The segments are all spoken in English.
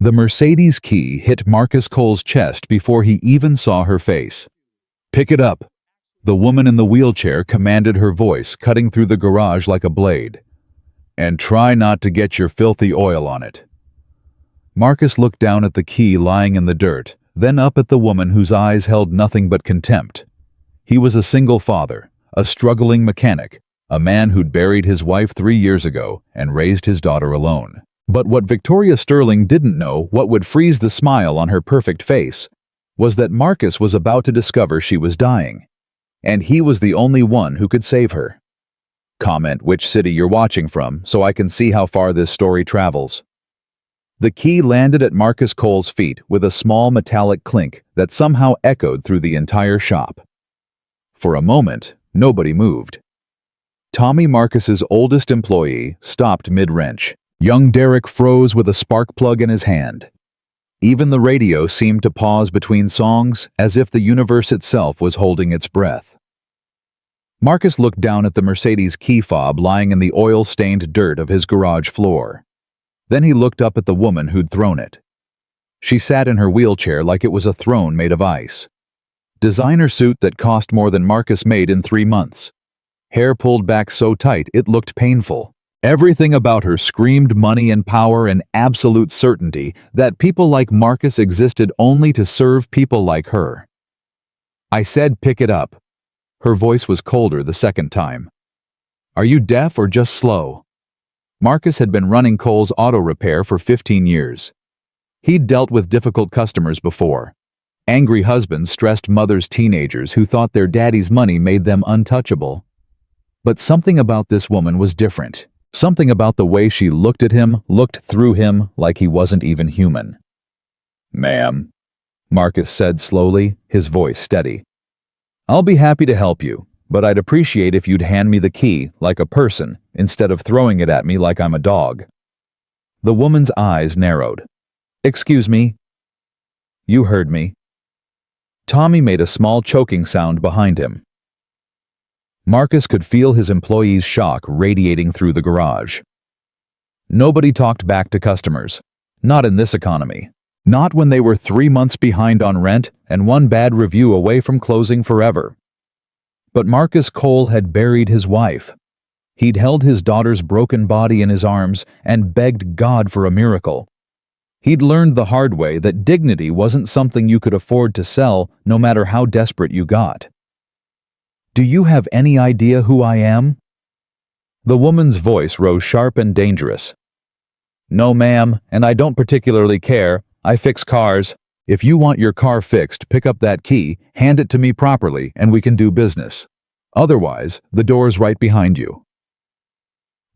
The Mercedes key hit Marcus Cole's chest before he even saw her face. "Pick it up," the woman in the wheelchair commanded, her voice cutting through the garage like a blade. "And try not to get your filthy oil on it." Marcus looked down at the key lying in the dirt, then up at the woman whose eyes held nothing but contempt. He was a single father, a struggling mechanic, a man who'd buried his wife 3 years ago and raised his daughter alone. But what Victoria Sterling didn't know, what would freeze the smile on her perfect face, was that Marcus was about to discover she was dying, and he was the only one who could save her. Comment which city you're watching from so I can see how far this story travels. The key landed at Marcus Cole's feet with a small metallic clink that somehow echoed through the entire shop. For a moment, nobody moved. Tommy, Marcus's oldest employee, stopped mid-wrench. Young Derek froze with a spark plug in his hand. Even the radio seemed to pause between songs, as if the universe itself was holding its breath. Marcus looked down at the Mercedes key fob lying in the oil-stained dirt of his garage floor. Then he looked up at the woman who'd thrown it. She sat in her wheelchair like it was a throne made of ice. Designer suit that cost more than Marcus made in 3 months. Hair pulled back so tight it looked painful. Everything about her screamed money and power and absolute certainty that people like Marcus existed only to serve people like her. "I said pick it up." Her voice was colder the second time. "Are you deaf or just slow?" Marcus had been running Cole's auto repair for 15 years. He'd dealt with difficult customers before. Angry husbands, stressed mothers, teenagers who thought their daddy's money made them untouchable. But something about this woman was different. Something about the way she looked at him, looked through him, like he wasn't even human. "Ma'am," Marcus said slowly, his voice steady. "I'll be happy to help you, but I'd appreciate if you'd hand me the key like a person instead of throwing it at me like I'm a dog." The woman's eyes narrowed. "Excuse me?" "You heard me." Tommy made a small choking sound behind him. Marcus could feel his employee's shock radiating through the garage. Nobody talked back to customers. Not in this economy. Not when they were 3 months behind on rent and 1 bad review away from closing forever. But Marcus Cole had buried his wife. He'd held his daughter's broken body in his arms and begged God for a miracle. He'd learned the hard way that dignity wasn't something you could afford to sell, no matter how desperate you got. "Do you have any idea who I am?" The woman's voice rose sharp and dangerous. "No, ma'am, and I don't particularly care. I fix cars. If you want your car fixed, pick up that key, hand it to me properly, and we can do business. Otherwise, the door's right behind you."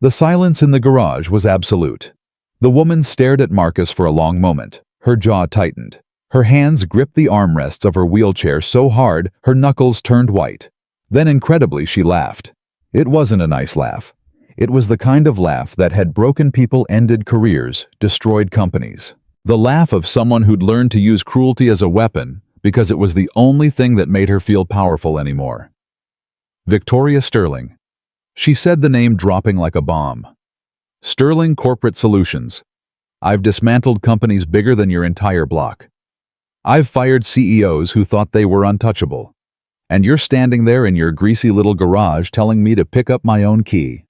The silence in the garage was absolute. The woman stared at Marcus for a long moment. Her jaw tightened. Her hands gripped the armrests of her wheelchair so hard her knuckles turned white. Then incredibly she laughed. It wasn't a nice laugh. It was the kind of laugh that had broken people, ended careers, destroyed companies. The laugh of someone who'd learned to use cruelty as a weapon because it was the only thing that made her feel powerful anymore. Victoria Sterling. She said the name dropping like a bomb. "Sterling Corporate Solutions. I've dismantled companies bigger than your entire block. I've fired CEOs who thought they were untouchable. And you're standing there in your greasy little garage telling me to pick up my own key."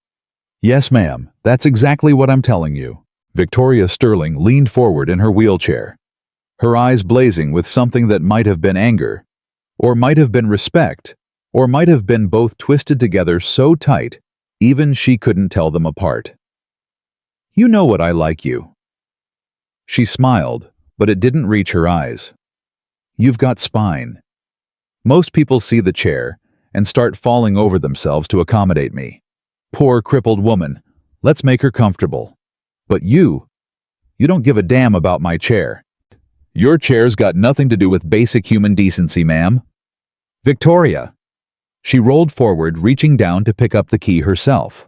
"Yes, ma'am, that's exactly what I'm telling you." Victoria Sterling leaned forward in her wheelchair, her eyes blazing with something that might have been anger, or might have been respect, or might have been both twisted together so tight, even she couldn't tell them apart. "You know what I like you." She smiled, but it didn't reach her eyes. "You've got spine. Most people see the chair and start falling over themselves to accommodate me. Poor crippled woman, let's make her comfortable. But you don't give a damn about my chair. Your chair's got nothing to do with basic human decency, ma'am." "Victoria." She rolled forward, reaching down to pick up the key herself.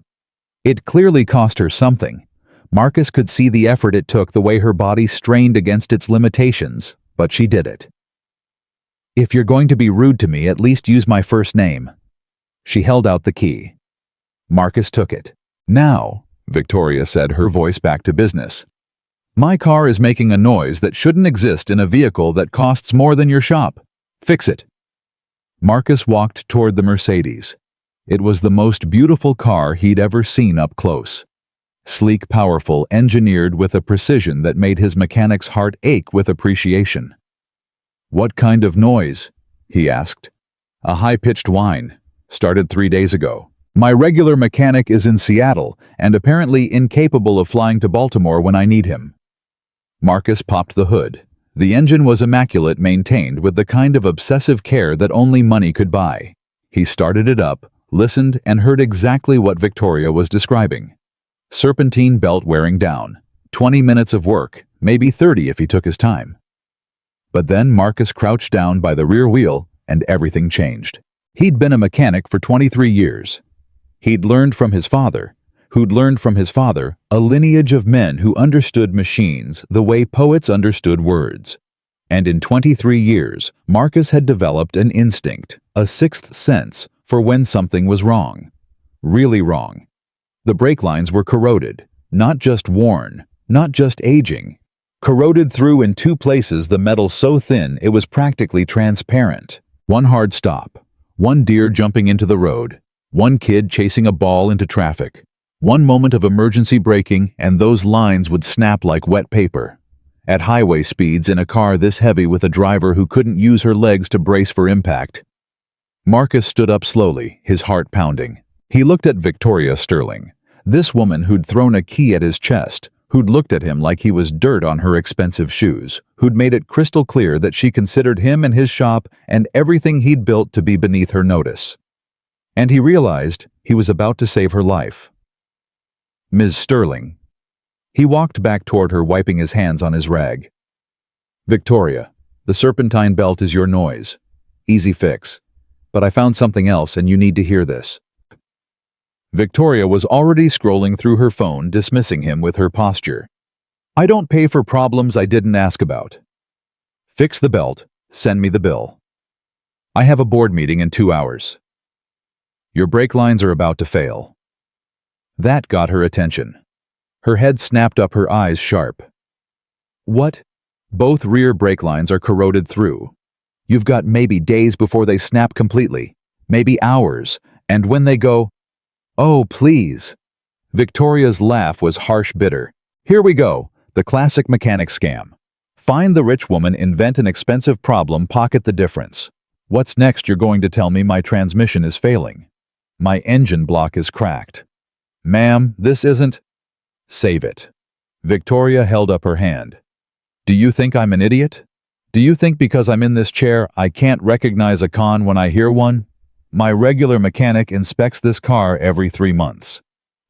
It clearly cost her something. Marcus could see the effort it took, the way her body strained against its limitations, but she did it. "If you're going to be rude to me, at least use my first name." She held out the key. Marcus took it. "Now," Victoria said, her voice back to business. My car is making a noise that shouldn't exist in a vehicle that costs more than your shop. Fix it." Marcus walked toward the Mercedes. It was the most beautiful car he'd ever seen up close. Sleek, powerful, engineered with a precision that made his mechanic's heart ache with appreciation. "What kind of noise?" he asked. "A high-pitched whine. Started 3 days ago. My regular mechanic is in Seattle and apparently incapable of flying to Baltimore when I need him." Marcus popped the hood. The engine was immaculate, maintained with the kind of obsessive care that only money could buy. He started it up, listened, and heard exactly what Victoria was describing. Serpentine belt wearing down. 20 minutes of work, maybe 30 if he took his time. But then Marcus crouched down by the rear wheel, and everything changed. He'd been a mechanic for 23 years. He'd learned from his father, who'd learned from his father, a lineage of men who understood machines the way poets understood words. And in 23 years, Marcus had developed an instinct, a sixth sense, for when something was wrong. Really wrong. The brake lines were corroded, not just worn, not just aging. Corroded through in 2 places, the metal so thin it was practically transparent. One hard stop, one deer jumping into the road, one kid chasing a ball into traffic. One moment of emergency braking and those lines would snap like wet paper. At highway speeds in a car this heavy with a driver who couldn't use her legs to brace for impact. Marcus stood up slowly, his heart pounding. He looked at Victoria Sterling, this woman who'd thrown a key at his chest, who'd looked at him like he was dirt on her expensive shoes, who'd made it crystal clear that she considered him and his shop and everything he'd built to be beneath her notice. And he realized he was about to save her life. "Ms. Sterling." He walked back toward her, wiping his hands on his rag. "Victoria, the serpentine belt is your noise. Easy fix. But I found something else and you need to hear this." Victoria was already scrolling through her phone, dismissing him with her posture. "I don't pay for problems I didn't ask about. Fix the belt, send me the bill. I have a board meeting in 2 hours. Your brake lines are about to fail." That got her attention. Her head snapped up, her eyes sharp. "What? Both rear brake lines are corroded through. You've got maybe days before they snap completely, maybe hours, and when they go—" "Oh, please." Victoria's laugh was harsh, bitter. "Here we go, the classic mechanic scam. Find the rich woman, invent an expensive problem, pocket the difference. What's next? You're going to tell me my transmission is failing. My engine block is cracked. Ma'am, this isn't—" "Save it." Victoria held up her hand. "Do you think I'm an idiot? Do you think because I'm in this chair I can't recognize a con when I hear one? My regular mechanic inspects this car every 3 months.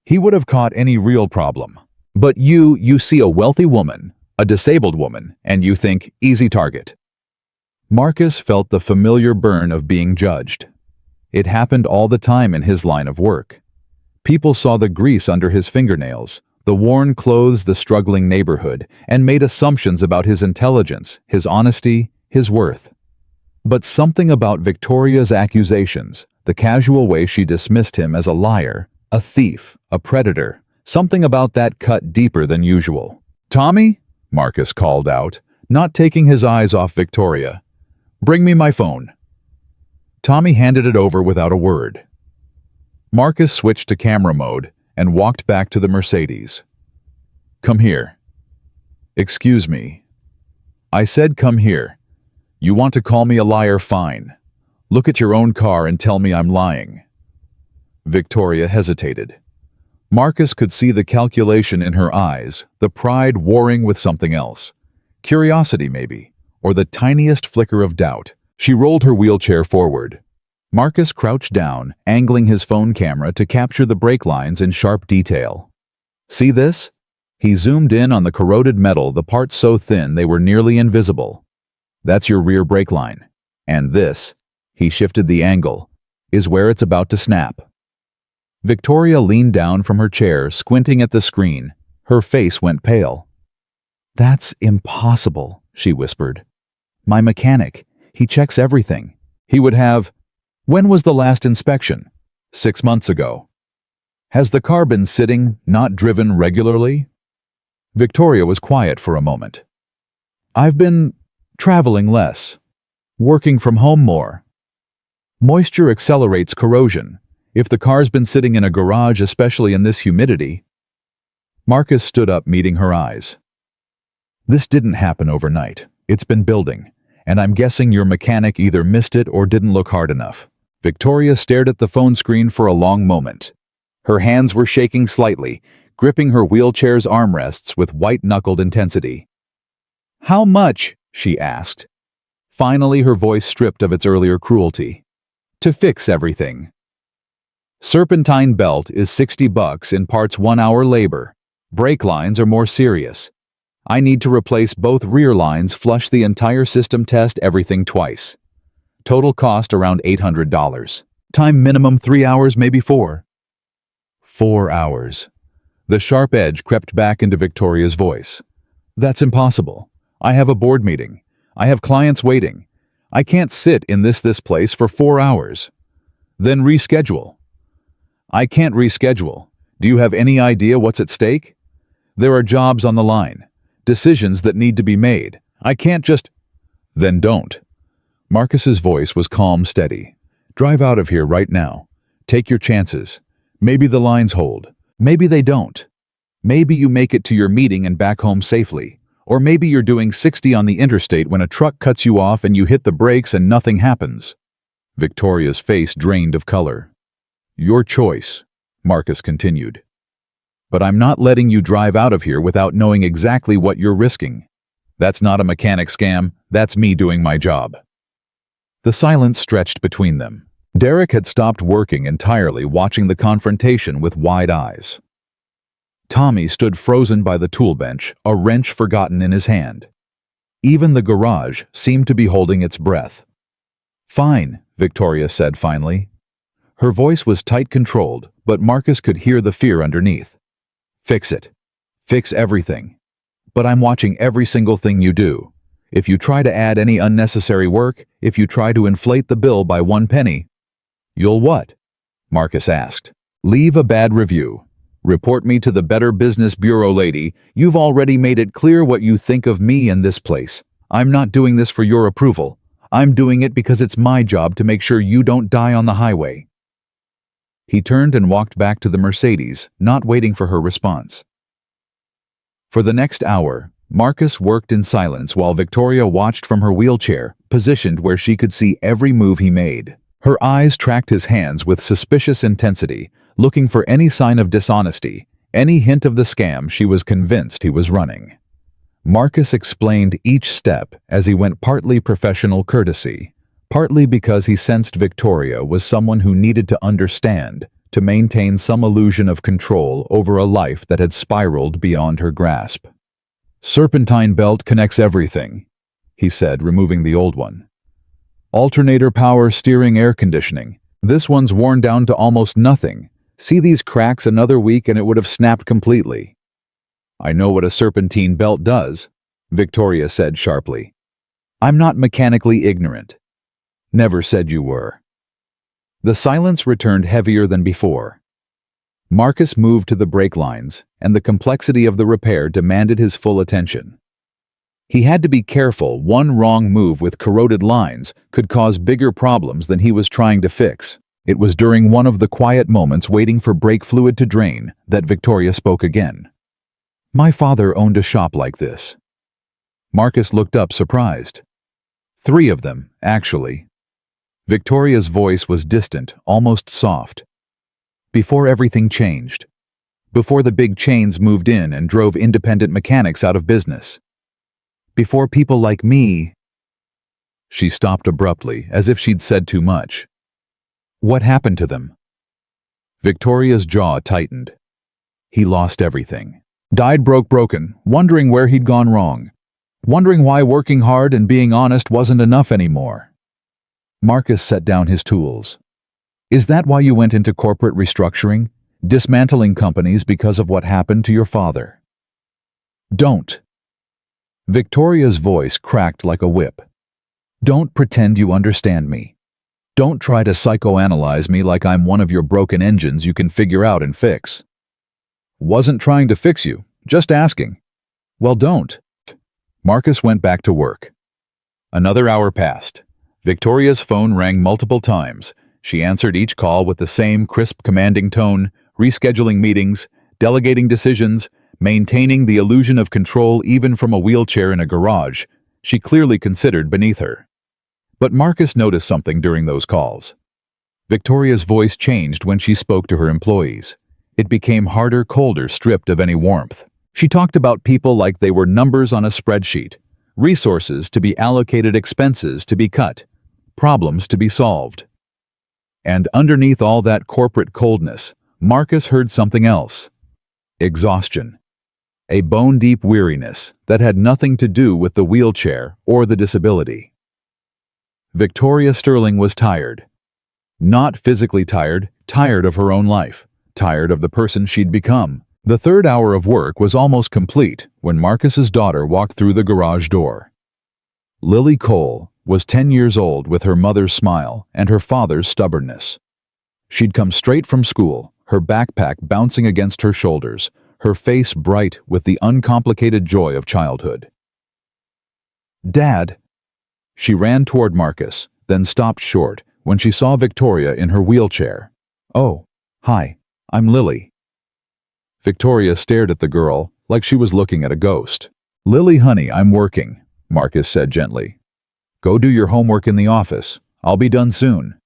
He would have caught any real problem. But you see a wealthy woman, a disabled woman, and you think, easy target." Marcus felt the familiar burn of being judged. It happened all the time in his line of work. People saw the grease under his fingernails, the worn clothes, the struggling neighborhood, and made assumptions about his intelligence, his honesty, his worth. But something about Victoria's accusations, the casual way she dismissed him as a liar, a thief, a predator, something about that cut deeper than usual. "Tommy," Marcus called out, not taking his eyes off Victoria. "Bring me my phone." Tommy handed it over without a word. Marcus switched to camera mode and walked back to the Mercedes. "Come here." "Excuse me." "I said come here. You want to call me a liar? Fine. Look at your own car and tell me I'm lying." Victoria hesitated. Marcus could see the calculation in her eyes, the pride warring with something else. Curiosity, maybe, or the tiniest flicker of doubt. She rolled her wheelchair forward. Marcus crouched down, angling his phone camera to capture the brake lines in sharp detail. "See this?" He zoomed in on the corroded metal, the parts so thin they were nearly invisible. "That's your rear brake line. And this," he shifted the angle, "is where it's about to snap." Victoria leaned down from her chair, squinting at the screen. Her face went pale. "That's impossible," she whispered. "My mechanic, he checks everything. He would have—" "When was the last inspection?" 6 months ago." "Has the car been sitting, not driven regularly?" Victoria was quiet for a moment. I've been traveling less, working from home more. Moisture accelerates corrosion. If the car's been sitting in a garage, especially in this humidity. Marcus stood up, meeting her eyes. This didn't happen overnight. It's been building, and I'm guessing your mechanic either missed it or didn't look hard enough. Victoria stared at the phone screen for a long moment. Her hands were shaking slightly, gripping her wheelchair's armrests with white-knuckled intensity. How much? She asked. Finally, her voice stripped of its earlier cruelty. To fix everything. Serpentine belt is $60 in parts 1 hour labor. Brake lines are more serious. I need to replace both rear lines, flush the entire system, test everything twice. Total cost around $800. Time minimum 3 hours, maybe 4. 4 hours. The sharp edge crept back into Victoria's voice. That's impossible. I have a board meeting. I have clients waiting. I can't sit in this place for 4 hours. Then reschedule. I can't reschedule. Do you have any idea what's at stake? There are jobs on the line. Decisions that need to be made. I can't just... Then don't. Marcus's voice was calm, steady. Drive out of here right now. Take your chances. Maybe the lines hold. Maybe they don't. Maybe you make it to your meeting and back home safely. Or maybe you're doing 60 on the interstate when a truck cuts you off and you hit the brakes and nothing happens. Victoria's face drained of color. Your choice, Marcus continued. But I'm not letting you drive out of here without knowing exactly what you're risking. That's not a mechanic scam, that's me doing my job. The silence stretched between them. Derek had stopped working entirely, watching the confrontation with wide eyes. Tommy stood frozen by the tool bench, a wrench forgotten in his hand. Even the garage seemed to be holding its breath. Fine, Victoria said finally. Her voice was tight, controlled, but Marcus could hear the fear underneath. Fix it. Fix everything. But I'm watching every single thing you do. If you try to add any unnecessary work, if you try to inflate the bill by 1 penny, you'll what? Marcus asked. Leave a bad review. Report me to the Better Business Bureau lady. You've already made it clear what you think of me and this place. I'm not doing this for your approval. I'm doing it because it's my job to make sure you don't die on the highway. He turned and walked back to the Mercedes, not waiting for her response. For the next hour, Marcus worked in silence while Victoria watched from her wheelchair, positioned where she could see every move he made. Her eyes tracked his hands with suspicious intensity, looking for any sign of dishonesty, any hint of the scam she was convinced he was running. Marcus explained each step as he went, partly professional courtesy, partly because he sensed Victoria was someone who needed to understand, to maintain some illusion of control over a life that had spiraled beyond her grasp. Serpentine belt connects everything, he said, removing the old one. Alternator power, steering, air conditioning. This one's worn down to almost nothing. See these cracks? Another week and it would have snapped completely. I know what a serpentine belt does, Victoria said sharply. I'm not mechanically ignorant. Never said you were. The silence returned heavier than before. Marcus moved to the brake lines, and the complexity of the repair demanded his full attention. He had to be careful. One wrong move with corroded lines could cause bigger problems than he was trying to fix. It was during one of the quiet moments waiting for brake fluid to drain that Victoria spoke again. My father owned a shop like this. Marcus looked up, surprised. 3 of them, actually. Victoria's voice was distant, almost soft. Before everything changed. Before the big chains moved in and drove independent mechanics out of business. Before people like me... She stopped abruptly, as if she'd said too much. What happened to them? Victoria's jaw tightened. He lost everything. Died broken, wondering where he'd gone wrong. Wondering why working hard and being honest wasn't enough anymore. Marcus set down his tools. Is that why you went into corporate restructuring, dismantling companies because of what happened to your father? Don't. Victoria's voice cracked like a whip. Don't pretend you understand me. Don't try to psychoanalyze me like I'm one of your broken engines you can figure out and fix. Wasn't trying to fix you, just asking. Well, don't. Marcus went back to work. Another hour passed. Victoria's phone rang multiple times. She answered each call with the same crisp, commanding tone, rescheduling meetings, delegating decisions, maintaining the illusion of control even from a wheelchair in a garage. She clearly considered beneath her. But Marcus noticed something during those calls. Victoria's voice changed when she spoke to her employees. It became harder, colder, stripped of any warmth. She talked about people like they were numbers on a spreadsheet, resources to be allocated, expenses to be cut, problems to be solved. And underneath all that corporate coldness, Marcus heard something else. Exhaustion. A bone-deep weariness that had nothing to do with the wheelchair or the disability. Victoria Sterling was tired. Not physically tired, tired of her own life, tired of the person she'd become. The third hour of work was almost complete when Marcus's daughter walked through the garage door. Lily Cole was 10 years old with her mother's smile and her father's stubbornness. She'd come straight from school, her backpack bouncing against her shoulders, her face bright with the uncomplicated joy of childhood. "Dad!" She ran toward Marcus, then stopped short when she saw Victoria in her wheelchair. "Oh, hi, I'm Lily." Victoria stared at the girl like she was looking at a ghost. "Lily, honey, I'm working," Marcus said gently. "Go do your homework in the office. I'll be done soon."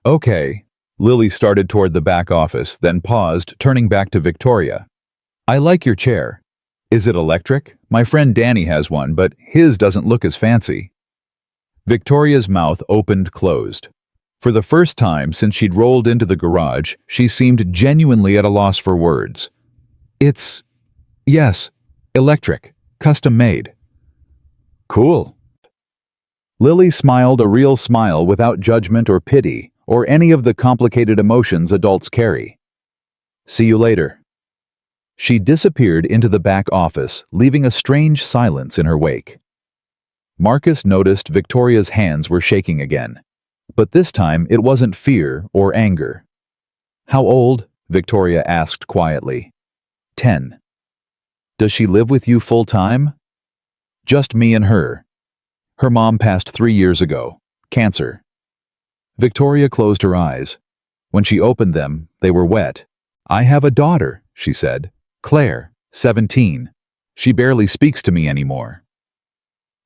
"Okay." Lily started toward the back office, then paused, turning back to Victoria. "I like your chair. Is it electric? My friend Danny has one, but his doesn't look as fancy." Victoria's mouth opened-closed. For the first time since she'd rolled into the garage, she seemed genuinely at a loss for words. Yes, electric, custom-made." "Cool." Lily smiled a real smile without judgment or pity, or any of the complicated emotions adults carry. "See you later." She disappeared into the back office, leaving a strange silence in her wake. Marcus noticed Victoria's hands were shaking again. But this time it wasn't fear or anger. "How old?" Victoria asked quietly. 10. "Does she live with you full-time?" "Just me and her. Her mom passed 3 years ago. Cancer." Victoria closed her eyes. When she opened them, they were wet. "I have a daughter," she said. "Claire, 17. She barely speaks to me anymore."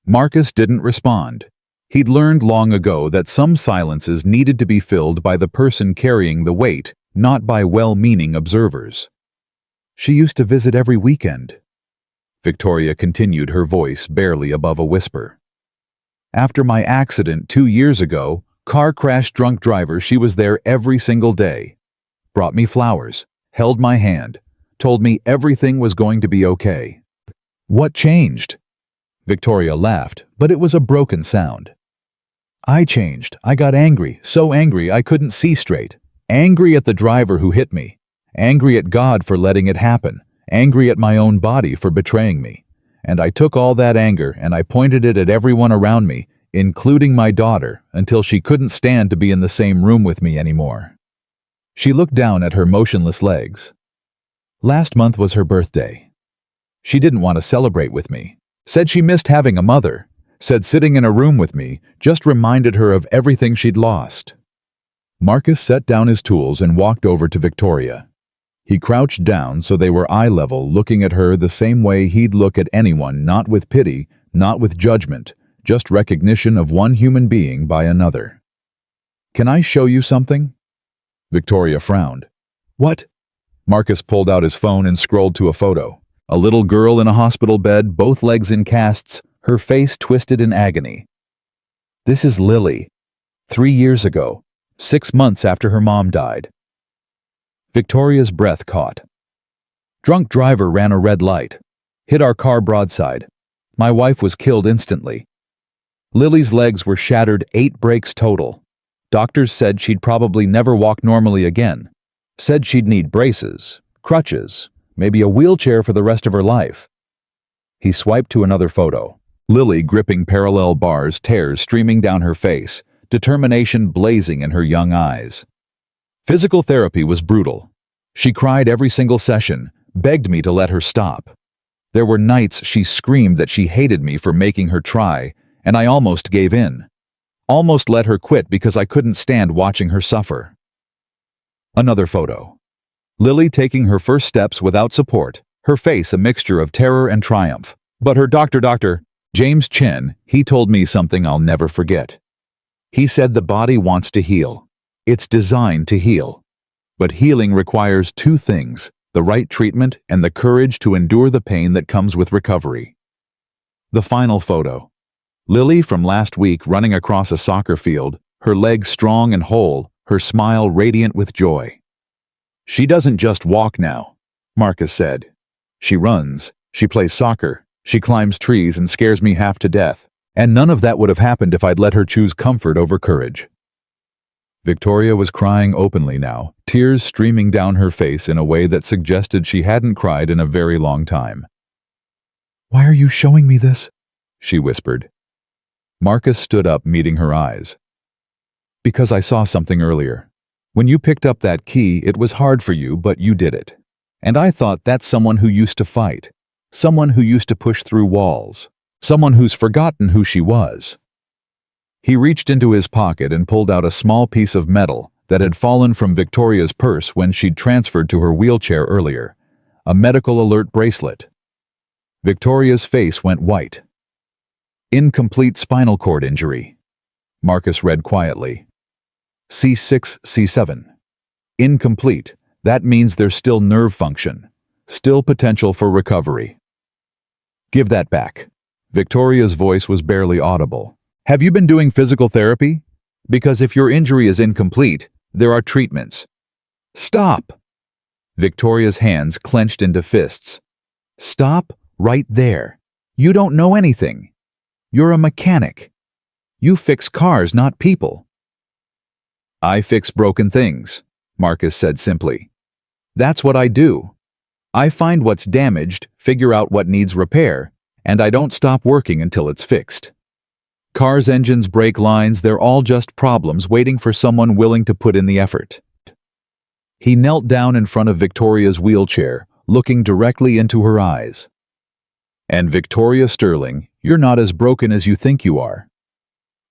Marcus didn't respond. He'd learned long ago that some silences needed to be filled by the person carrying the weight, not by well-meaning observers. "She used to visit every weekend." Victoria continued, her voice barely above a whisper. "After my accident 2 years ago, car crash, drunk driver, she was there every single day. Brought me flowers, held my hand, told me everything was going to be okay." "What changed?" Victoria laughed, but it was a broken sound. "I changed. I got angry, so angry I couldn't see straight. Angry at the driver who hit me. Angry at God for letting it happen. Angry at my own body for betraying me. And I took all that anger and I pointed it at everyone around me, including my daughter, until she couldn't stand to be in the same room with me anymore." She looked down at her motionless legs. "Last month was her birthday. She didn't want to celebrate with me. Said she missed having a mother. Said sitting in a room with me just reminded her of everything she'd lost." Marcus set down his tools and walked over to Victoria. He crouched down so they were eye level, looking at her the same way he'd look at anyone, not with pity, not with judgment, just recognition of one human being by another. "Can I show you something?" Victoria frowned. "What?" Marcus pulled out his phone and scrolled to a photo. A little girl in a hospital bed, both legs in casts, her face twisted in agony. "This is Lily. 3 years ago, 6 months after her mom died." Victoria's breath caught. "Drunk driver ran a red light. Hit our car broadside. My wife was killed instantly. Lily's legs were shattered, 8 breaks total. Doctors said she'd probably never walk normally again. Said she'd need braces, crutches, maybe a wheelchair for the rest of her life." He swiped to another photo. Lily gripping parallel bars, tears streaming down her face, determination blazing in her young eyes. "Physical therapy was brutal. She cried every single session, begged me to let her stop. There were nights she screamed that she hated me for making her try, and I almost gave in. Almost let her quit because I couldn't stand watching her suffer. Another photo. Lily taking her first steps without support, her face a mixture of terror and triumph. But her Dr. James Chen, he told me something I'll never forget. He said the body wants to heal. It's designed to heal. But healing requires two things: the right treatment and the courage to endure the pain that comes with recovery. The final photo. Lily from last week running across a soccer field, her legs strong and whole, her smile radiant with joy. She doesn't just walk now, Marcus said. She runs, she plays soccer, she climbs trees and scares me half to death. And none of that would have happened if I'd let her choose comfort over courage. Victoria was crying openly now, tears streaming down her face in a way that suggested she hadn't cried in a very long time. "Why are you showing me this?" she whispered. Marcus stood up, meeting her eyes. "Because I saw something earlier. When you picked up that key, it was hard for you, but you did it. And I thought that's someone who used to fight, someone who used to push through walls. Someone who's forgotten who she was." He reached into his pocket and pulled out a small piece of metal that had fallen from Victoria's purse when she'd transferred to her wheelchair earlier, a medical alert bracelet. Victoria's face went white. "Incomplete spinal cord injury," Marcus read quietly. C6, C7. Incomplete. That means there's still nerve function, still potential for recovery. "Give that back." Victoria's voice was barely audible. "Have you been doing physical therapy? Because if your injury is incomplete, there are treatments." "Stop!" Victoria's hands clenched into fists. "Stop right there. You don't know anything. You're a mechanic. You fix cars, not people." "I fix broken things," Marcus said simply. "That's what I do. I find what's damaged, figure out what needs repair, and I don't stop working until it's fixed. Cars, engines, brake lines, they're all just problems waiting for someone willing to put in the effort." He knelt down in front of Victoria's wheelchair, looking directly into her eyes. "And Victoria Sterling, you're not as broken as you think you are."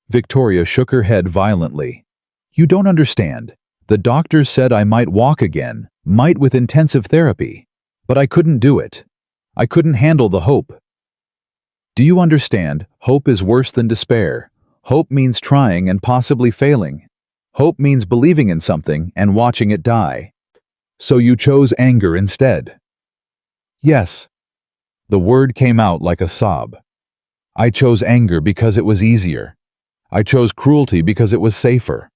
Victoria shook her head violently. "You don't understand. The doctors said I might walk again, might with intensive therapy. But I couldn't do it. I couldn't handle the hope. Do you understand? Hope is worse than despair. Hope means trying and possibly failing. Hope means believing in something and watching it die. So you chose anger instead." "Yes." The word came out like a sob. "I chose anger because it was easier. I chose cruelty because it was safer.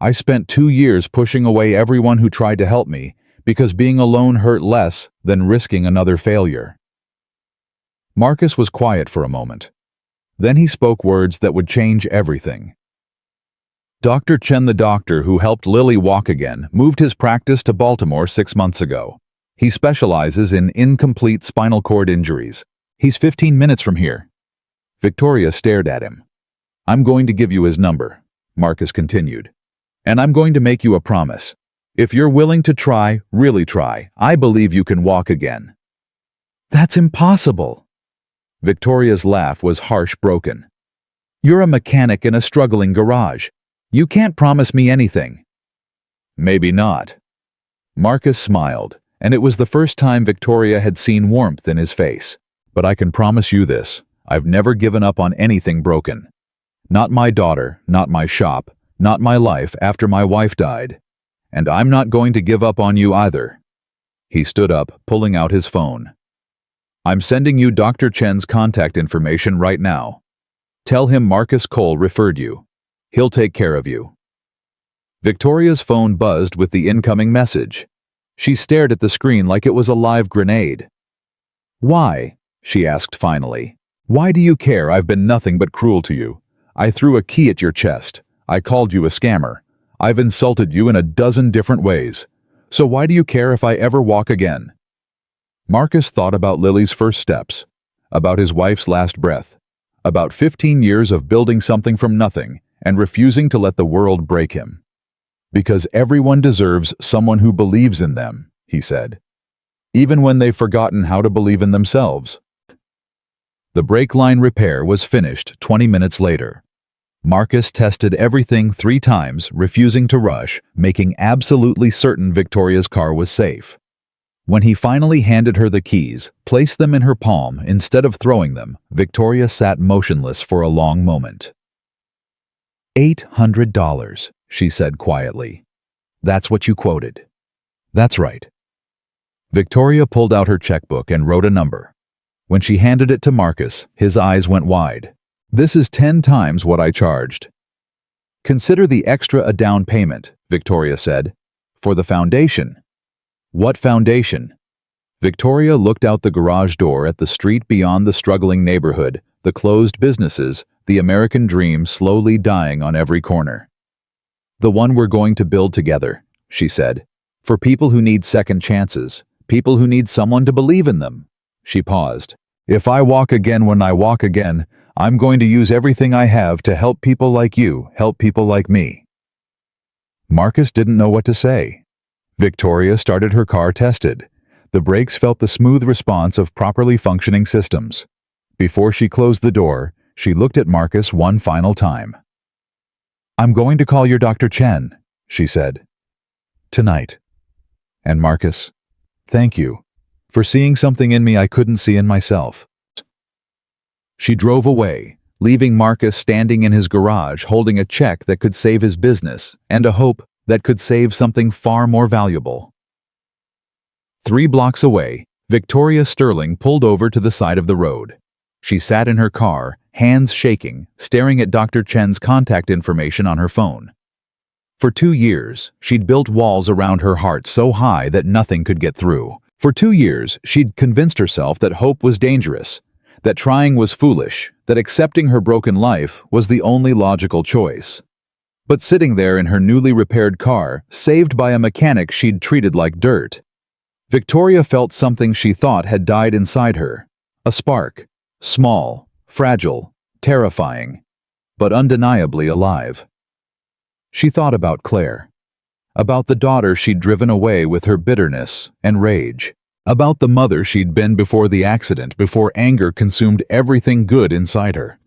I spent 2 years pushing away everyone who tried to help me because being alone hurt less than risking another failure." Marcus was quiet for a moment. Then he spoke words that would change everything. Dr. Chen, the doctor who helped Lily walk again, moved his practice to Baltimore 6 months ago. He specializes in incomplete spinal cord injuries. He's 15 minutes from here. Victoria stared at him. "I'm going to give you his number," Marcus continued. "And I'm going to make you a promise. If you're willing to try, really try, I believe you can walk again." "That's impossible." Victoria's laugh was harsh, broken. "You're a mechanic in a struggling garage. You can't promise me anything." "Maybe not." Marcus smiled, and it was the first time Victoria had seen warmth in his face. "But I can promise you this, I've never given up on anything broken. Not my daughter, not my shop, not my life after my wife died. And I'm not going to give up on you either." He stood up, pulling out his phone. "I'm sending you Dr. Chen's contact information right now. Tell him Marcus Cole referred you. He'll take care of you." Victoria's phone buzzed with the incoming message. She stared at the screen like it was a live grenade. "Why?" she asked finally. "Why do you care? I've been nothing but cruel to you. I threw a key at your chest. I called you a scammer. I've insulted you in a dozen different ways. So why do you care if I ever walk again?" Marcus thought about Lily's first steps, about his wife's last breath, about 15 years of building something from nothing and refusing to let the world break him. "Because everyone deserves someone who believes in them," he said. even when they've forgotten how to believe in themselves. The brake line repair was finished 20 minutes later. Marcus tested everything 3 times, refusing to rush, making absolutely certain Victoria's car was safe. When he finally handed her the keys, placed them in her palm instead of throwing them, Victoria sat motionless for a long moment. $800, she said quietly. That's what you quoted. That's right. Victoria pulled out her checkbook and wrote a number. When she handed it to Marcus, his eyes went wide. This is 10 times what I charged. Consider the extra a down payment, Victoria said. For the foundation. What foundation? Victoria looked out the garage door at the street beyond, the struggling neighborhood, the closed businesses, the American dream slowly dying on every corner. The one we're going to build together, she said. For people who need second chances, people who need someone to believe in them. She paused. If I walk again when I walk again, I'm going to use everything I have to help people like you, help people like me. Marcus didn't know what to say. Victoria started her car tested. The brakes felt the smooth response of properly functioning systems. Before she closed the door, she looked at Marcus one final time. I'm going to call your Dr. Chen, she said. Tonight. And Marcus, thank you for seeing something in me I couldn't see in myself. She drove away, leaving Marcus standing in his garage holding a check that could save his business and a hope that could save something far more valuable. 3 blocks away, Victoria Sterling pulled over to the side of the road. She sat in her car, hands shaking, staring at Dr. Chen's contact information on her phone. For 2 years, she'd built walls around her heart so high that nothing could get through. For 2 years, she'd convinced herself that hope was dangerous, that trying was foolish, that accepting her broken life was the only logical choice. But sitting there in her newly repaired car, saved by a mechanic she'd treated like dirt, Victoria felt something she thought had died inside her. A spark, small, fragile, terrifying, but undeniably alive. She thought about Claire, about the daughter she'd driven away with her bitterness and rage, about the mother she'd been before the accident, before anger consumed everything good inside her.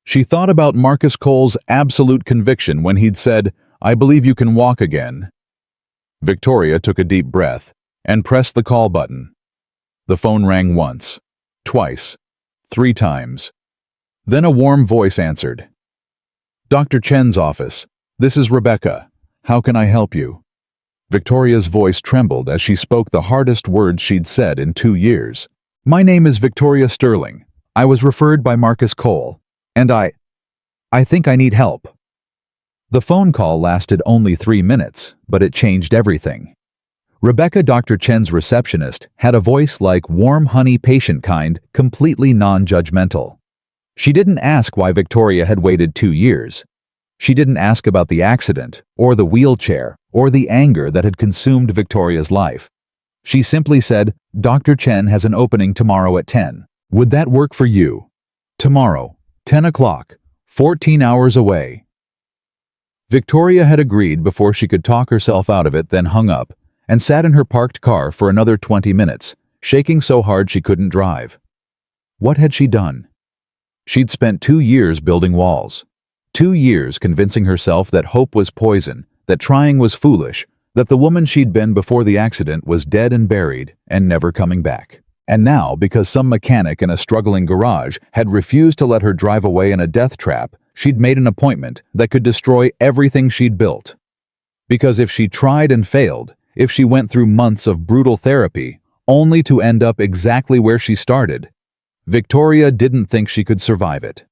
She thought about Marcus Cole's absolute conviction when he'd said, "I believe you can walk again." Victoria took a deep breath and pressed the call button. The phone rang once, twice, 3 times. Then a warm voice answered. Dr. Chen's office. This is Rebecca. How can I help you? Victoria's voice trembled as she spoke the hardest words she'd said in 2 years. My name is Victoria Sterling. I was referred by Marcus Cole. And I think I need help. The phone call lasted only 3 minutes, but it changed everything. Rebecca, Dr. Chen's receptionist, had a voice like warm honey, patient kind, completely non-judgmental. She didn't ask why Victoria had waited 2 years. She didn't ask about the accident, or the wheelchair, or the anger that had consumed Victoria's life. She simply said, Dr. Chen has an opening tomorrow at 10. Would that work for you? Tomorrow, 10 o'clock, 14 hours away. Victoria had agreed before she could talk herself out of it, then hung up, and sat in her parked car for another 20 minutes, shaking so hard she couldn't drive. What had she done? She'd spent 2 years building walls. 2 years convincing herself that hope was poison, that trying was foolish, that the woman she'd been before the accident was dead and buried and never coming back. And now, because some mechanic in a struggling garage had refused to let her drive away in a death trap, she'd made an appointment that could destroy everything she'd built. Because if she tried and failed, if she went through months of brutal therapy, only to end up exactly where she started, Victoria didn't think she could survive it.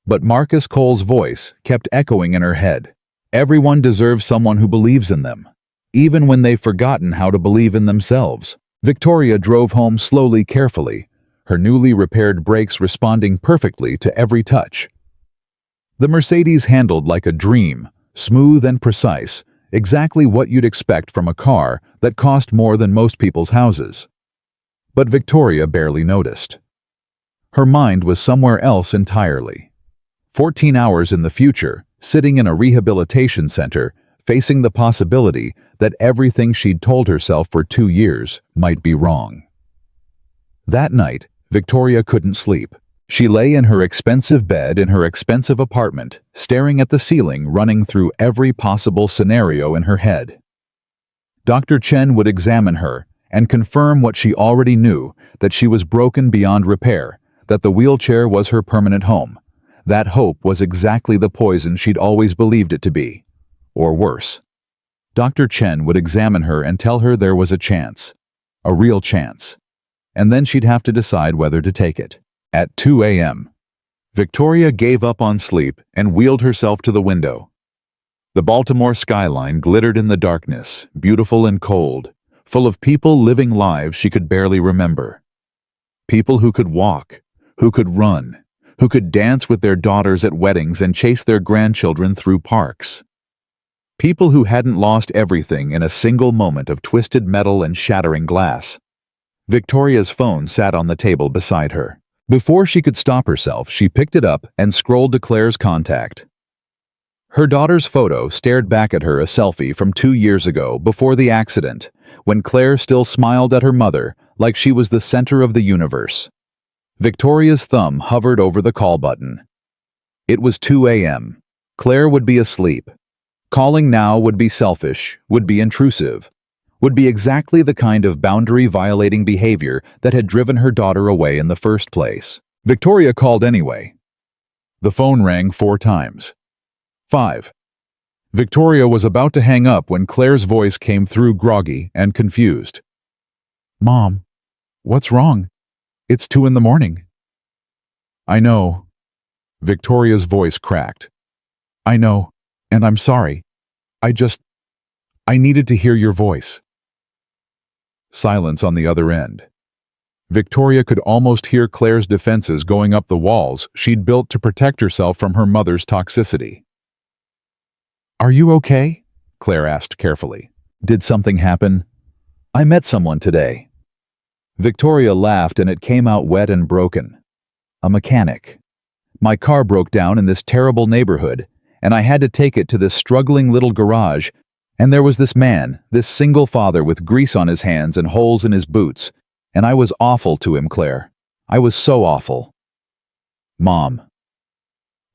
But Marcus Cole's voice kept echoing in her head. Everyone deserves someone who believes in them, even when they've forgotten how to believe in themselves. Victoria drove home slowly, carefully, her newly repaired brakes responding perfectly to every touch. The Mercedes handled like a dream, smooth and precise, exactly what you'd expect from a car that cost more than most people's houses. But Victoria barely noticed. Her mind was somewhere else entirely. 14 hours in the future, sitting in a rehabilitation center, facing the possibility that everything she'd told herself for 2 years might be wrong. That night, Victoria couldn't sleep. She lay in her expensive bed in her expensive apartment, staring at the ceiling, running through every possible scenario in her head. Dr. Chen would examine her and confirm what she already knew, that she was broken beyond repair, that the wheelchair was her permanent home. That hope was exactly the poison she'd always believed it to be. Or worse. Dr. Chen would examine her and tell her there was a chance. A real chance. And then she'd have to decide whether to take it. At 2 a.m., Victoria gave up on sleep and wheeled herself to the window. The Baltimore skyline glittered in the darkness, beautiful and cold, full of people living lives she could barely remember. People who could walk, who could run, who could dance with their daughters at weddings and chase their grandchildren through parks. People who hadn't lost everything in a single moment of twisted metal and shattering glass. Victoria's phone sat on the table beside her. Before she could stop herself, she picked it up and scrolled to Claire's contact. Her daughter's photo stared back at her, a selfie from 2 years ago, before the accident, when Claire still smiled at her mother like she was the center of the universe. Victoria's thumb hovered over the call button. It was 2 a.m. Claire would be asleep. Calling now would be selfish, would be intrusive, would be exactly the kind of boundary-violating behavior that had driven her daughter away in the first place. Victoria called anyway. The phone rang 4 times. 5. Victoria was about to hang up when Claire's voice came through, groggy and confused. "Mom, what's wrong? It's 2 in the morning." "I know." Victoria's voice cracked. "I know, and I'm sorry. I needed to hear your voice." Silence on the other end. Victoria could almost hear Claire's defenses going up the walls she'd built to protect herself from her mother's toxicity. "Are you okay?" Claire asked carefully. "Did something happen?" "I met someone today." Victoria laughed, and it came out wet and broken. "A mechanic. My car broke down in this terrible neighborhood, and I had to take it to this struggling little garage, and there was this man, this single father with grease on his hands and holes in his boots, and I was awful to him, Claire. I was so awful." "Mom."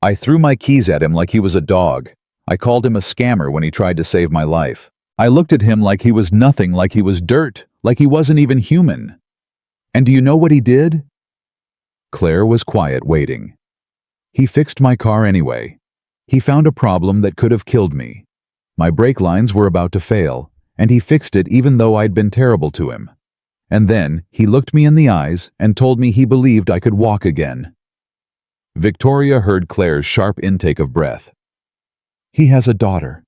"I threw my keys at him like he was a dog. I called him a scammer when he tried to save my life. I looked at him like he was nothing, like he was dirt, like he wasn't even human. And do you know what he did?" Claire was quiet, waiting. "He fixed my car anyway. He found a problem that could have killed me. My brake lines were about to fail, and he fixed it even though I'd been terrible to him. And then he looked me in the eyes and told me he believed I could walk again." Victoria heard Claire's sharp intake of breath. "He has a daughter."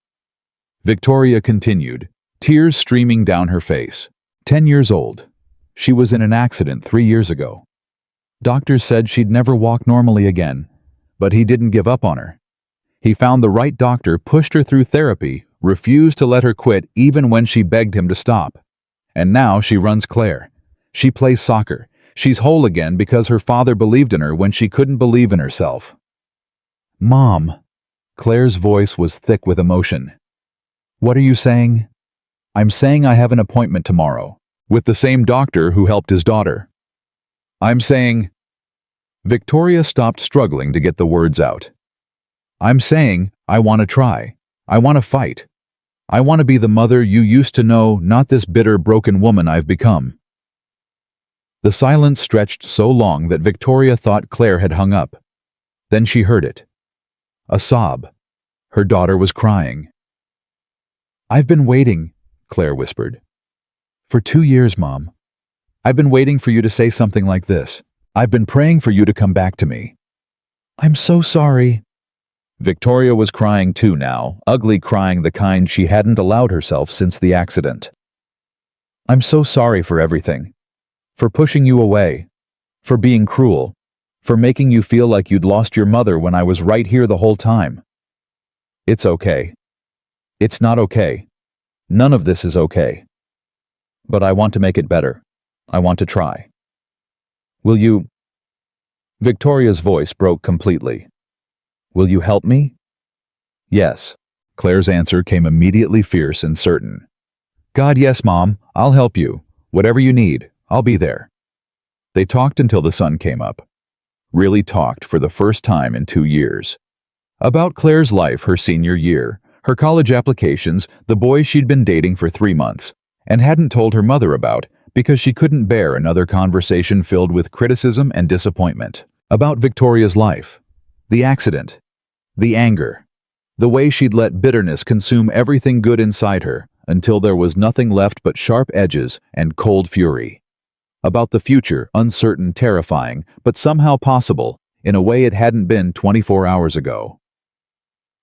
Victoria continued, tears streaming down her face. 10 years old. She was in an accident 3 years ago. Doctors said she'd never walk normally again, but he didn't give up on her. He found the right doctor, pushed her through therapy, refused to let her quit even when she begged him to stop. And now she runs Claire. She plays soccer. She's whole again because her father believed in her when she couldn't believe in herself. "Mom." Claire's voice was thick with emotion. "What are you saying?" "I'm saying I have an appointment tomorrow, with the same doctor who helped his daughter. I'm saying—" Victoria stopped struggling to get the words out. "I'm saying I want to try. I want to fight. I want to be the mother you used to know, not this bitter, broken woman I've become." The silence stretched so long that Victoria thought Claire had hung up. Then she heard it. A sob. Her daughter was crying. "I've been waiting," Claire whispered. "For 2 years, Mom. I've been waiting for you to say something like this. I've been praying for you to come back to me." "I'm so sorry." Victoria was crying too now, ugly crying, the kind she hadn't allowed herself since the accident. "I'm so sorry for everything. For pushing you away. For being cruel. For making you feel like you'd lost your mother when I was right here the whole time. It's okay. It's not okay. None of this is okay. But I want to make it better. I want to try. Will you—" Victoria's voice broke completely. "Will you help me?" "Yes. Claire's answer came immediately fierce and certain. God, yes, Mom, I'll help you. Whatever you need, I'll be there. They talked until the sun came up. Really talked for the first time in 2 years. About Claire's life her senior year, her college applications, the boys she'd been dating for 3 months, and hadn't told her mother about because she couldn't bear another conversation filled with criticism and disappointment. About Victoria's life, the accident, the anger, the way she'd let bitterness consume everything good inside her until there was nothing left but sharp edges and cold fury. About the future, uncertain, terrifying, but somehow possible, in a way it hadn't been 24 hours ago.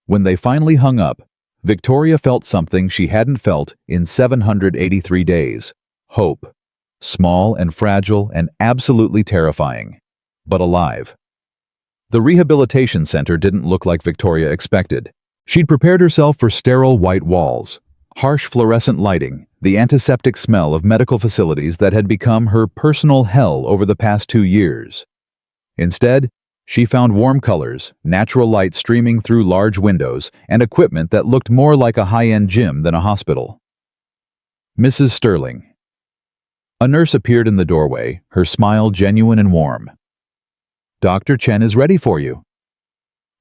When they finally hung up, Victoria felt something she hadn't felt in 783 days. Hope. Small and fragile and absolutely terrifying, but alive. The rehabilitation center didn't look like Victoria expected. She'd prepared herself for sterile white walls, harsh fluorescent lighting, the antiseptic smell of medical facilities that had become her personal hell over the past 2 years. Instead, she found warm colors, natural light streaming through large windows, and equipment that looked more like a high-end gym than a hospital. Mrs. Sterling. A nurse appeared in the doorway, her smile genuine and warm. Dr. Chen is ready for you.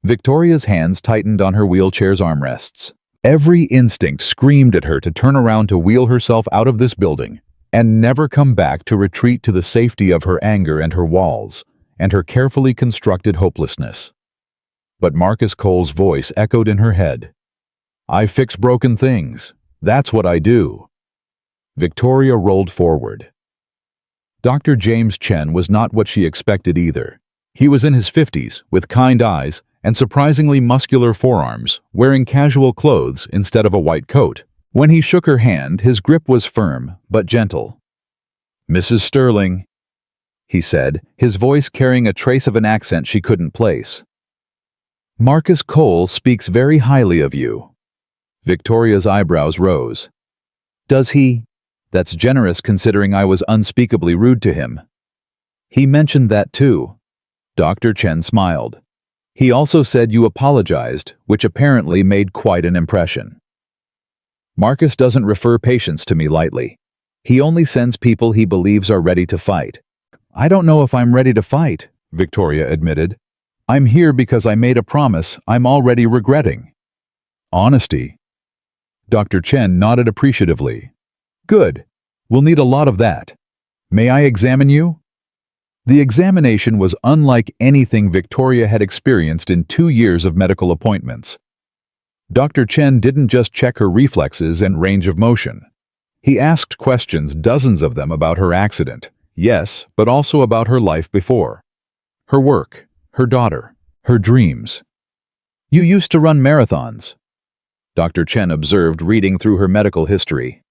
Victoria's hands tightened on her wheelchair's armrests. Every instinct screamed at her to turn around to wheel herself out of this building and never come back to retreat to the safety of her anger and her walls and her carefully constructed hopelessness. But Marcus Cole's voice echoed in her head. I fix broken things. That's what I do. Victoria rolled forward. Dr. James Chen was not what she expected either. He was in his 50s, with kind eyes and surprisingly muscular forearms, wearing casual clothes instead of a white coat. When he shook her hand, his grip was firm but gentle. Mrs. Sterling, he said, his voice carrying a trace of an accent she couldn't place. Marcus Cole speaks very highly of you. Victoria's eyebrows rose. Does he? That's generous considering I was unspeakably rude to him. He mentioned that too. Dr. Chen smiled. He also said you apologized, which apparently made quite an impression. Marcus doesn't refer patients to me lightly. He only sends people he believes are ready to fight. I don't know if I'm ready to fight, Victoria admitted. I'm here because I made a promise I'm already regretting. Honesty. Dr. Chen nodded appreciatively. Good. We'll need a lot of that. May I examine you? The examination was unlike anything Victoria had experienced in 2 years of medical appointments. Dr. Chen didn't just check her reflexes and range of motion. He asked questions, dozens of them, about her accident, yes, but also about her life before. Her work, her daughter, her dreams. You used to run marathons, Dr. Chen observed, reading through her medical history.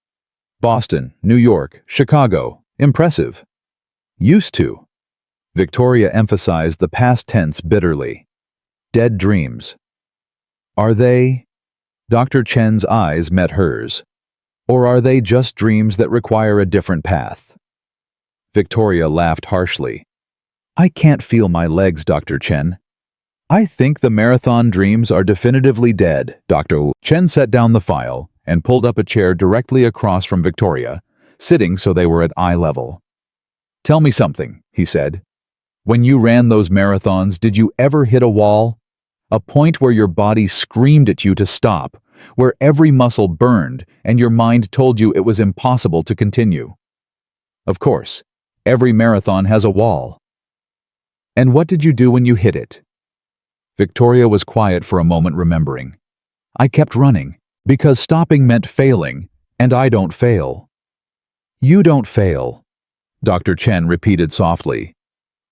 Boston, New York, Chicago. Impressive. Used to. Victoria emphasized the past tense bitterly. Dead dreams. Are they? Dr. Chen's eyes met hers. Or are they just dreams that require a different path? Victoria laughed harshly. I can't feel my legs, Dr. Chen. I think the marathon dreams are definitively dead. Dr. Chen set down the file and pulled up a chair directly across from Victoria, sitting so they were at eye level. Tell me something, he said. When you ran those marathons, did you ever hit a wall? A point where your body screamed at you to stop, where every muscle burned and your mind told you it was impossible to continue. Of course, every marathon has a wall. And what did you do when you hit it? Victoria was quiet for a moment, remembering. I kept running, because stopping meant failing, and I don't fail. You don't fail, Dr. Chen repeated softly.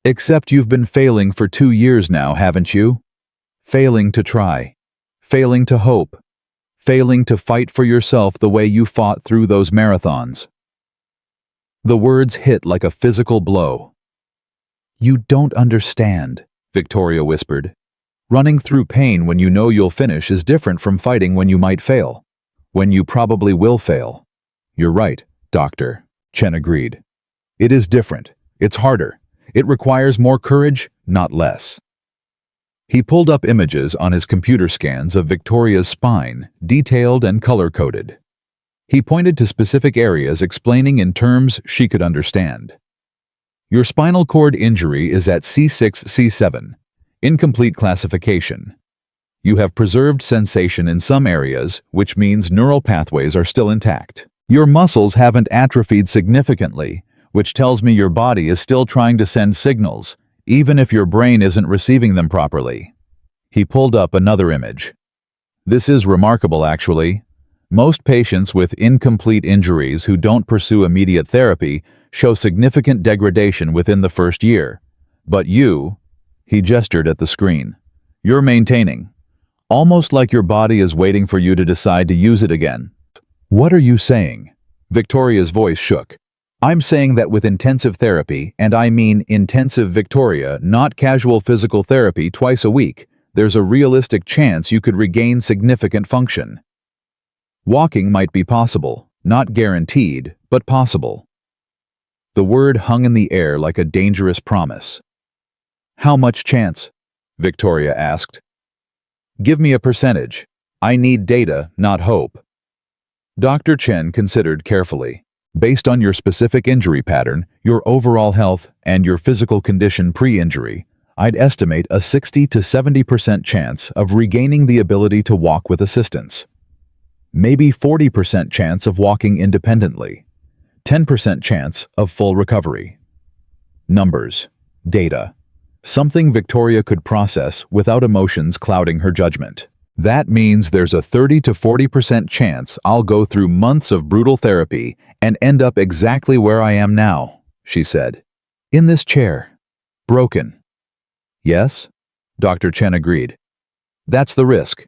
Except you've been failing for 2 years now, haven't you? Failing to try, failing to hope, failing to fight for yourself the way you fought through those marathons. The words hit like a physical blow. You don't understand, Victoria whispered. Running through pain when you know you'll finish is different from fighting when you might fail, when you probably will fail. You're right, Doctor, Chen agreed. It is different. It's harder. It requires more courage, not less. He pulled up images on his computer scans of Victoria's spine, detailed and color-coded. He pointed to specific areas, explaining in terms she could understand. Your spinal cord injury is at C6-C7, incomplete classification. You have preserved sensation in some areas, which means neural pathways are still intact. Your muscles haven't atrophied significantly, which tells me your body is still trying to send signals, even if your brain isn't receiving them properly. He pulled up another image. This is remarkable, actually. Most patients with incomplete injuries who don't pursue immediate therapy show significant degradation within the first year. But you, he gestured at the screen, you're maintaining. Almost like your body is waiting for you to decide to use it again. What are you saying? Victoria's voice shook. I'm saying that with intensive therapy, and I mean intensive, Victoria, not casual physical therapy twice a week, there's a realistic chance you could regain significant function. Walking might be possible, not guaranteed, but possible. The word hung in the air like a dangerous promise. How much chance? Victoria asked. Give me a percentage. I need data, not hope. Dr. Chen considered carefully. Based on your specific injury pattern, your overall health, and your physical condition pre-injury, I'd estimate a 60 to 70% chance of regaining the ability to walk with assistance. Maybe 40% chance of walking independently. 10% chance of full recovery. Numbers. Data. Something Victoria could process without emotions clouding her judgment. That means there's a 30 to 40% chance I'll go through months of brutal therapy and end up exactly where I am now, she said. In this chair. Broken. Yes? Dr. Chen agreed. That's the risk.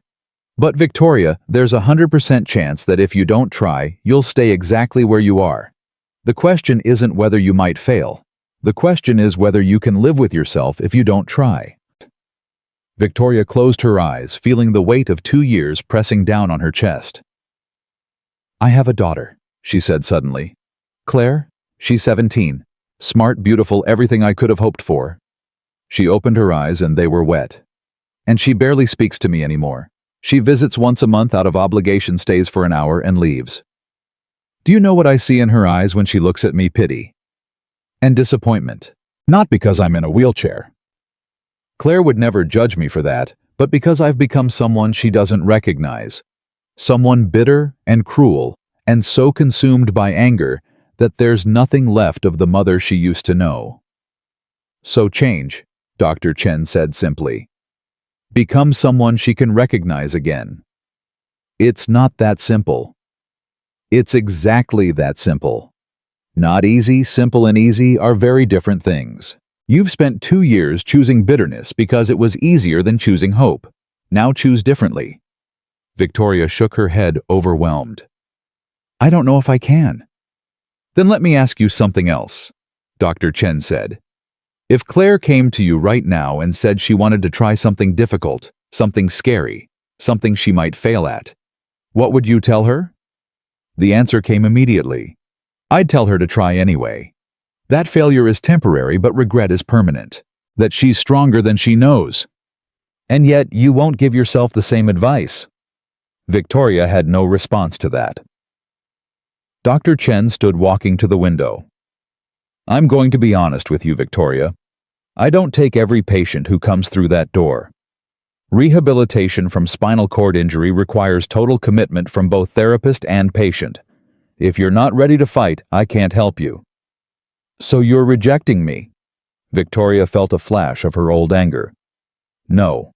But Victoria, there's a 100% chance that if you don't try, you'll stay exactly where you are. The question isn't whether you might fail. The question is whether you can live with yourself if you don't try. Victoria closed her eyes, feeling the weight of 2 years pressing down on her chest. I have a daughter, she said suddenly. Claire? She's 17. Smart, beautiful, everything I could have hoped for. She opened her eyes and they were wet. And she barely speaks to me anymore. She visits once a month out of obligation, stays for an hour, and leaves. Do you know what I see in her eyes when she looks at me? Pity. And disappointment. Not because I'm in a wheelchair. Claire would never judge me for that, but because I've become someone she doesn't recognize. Someone bitter and cruel, and so consumed by anger that there's nothing left of the mother she used to know. So change, Dr. Chen said simply. Become someone she can recognize again. It's not that simple. It's exactly that simple. Not easy, simple and easy are very different things. You've spent 2 years choosing bitterness because it was easier than choosing hope. Now choose differently. Victoria shook her head, overwhelmed. I don't know if I can. Then let me ask you something else, Dr. Chen said. If Claire came to you right now and said she wanted to try something difficult, something scary, something she might fail at, what would you tell her? The answer came immediately. I'd tell her to try anyway. That failure is temporary, but regret is permanent. That she's stronger than she knows. And yet you won't give yourself the same advice. Victoria had no response to that. Dr. Chen stood walking to the window. I'm going to be honest with you, Victoria. I don't take every patient who comes through that door. Rehabilitation from spinal cord injury requires total commitment from both therapist and patient. If you're not ready to fight, I can't help you. So you're rejecting me? Victoria felt a flash of her old anger. No.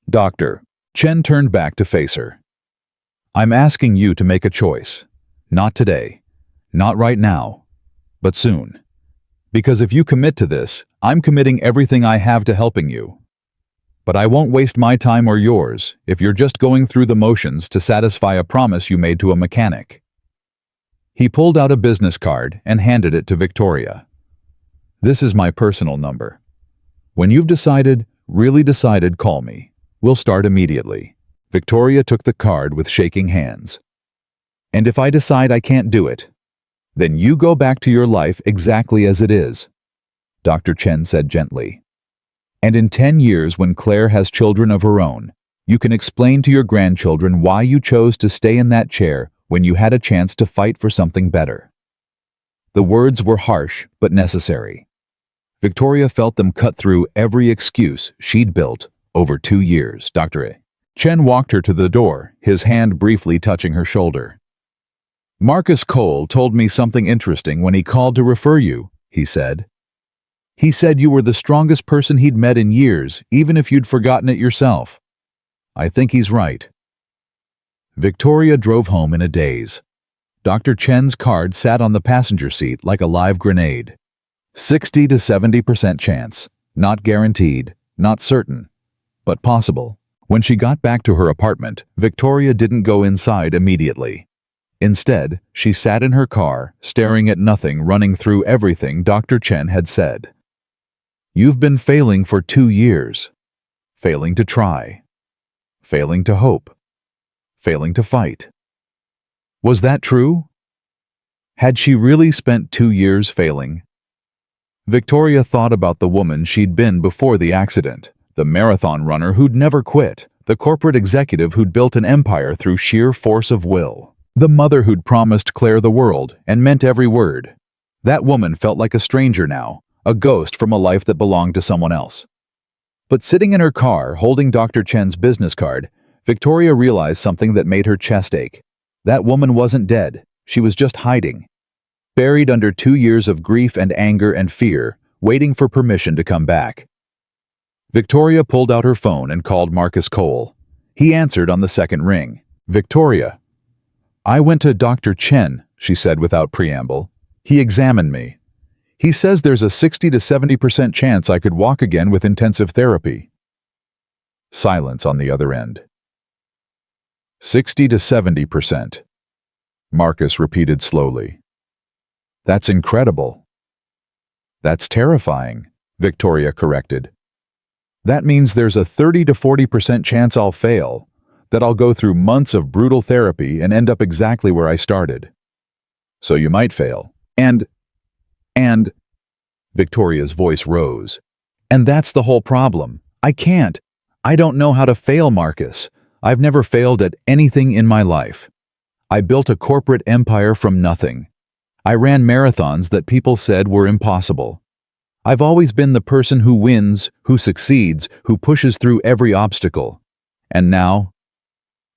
Doctor. Chen turned back to face her. I'm asking you to make a choice. Not today. Not right now. But soon. Because if you commit to this, I'm committing everything I have to helping you. But I won't waste my time or yours if you're just going through the motions to satisfy a promise you made to a mechanic. He pulled out a business card and handed it to Victoria. This is my personal number. When you've decided, really decided, call me. We'll start immediately. Victoria took the card with shaking hands. And if I decide I can't do it, then you go back to your life exactly as it is, Dr. Chen said gently. And in 10 years, when Claire has children of her own, you can explain to your grandchildren why you chose to stay in that chair when you had a chance to fight for something better. The words were harsh but necessary. Victoria felt them cut through every excuse she'd built over 2 years. Dr. Chen walked her to the door, his hand briefly touching her shoulder. Marcus Cole told me something interesting when he called to refer you, he said. He said you were the strongest person he'd met in years, even if you'd forgotten it yourself. I think he's right. Victoria drove home in a daze. Dr. Chen's card sat on the passenger seat like a live grenade. 60 to 70% chance. Not guaranteed, not certain, but possible. When she got back to her apartment, Victoria didn't go inside immediately. Instead, she sat in her car, staring at nothing, running through everything Dr. Chen had said. You've been failing for 2 years. Failing to try. Failing to hope. Failing to fight. Was that true? Had she really spent 2 years failing? Victoria thought about the woman she'd been before the accident, the marathon runner who'd never quit, the corporate executive who'd built an empire through sheer force of will, the mother who'd promised Claire the world and meant every word. That woman felt like a stranger now, a ghost from a life that belonged to someone else. But sitting in her car, holding Dr. Chen's business card, Victoria realized something that made her chest ache. That woman wasn't dead, she was just hiding. Buried under 2 years of grief and anger and fear, waiting for permission to come back. Victoria pulled out her phone and called Marcus Cole. He answered on the second ring. Victoria. I went to Dr. Chen, she said without preamble. He examined me. He says there's a 60 to 70% chance I could walk again with intensive therapy. Silence on the other end. 60 to 70%. Marcus repeated slowly. That's incredible. That's terrifying, Victoria corrected. That means there's a 30 to 40% chance I'll fail, that I'll go through months of brutal therapy and end up exactly where I started. So you might fail. And, Victoria's voice rose. And that's the whole problem. I can't. I don't know how to fail, Marcus. I've never failed at anything in my life. I built a corporate empire from nothing. I ran marathons that people said were impossible. I've always been the person who wins, who succeeds, who pushes through every obstacle. And now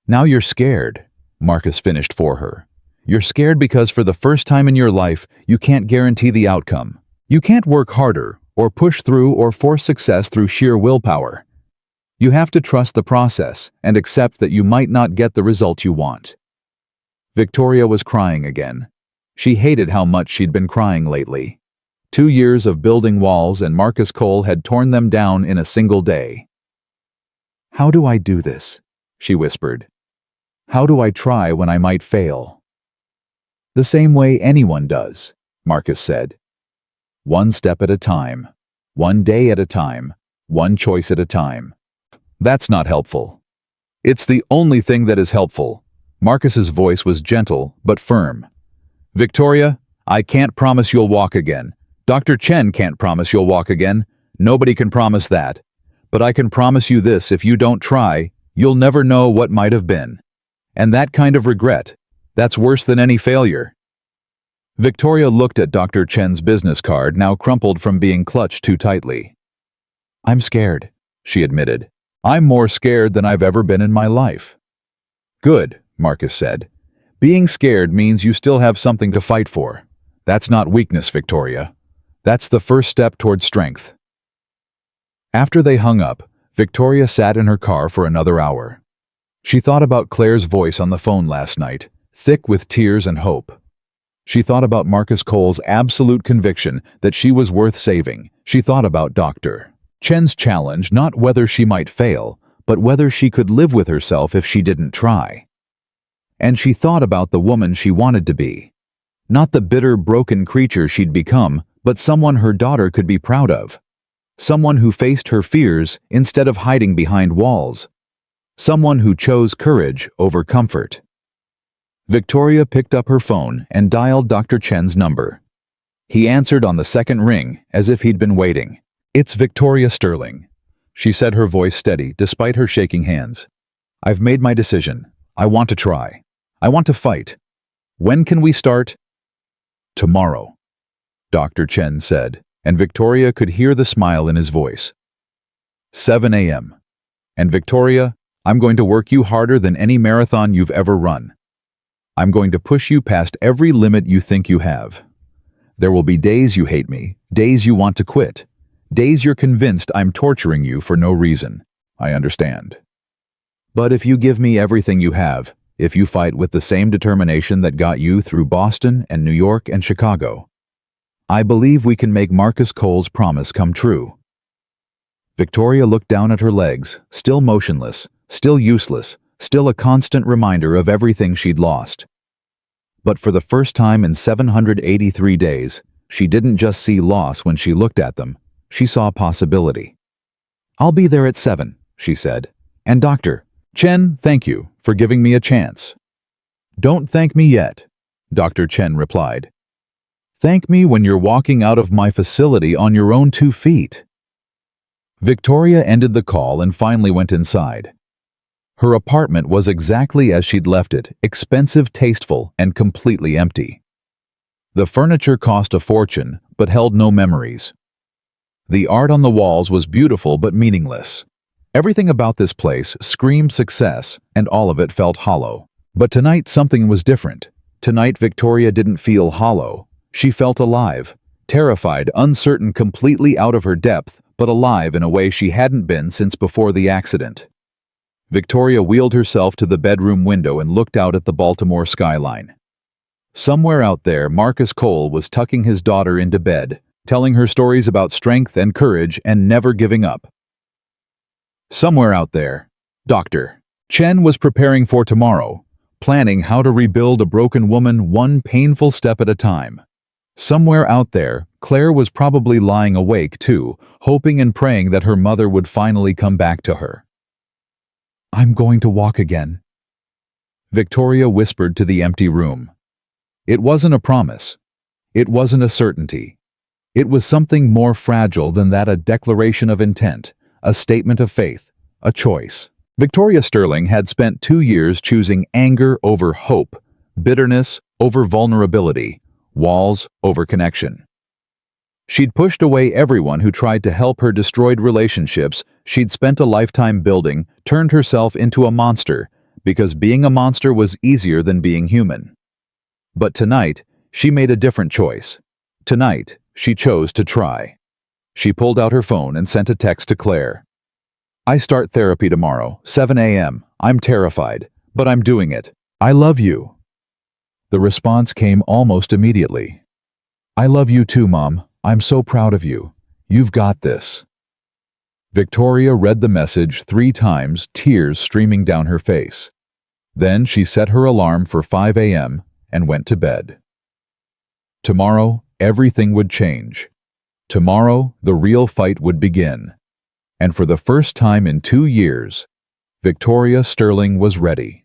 you're scared, Marcus finished for her. You're scared because for the first time in your life, you can't guarantee the outcome. You can't work harder, or push through, or force success through sheer willpower. You have to trust the process and accept that you might not get the result you want. Victoria was crying again. She hated how much she'd been crying lately. 2 years of building walls and Marcus Cole had torn them down in a single day. How do I do this? She whispered. How do I try when I might fail? The same way anyone does, Marcus said. One step at a time, one day at a time, one choice at a time. That's not helpful. It's the only thing that is helpful. Marcus's voice was gentle but firm. Victoria, I can't promise you'll walk again. Dr. Chen can't promise you'll walk again. Nobody can promise that. But I can promise you this: if you don't try, you'll never know what might have been. And that kind of regret, that's worse than any failure. Victoria looked at Dr. Chen's business card, now crumpled from being clutched too tightly. I'm scared, she admitted. I'm more scared than I've ever been in my life. Good, Marcus said. Being scared means you still have something to fight for. That's not weakness, Victoria. That's the first step toward strength. After they hung up, Victoria sat in her car for another hour. She thought about Claire's voice on the phone last night, thick with tears and hope. She thought about Marcus Cole's absolute conviction that she was worth saving. She thought about Dr. Chen's challenge, not whether she might fail, but whether she could live with herself if she didn't try. And she thought about the woman she wanted to be. Not the bitter, broken creature she'd become, but someone her daughter could be proud of. Someone who faced her fears instead of hiding behind walls. Someone who chose courage over comfort. Victoria picked up her phone and dialed Dr. Chen's number. He answered on the second ring, as if he'd been waiting. It's Victoria Sterling. she said, her voice steady despite her shaking hands. "I've made my decision. I want to try. I want to fight. When can we start?" "Tomorrow," Dr. Chen said, and Victoria could hear the smile in his voice. 7 a.m. "And Victoria, I'm going to work you harder than any marathon you've ever run. I'm going to push you past every limit you think you have. There will be days you hate me, days you want to quit, days you're convinced I'm torturing you for no reason. I understand. But if you give me everything you have, if you fight with the same determination that got you through Boston and New York and Chicago, I believe we can make Marcus Cole's promise come true." Victoria looked down at her legs, still motionless, still useless, still a constant reminder of everything she'd lost. But for the first time in 783 days, she didn't just see loss when she looked at them, she saw possibility. "I'll be there at 7, she said. "And Dr. Chen, thank you for giving me a chance." "Don't thank me yet," Dr. Chen replied. "Thank me when you're walking out of my facility on your own 2 feet." Victoria ended the call and finally went inside. Her apartment was exactly as she'd left it, expensive, tasteful, and completely empty. The furniture cost a fortune, but held no memories. The art on the walls was beautiful but meaningless. Everything about this place screamed success, and all of it felt hollow. But tonight something was different. Tonight Victoria didn't feel hollow. She felt alive, terrified, uncertain, completely out of her depth, but alive in a way she hadn't been since before the accident. Victoria wheeled herself to the bedroom window and looked out at the Baltimore skyline. Somewhere out there, Marcus Cole was tucking his daughter into bed, telling her stories about strength and courage and never giving up. Somewhere out there, Dr. Chen was preparing for tomorrow, planning how to rebuild a broken woman one painful step at a time. Somewhere out there, Claire was probably lying awake too, hoping and praying that her mother would finally come back to her. "I'm going to walk again," Victoria whispered to the empty room. It wasn't a promise. It wasn't a certainty. It was something more fragile than that, a declaration of intent, a statement of faith, a choice. Victoria Sterling had spent 2 years choosing anger over hope, bitterness over vulnerability, walls over connection. She'd pushed away everyone who tried to help her, destroyed relationships she'd spent a lifetime building, turned herself into a monster, because being a monster was easier than being human. But tonight, she made a different choice. Tonight, she chose to try. She pulled out her phone and sent a text to Claire. "I start therapy tomorrow, 7 a.m. I'm terrified, but I'm doing it. I love you." The response came almost immediately. "I love you too, Mom. I'm so proud of you. You've got this." Victoria read the message 3 times, tears streaming down her face. Then she set her alarm for 5 a.m. and went to bed. Tomorrow, everything would change. Tomorrow, the real fight would begin. And for the first time in 2 years, Victoria Sterling was ready.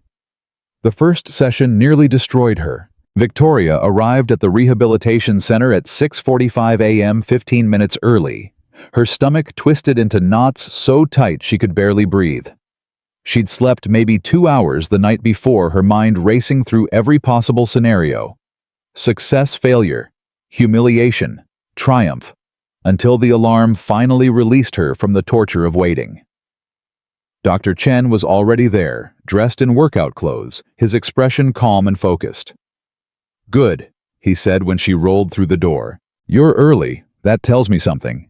The first session nearly destroyed her. Victoria arrived at the rehabilitation center at 6:45 a.m., 15 minutes early. Her stomach twisted into knots so tight she could barely breathe. She'd slept maybe 2 hours the night before, her mind racing through every possible scenario. Success, failure, humiliation, triumph, until the alarm finally released her from the torture of waiting. Dr. Chen was already there, dressed in workout clothes, his expression calm and focused. "Good," he said when she rolled through the door. "You're early. That tells me something."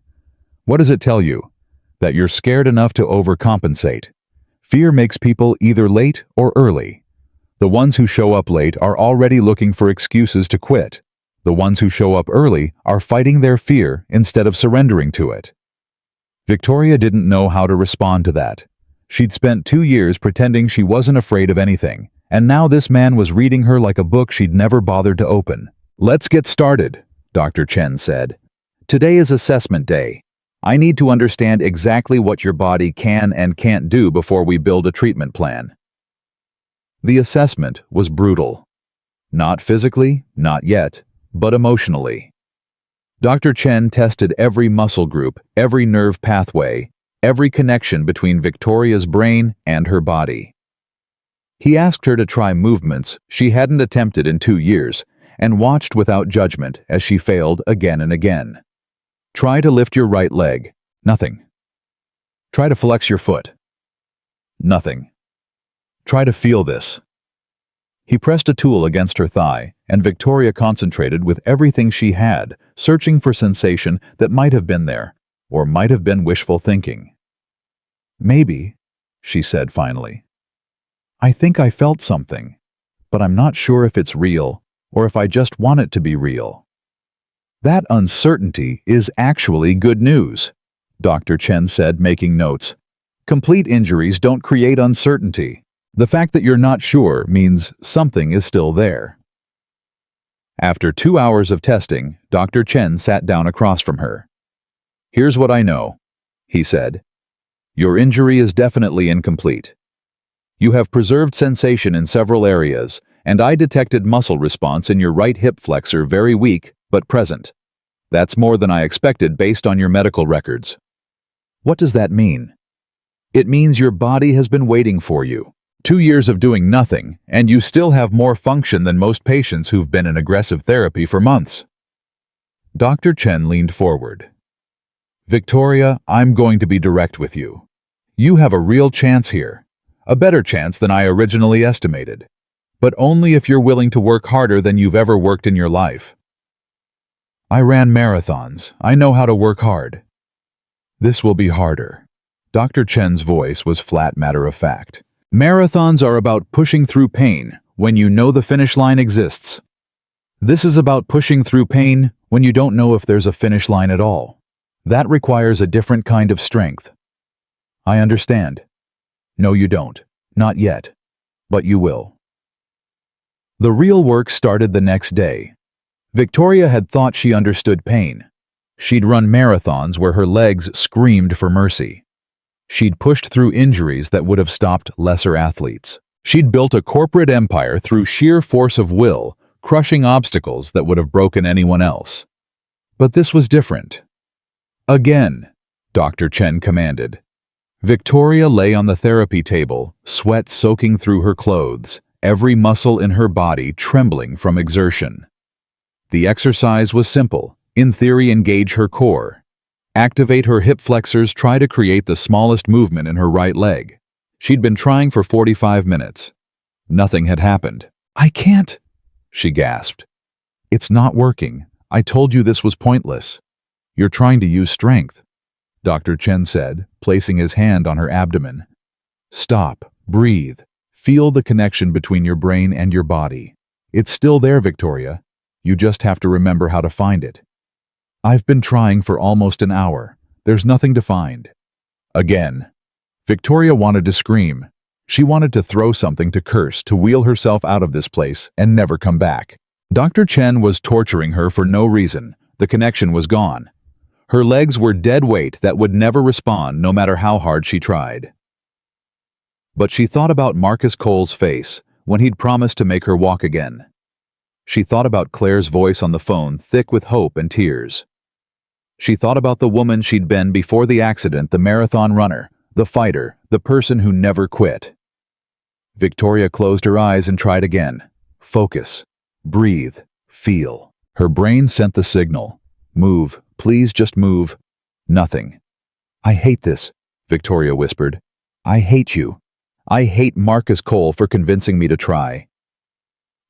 "What does it tell you?" "That you're scared enough to overcompensate. Fear makes people either late or early. The ones who show up late are already looking for excuses to quit. The ones who show up early are fighting their fear instead of surrendering to it." Victoria didn't know how to respond to that. She'd spent 2 years pretending she wasn't afraid of anything, and now this man was reading her like a book she'd never bothered to open. "Let's get started," Dr. Chen said. "Today is assessment day. I need to understand exactly what your body can and can't do before we build a treatment plan." The assessment was brutal. Not physically, not yet, but emotionally. Dr. Chen tested every muscle group, every nerve pathway, every connection between Victoria's brain and her body. He asked her to try movements she hadn't attempted in 2 years and watched without judgment as she failed again and again. Try to lift your right leg. Nothing. Try to flex your foot. Nothing. Try to feel this. He pressed a tool against her thigh, and Victoria concentrated with everything she had, searching for sensation that might have been there, or might have been wishful thinking. Maybe, she said finally. I think I felt something, but I'm not sure if it's real or if I just want it to be real. That uncertainty is actually good news, Dr. Chen said, making notes. Complete injuries don't create uncertainty. The fact that you're not sure means something is still there. After 2 hours of testing, Dr. Chen sat down across from her. Here's what I know, he said. Your injury is definitely incomplete. You have preserved sensation in several areas, and I detected muscle response in your right hip flexor, very weak, but present. That's more than I expected based on your medical records. What does that mean? It means your body has been waiting for you. 2 years of doing nothing, and you still have more function than most patients who've been in aggressive therapy for months. Dr. Chen leaned forward. Victoria, I'm going to be direct with you. You have a real chance here. A better chance than I originally estimated. But only if you're willing to work harder than you've ever worked in your life. I ran marathons. I know how to work hard. This will be harder. Dr. Chen's voice was flat matter-of-fact. Marathons are about pushing through pain when you know the finish line exists. This is about pushing through pain when you don't know if there's a finish line at all. That requires a different kind of strength. I understand. No, you don't. Not yet. But you will. The real work started the next day. Victoria had thought she understood pain. She'd run marathons where her legs screamed for mercy. She'd pushed through injuries that would have stopped lesser athletes. She'd built a corporate empire through sheer force of will, crushing obstacles that would have broken anyone else. But this was different. Again, Dr. Chen commanded. Victoria lay on the therapy table, sweat soaking through her clothes, every muscle in her body trembling from exertion. The exercise was simple. In theory, engage her core. Activate her hip flexors, try to create the smallest movement in her right leg. She'd been trying for 45 minutes. Nothing had happened. I can't, she gasped. It's not working. I told you this was pointless. You're trying to use strength, Dr. Chen said, placing his hand on her abdomen. Stop, breathe, feel the connection between your brain and your body. It's still there, Victoria. You just have to remember how to find it. I've been trying for almost an hour. There's nothing to find. Again. Victoria wanted to scream. She wanted to throw something, to curse, to wheel herself out of this place and never come back. Dr. Chen was torturing her for no reason. The connection was gone. Her legs were dead weight that would never respond no matter how hard she tried. But she thought about Marcus Cole's face when he'd promised to make her walk again. She thought about Claire's voice on the phone, thick with hope and tears. She thought about the woman she'd been before the accident, the marathon runner, the fighter, the person who never quit. Victoria closed her eyes and tried again. Focus. Breathe. Feel. Her brain sent the signal. Move. Please just move. Nothing. I hate this, Victoria whispered. I hate you. I hate Marcus Cole for convincing me to try.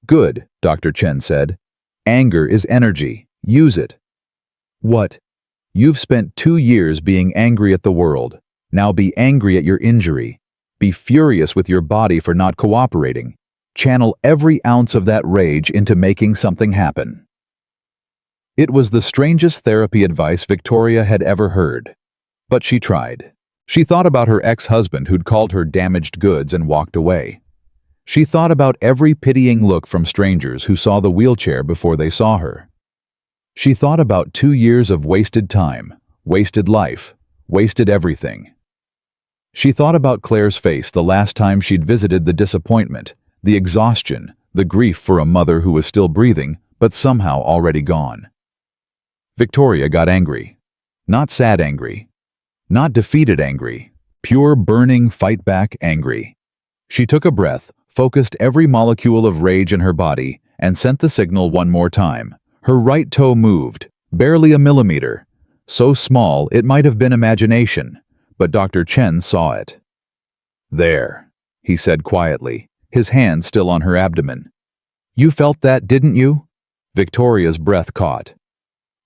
Good, Dr. Chen said. Anger is energy. Use it. What? You've spent 2 years being angry at the world. Now be angry at your injury. Be furious with your body for not cooperating. Channel every ounce of that rage into making something happen. It was the strangest therapy advice Victoria had ever heard. But she tried. She thought about her ex-husband who'd called her damaged goods and walked away. She thought about every pitying look from strangers who saw the wheelchair before they saw her. She thought about 2 years of wasted time, wasted life, wasted everything. She thought about Claire's face the last time she'd visited, the disappointment, the exhaustion, the grief for a mother who was still breathing, but somehow already gone. Victoria got angry. Not sad angry. Not defeated angry, pure burning fight-back angry. She took a breath, focused every molecule of rage in her body, and sent the signal one more time. Her right toe moved, barely a millimeter. So small it might have been imagination, but Dr. Chen saw it. "There," he said quietly, his hand still on her abdomen. "You felt that, didn't you?" Victoria's breath caught.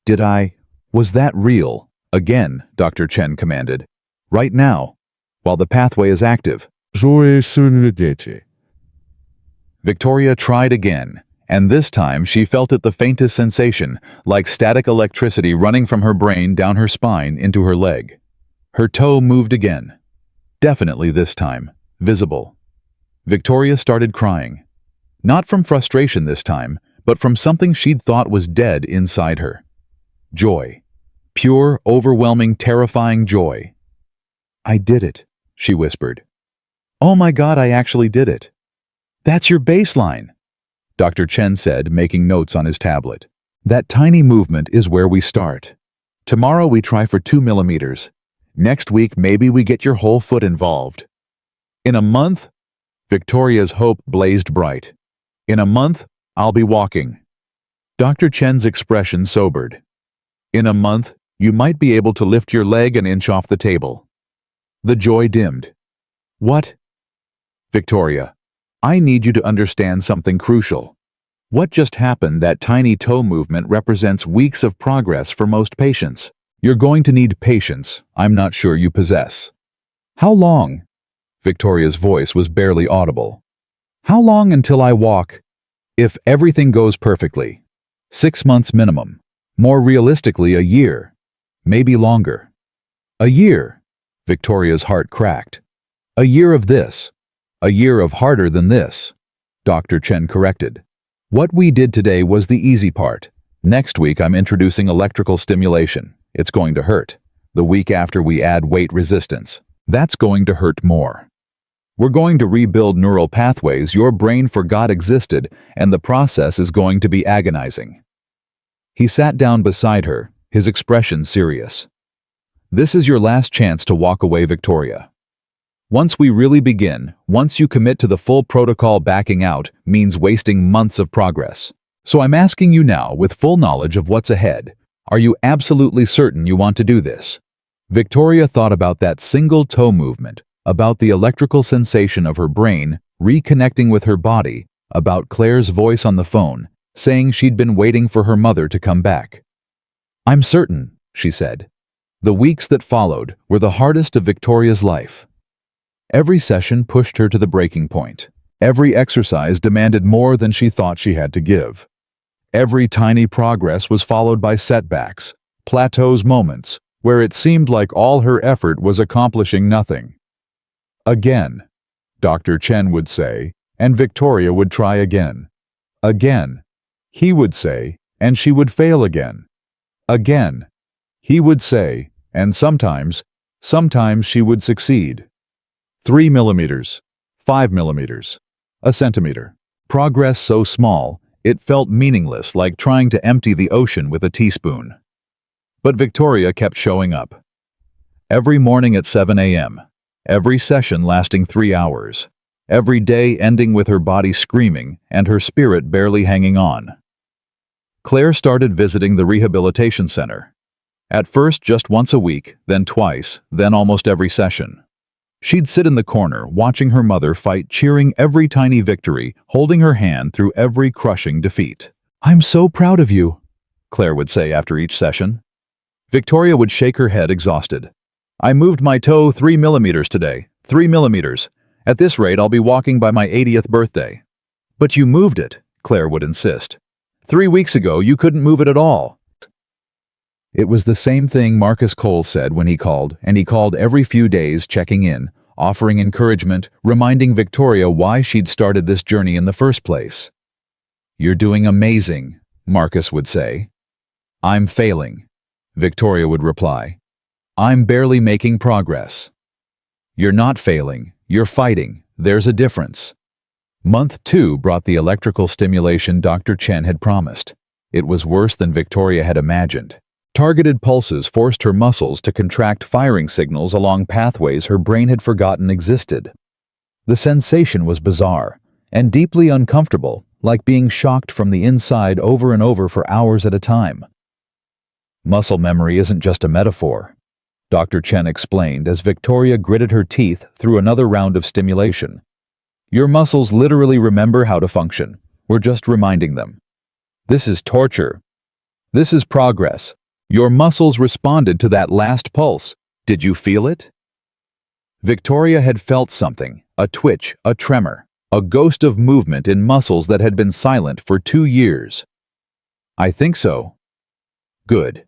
"Did I? Was that real?" "Again," Dr. Chen commanded. "Right now, while the pathway is active." Victoria tried again, and this time she felt it the faintest sensation, like static electricity running from her brain down her spine into her leg. Her toe moved again. Definitely this time, visible. Victoria started crying. Not from frustration this time, but from something she'd thought was dead inside her. Joy. Pure, overwhelming, terrifying joy. "I did it," she whispered. "Oh my God, I actually did it." "That's your baseline," Dr. Chen said, making notes on his tablet. "That tiny movement is where we start. Tomorrow we try for 2 millimeters. Next week maybe we get your whole foot involved. In a month," Victoria's hope blazed bright. "In a month, I'll be walking." Dr. Chen's expression sobered. "In a month, you might be able to lift your leg an inch off the table." The joy dimmed. "What?" "Victoria, I need you to understand something crucial. What just happened, that tiny toe movement, represents weeks of progress for most patients. You're going to need patience I'm not sure you possess." "How long?" Victoria's voice was barely audible. "How long until I walk?" "If everything goes perfectly. 6 months minimum. More realistically, a year. Maybe longer." "A year?" Victoria's heart cracked. "A year of this. A year of harder than this," Dr. Chen corrected. "What we did today was the easy part. Next week I'm introducing electrical stimulation. It's going to hurt. The week after we add weight resistance. That's going to hurt more. We're going to rebuild neural pathways your brain forgot existed, and the process is going to be agonizing." He sat down beside her, his expression serious. "This is your last chance to walk away, Victoria. Once we really begin, once you commit to the full protocol, backing out means wasting months of progress. So I'm asking you now, with full knowledge of what's ahead, are you absolutely certain you want to do this?" Victoria thought about that single toe movement, about the electrical sensation of her brain reconnecting with her body, about Claire's voice on the phone, saying she'd been waiting for her mother to come back. "I'm certain," she said. The weeks that followed were the hardest of Victoria's life. Every session pushed her to the breaking point. Every exercise demanded more than she thought she had to give. Every tiny progress was followed by setbacks, plateaus, moments where it seemed like all her effort was accomplishing nothing. "Again," Dr. Chen would say, and Victoria would try again. "Again," he would say, and she would fail again. "Again," he would say, and sometimes she would succeed. 3 millimeters, 5 millimeters, a centimeter. Progress so small, it felt meaningless, like trying to empty the ocean with a teaspoon. But Victoria kept showing up. Every morning at 7 a.m., every session lasting 3 hours, every day ending with her body screaming and her spirit barely hanging on. Claire started visiting the rehabilitation center. At first just once a week, then twice, then almost every session. She'd sit in the corner, watching her mother fight, cheering every tiny victory, holding her hand through every crushing defeat. "I'm so proud of you," Claire would say after each session. Victoria would shake her head, exhausted. "I moved my toe 3 millimeters today. 3 millimeters. At this rate, I'll be walking by my 80th birthday." "But you moved it," Claire would insist. 3 weeks ago, you couldn't move it at all." It was the same thing Marcus Cole said when he called, and he called every few days, checking in, offering encouragement, reminding Victoria why she'd started this journey in the first place. "You're doing amazing," Marcus would say. "I'm failing," Victoria would reply. "I'm barely making progress." "You're not failing, you're fighting. There's a difference." Month 2 brought the electrical stimulation Dr. Chen had promised. It was worse than Victoria had imagined. Targeted pulses forced her muscles to contract, firing signals along pathways her brain had forgotten existed. The sensation was bizarre and deeply uncomfortable, like being shocked from the inside over and over for hours at a time. Muscle memory isn't just a metaphor, Dr. Chen explained as Victoria gritted her teeth through another round of stimulation. Your muscles literally remember how to function. We're just reminding them. This is torture. This is progress. Your muscles responded to that last pulse. Did you feel it? Victoria had felt something, a twitch, a tremor, a ghost of movement in muscles that had been silent for 2 years. I think so. Good.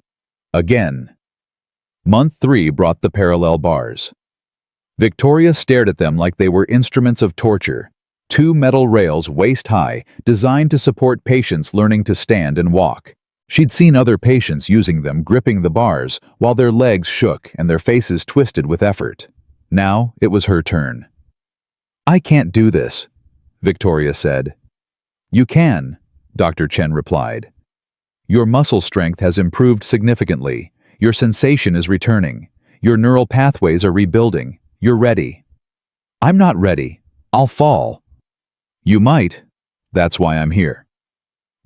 Again. Month 3 brought the parallel bars. Victoria stared at them like they were instruments of torture, 2 metal rails waist-high, designed to support patients learning to stand and walk. She'd seen other patients using them, gripping the bars, while their legs shook and their faces twisted with effort. Now it was her turn. I can't do this, Victoria said. You can, Dr. Chen replied. Your muscle strength has improved significantly. Your sensation is returning. Your neural pathways are rebuilding. You're ready. I'm not ready. I'll fall. You might. That's why I'm here.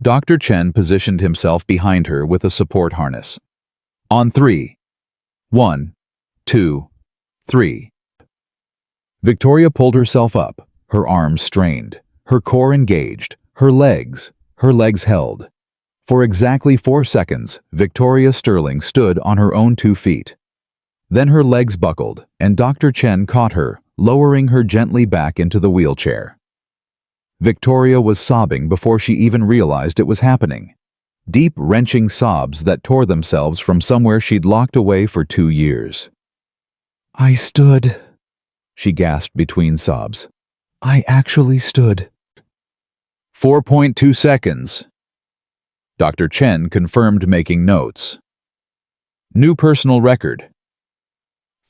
Dr. Chen positioned himself behind her with a support harness. On 3. 1, 2, 3. Victoria pulled herself up, her arms strained, her core engaged, her legs held. For exactly 4 seconds, Victoria Sterling stood on her own 2 feet. Then her legs buckled, and Dr. Chen caught her, lowering her gently back into the wheelchair. Victoria was sobbing before she even realized it was happening. Deep, wrenching sobs that tore themselves from somewhere she'd locked away for 2 years. I stood, she gasped between sobs. I actually stood. 4.2 seconds. Dr. Chen confirmed, making notes. New personal record.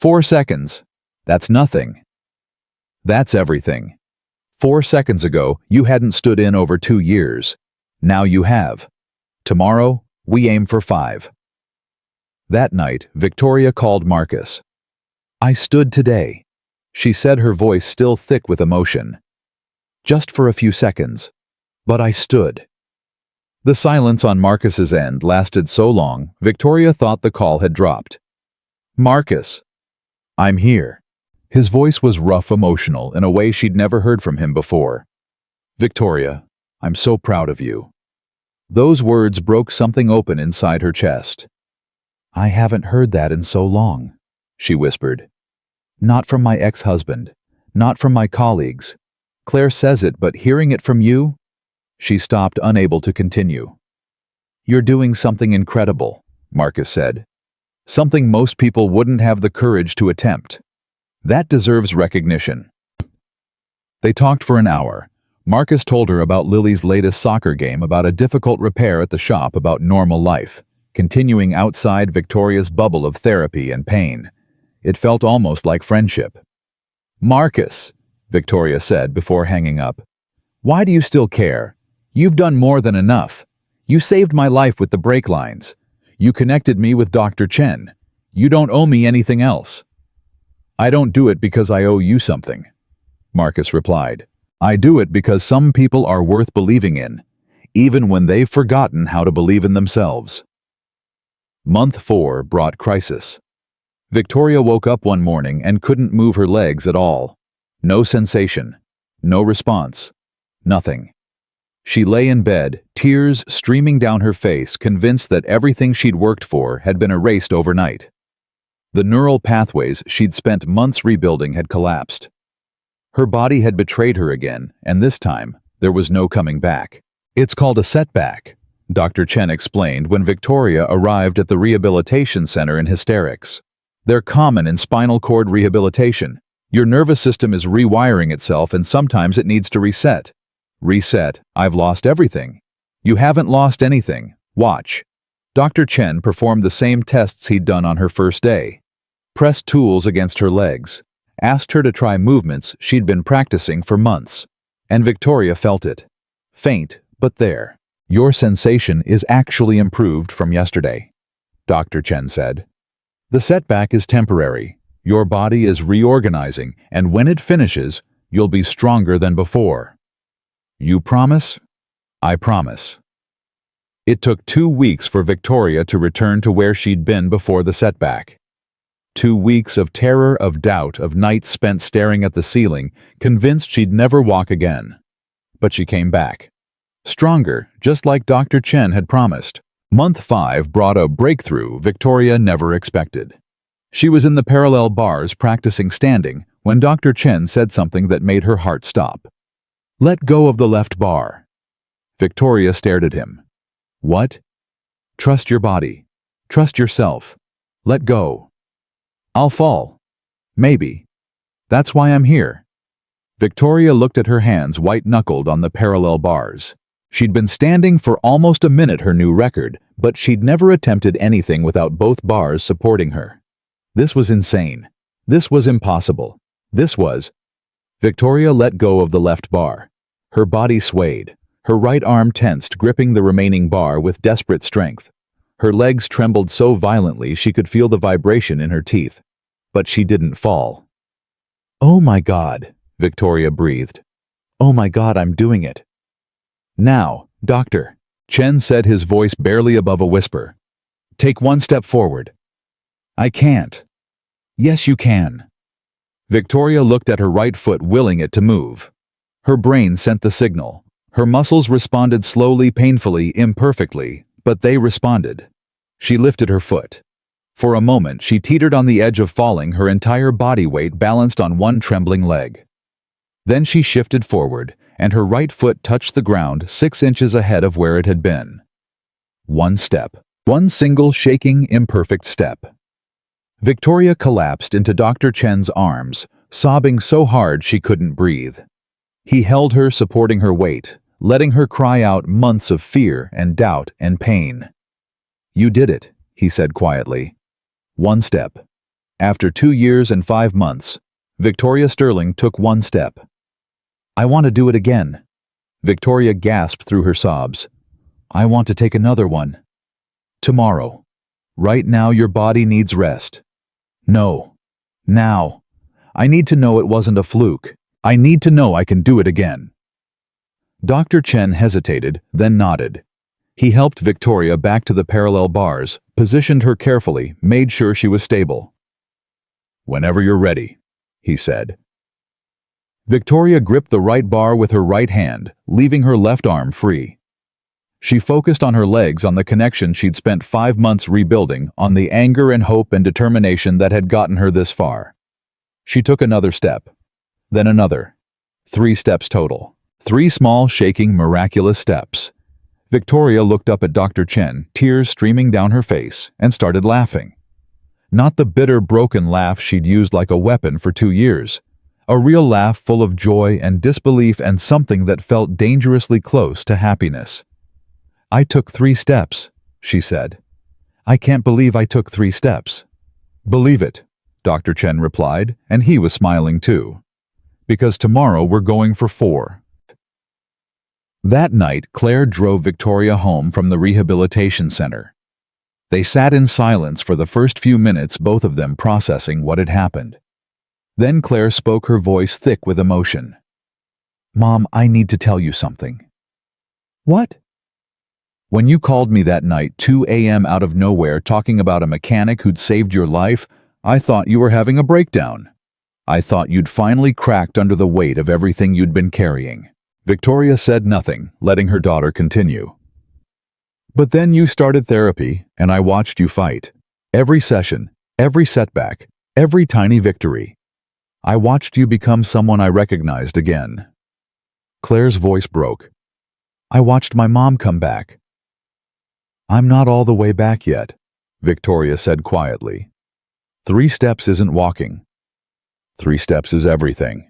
4 seconds. That's nothing. That's everything. 4 seconds ago, you hadn't stood in over 2 years. Now you have. Tomorrow, we aim for 5. That night, Victoria called Marcus. I stood today, she said, her voice still thick with emotion. Just for a few seconds. But I stood. The silence on Marcus's end lasted so long, Victoria thought the call had dropped. Marcus. I'm here. His voice was rough, emotional, in a way she'd never heard from him before. Victoria, I'm so proud of you. Those words broke something open inside her chest. I haven't heard that in so long, she whispered. Not from my ex-husband, not from my colleagues. Claire says it, but hearing it from you? She stopped, unable to continue. You're doing something incredible, Marcus said. Something most people wouldn't have the courage to attempt. That deserves recognition. They talked for an hour. Marcus told her about Lily's latest soccer game, about a difficult repair at the shop, about normal life, continuing outside Victoria's bubble of therapy and pain. It felt almost like friendship. Marcus, Victoria said before hanging up, why do you still care? You've done more than enough. You saved my life with the brake lines. You connected me with Dr. Chen. You don't owe me anything else. I don't do it because I owe you something, Marcus replied. I do it because some people are worth believing in, even when they've forgotten how to believe in themselves. Month 4 brought crisis. Victoria woke up one morning and couldn't move her legs at all. No sensation, no response, nothing. She lay in bed, tears streaming down her face, convinced that everything she'd worked for had been erased overnight. The neural pathways she'd spent months rebuilding had collapsed. Her body had betrayed her again, and this time, there was no coming back. It's called a setback, Dr. Chen explained when Victoria arrived at the rehabilitation center in hysterics. They're common in spinal cord rehabilitation. Your nervous system is rewiring itself, and sometimes it needs to reset. Reset, I've lost everything. You haven't lost anything. Watch. Dr. Chen performed the same tests he'd done on her first day. Pressed tools against her legs. Asked her to try movements she'd been practicing for months. And Victoria felt it. Faint, but there. Your sensation is actually improved from yesterday. Dr. Chen said. The setback is temporary. Your body is reorganizing, and when it finishes, you'll be stronger than before. You promise? I promise. It took 2 weeks for Victoria to return to where she'd been before the setback. 2 weeks of terror, of doubt, of nights spent staring at the ceiling, convinced she'd never walk again. But she came back. Stronger, just like Dr. Chen had promised. Month 5 brought a breakthrough Victoria never expected. She was in the parallel bars practicing standing when Dr. Chen said something that made her heart stop. Let go of the left bar. Victoria stared at him. What? Trust your body. Trust yourself. Let go. I'll fall. Maybe. That's why I'm here. Victoria looked at her hands white-knuckled on the parallel bars. She'd been standing for almost a minute, her new record, but she'd never attempted anything without both bars supporting her. This was insane. This was impossible. This was... Victoria let go of the left bar. Her body swayed. Her right arm tensed, gripping the remaining bar with desperate strength. Her legs trembled so violently she could feel the vibration in her teeth. But she didn't fall. Oh my God, Victoria breathed. Oh my God, I'm doing it. Now, Doctor, Chen said, his voice barely above a whisper. Take 1 step forward. I can't. Yes, you can. Victoria looked at her right foot, willing it to move. Her brain sent the signal. Her muscles responded slowly, painfully, imperfectly, but they responded. She lifted her foot. For a moment, she teetered on the edge of falling, her entire body weight balanced on one trembling leg. Then she shifted forward, and her right foot touched the ground 6 inches ahead of where it had been. 1 step. 1 single, shaking, imperfect step. Victoria collapsed into Dr. Chen's arms, sobbing so hard she couldn't breathe. He held her, supporting her weight, letting her cry out months of fear and doubt and pain. You did it, he said quietly. 1 step. After 2 years and 5 months, Victoria Sterling took 1 step. I want to do it again. Victoria gasped through her sobs. I want to take another one. Tomorrow. Right now your body needs rest. No. Now. I need to know it wasn't a fluke. I need to know I can do it again. Dr. Chen hesitated, then nodded. He helped Victoria back to the parallel bars, positioned her carefully, made sure she was stable. Whenever you're ready, he said. Victoria gripped the right bar with her right hand, leaving her left arm free. She focused on her legs, on the connection she'd spent 5 months rebuilding, on the anger and hope and determination that had gotten her this far. She took another step, then another. 3 steps total. 3 small, shaking, miraculous steps. Victoria looked up at Dr. Chen, tears streaming down her face, and started laughing. Not the bitter, broken laugh she'd used like a weapon for 2 years. A real laugh full of joy and disbelief and something that felt dangerously close to happiness. I took 3 steps, she said. I can't believe I took 3 steps. Believe it, Dr. Chen replied, and he was smiling too. Because tomorrow we're going for 4. That night, Claire drove Victoria home from the rehabilitation center. They sat in silence for the first few minutes, both of them processing what had happened. Then Claire spoke, her voice thick with emotion. Mom, I need to tell you something. What? When you called me that night, 2 a.m. out of nowhere, talking about a mechanic who'd saved your life, I thought you were having a breakdown. I thought you'd finally cracked under the weight of everything you'd been carrying. Victoria said nothing, letting her daughter continue. But then you started therapy, and I watched you fight. Every session, every setback, every tiny victory. I watched you become someone I recognized again. Claire's voice broke. I watched my mom come back. I'm not all the way back yet, Victoria said quietly. 3 steps isn't walking. 3 steps is everything.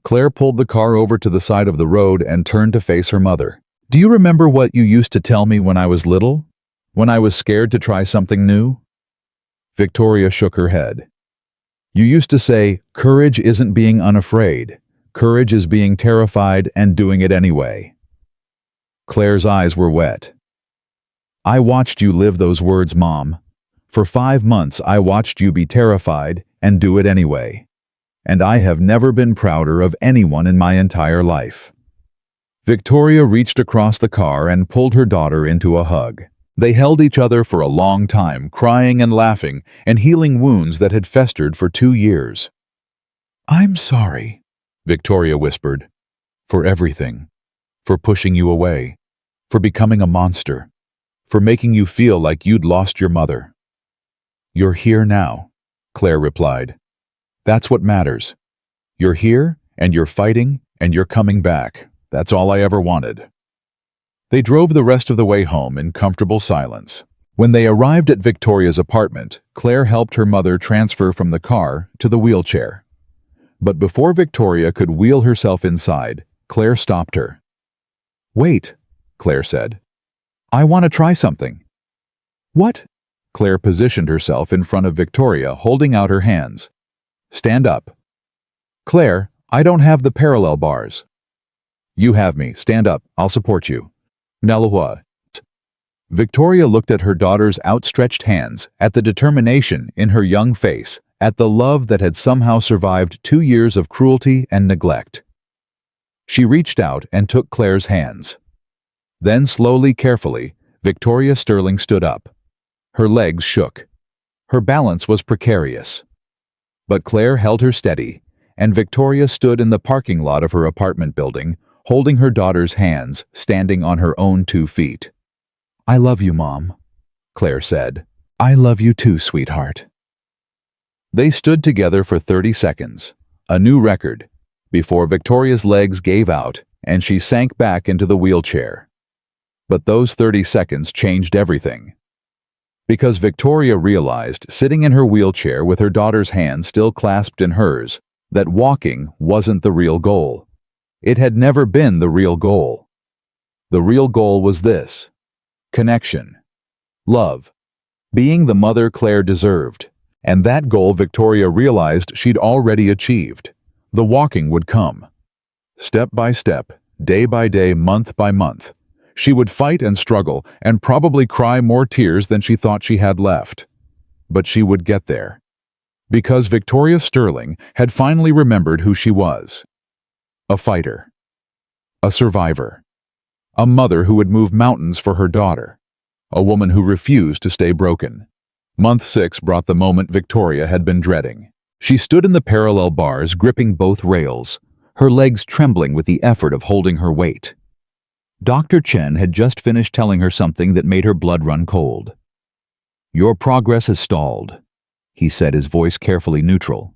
Claire pulled the car over to the side of the road and turned to face her mother. Do you remember what you used to tell me when I was little? When I was scared to try something new? Victoria shook her head. You used to say, courage isn't being unafraid. Courage is being terrified and doing it anyway. Claire's eyes were wet. I watched you live those words, Mom. For 5 months I watched you be terrified and do it anyway. And I have never been prouder of anyone in my entire life." Victoria reached across the car and pulled her daughter into a hug. They held each other for a long time, crying and laughing and healing wounds that had festered for 2 years. "I'm sorry," Victoria whispered, "for everything. For pushing you away. For becoming a monster. For making you feel like you'd lost your mother." "You're here now," Claire replied. "That's what matters. You're here, and you're fighting, and you're coming back. That's all I ever wanted." They drove the rest of the way home in comfortable silence. When they arrived at Victoria's apartment, Claire helped her mother transfer from the car to the wheelchair. But before Victoria could wheel herself inside, Claire stopped her. "Wait," Claire said. "I want to try something." "What?" Claire positioned herself in front of Victoria, holding out her hands. "Stand up." "Claire, I don't have the parallel bars." "You have me. Stand up. I'll support you." Nalahua. Victoria looked at her daughter's outstretched hands, at the determination in her young face, at the love that had somehow survived 2 years of cruelty and neglect. She reached out and took Claire's hands. Then slowly, carefully, Victoria Sterling stood up. Her legs shook. Her balance was precarious. But Claire held her steady, and Victoria stood in the parking lot of her apartment building, holding her daughter's hands, standing on her own 2 feet. "I love you, Mom," Claire said. "I love you too, sweetheart." They stood together for 30 seconds, a new record, before Victoria's legs gave out and she sank back into the wheelchair. But those 30 seconds changed everything. Because Victoria realized, sitting in her wheelchair with her daughter's hand still clasped in hers, that walking wasn't the real goal. It had never been the real goal. The real goal was this: connection, love, being the mother Claire deserved. And that goal Victoria realized she'd already achieved. The walking would come. Step by step, day by day, month by month. She would fight and struggle and probably cry more tears than she thought she had left. But she would get there. Because Victoria Sterling had finally remembered who she was. A fighter. A survivor. A mother who would move mountains for her daughter. A woman who refused to stay broken. Month 6 brought the moment Victoria had been dreading. She stood in the parallel bars, gripping both rails, her legs trembling with the effort of holding her weight. Dr. Chen had just finished telling her something that made her blood run cold. "Your progress has stalled," he said, his voice carefully neutral.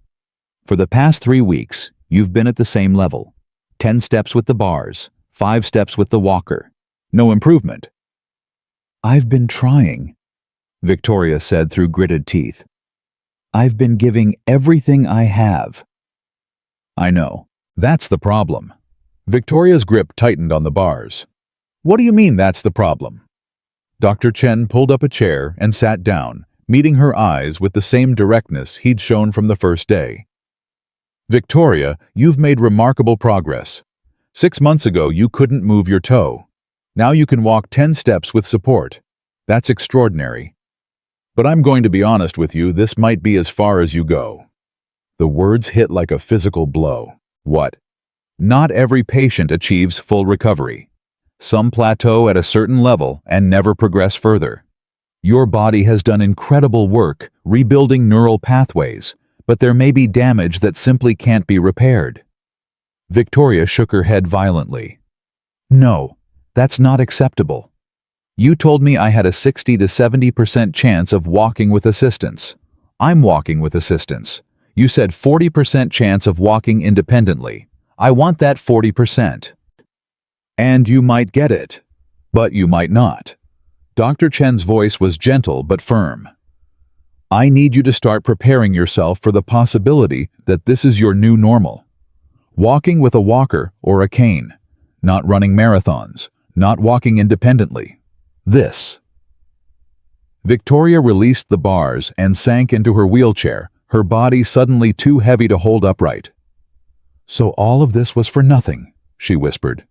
"For the past 3 weeks, you've been at the same level. 10 steps with the bars, 5 steps with the walker. No improvement." "I've been trying," Victoria said through gritted teeth. "I've been giving everything I have." "I know. That's the problem." Victoria's grip tightened on the bars. "What do you mean that's the problem?" Dr. Chen pulled up a chair and sat down, meeting her eyes with the same directness he'd shown from the first day. "Victoria, you've made remarkable progress. 6 months ago you couldn't move your toe. Now you can walk 10 steps with support. That's extraordinary. But I'm going to be honest with you, this might be as far as you go." The words hit like a physical blow. What? Not every patient achieves full recovery. Some plateau at a certain level and never progress further. Your body has done incredible work rebuilding neural pathways, but there may be damage that simply can't be repaired. Victoria shook her head violently. "No, that's not acceptable. You told me I had a 60 to 70% chance of walking with assistance. I'm walking with assistance. You said 40% chance of walking independently. I want that 40%. And you might get it, but you might not." Dr. Chen's voice was gentle but firm. "I need you to start preparing yourself for the possibility that this is your new normal. Walking with a walker or a cane. Not running marathons. Not walking independently. This." Victoria released the bars and sank into her wheelchair, her body suddenly too heavy to hold upright. "So all of this was for nothing," she whispered.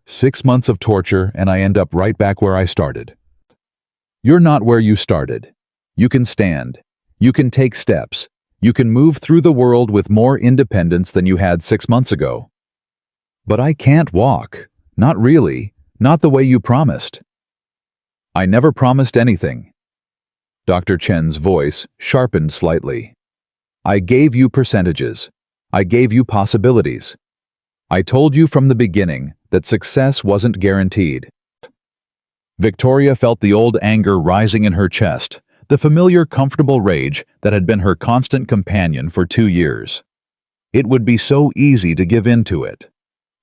6 months of torture and I end up right back where I started." "You're not where you started. You can stand. You can take steps. You can move through the world with more independence than you had 6 months ago. But I can't walk. Not really. Not the way you promised. I never promised anything. Dr. Chen's voice sharpened slightly. I gave you percentages. I gave you possibilities. I told you from the beginning that success wasn't guaranteed. Victoria felt the old anger rising in her chest, the familiar comfortable rage that had been her constant companion for 2 years. It would be so easy to give in to it.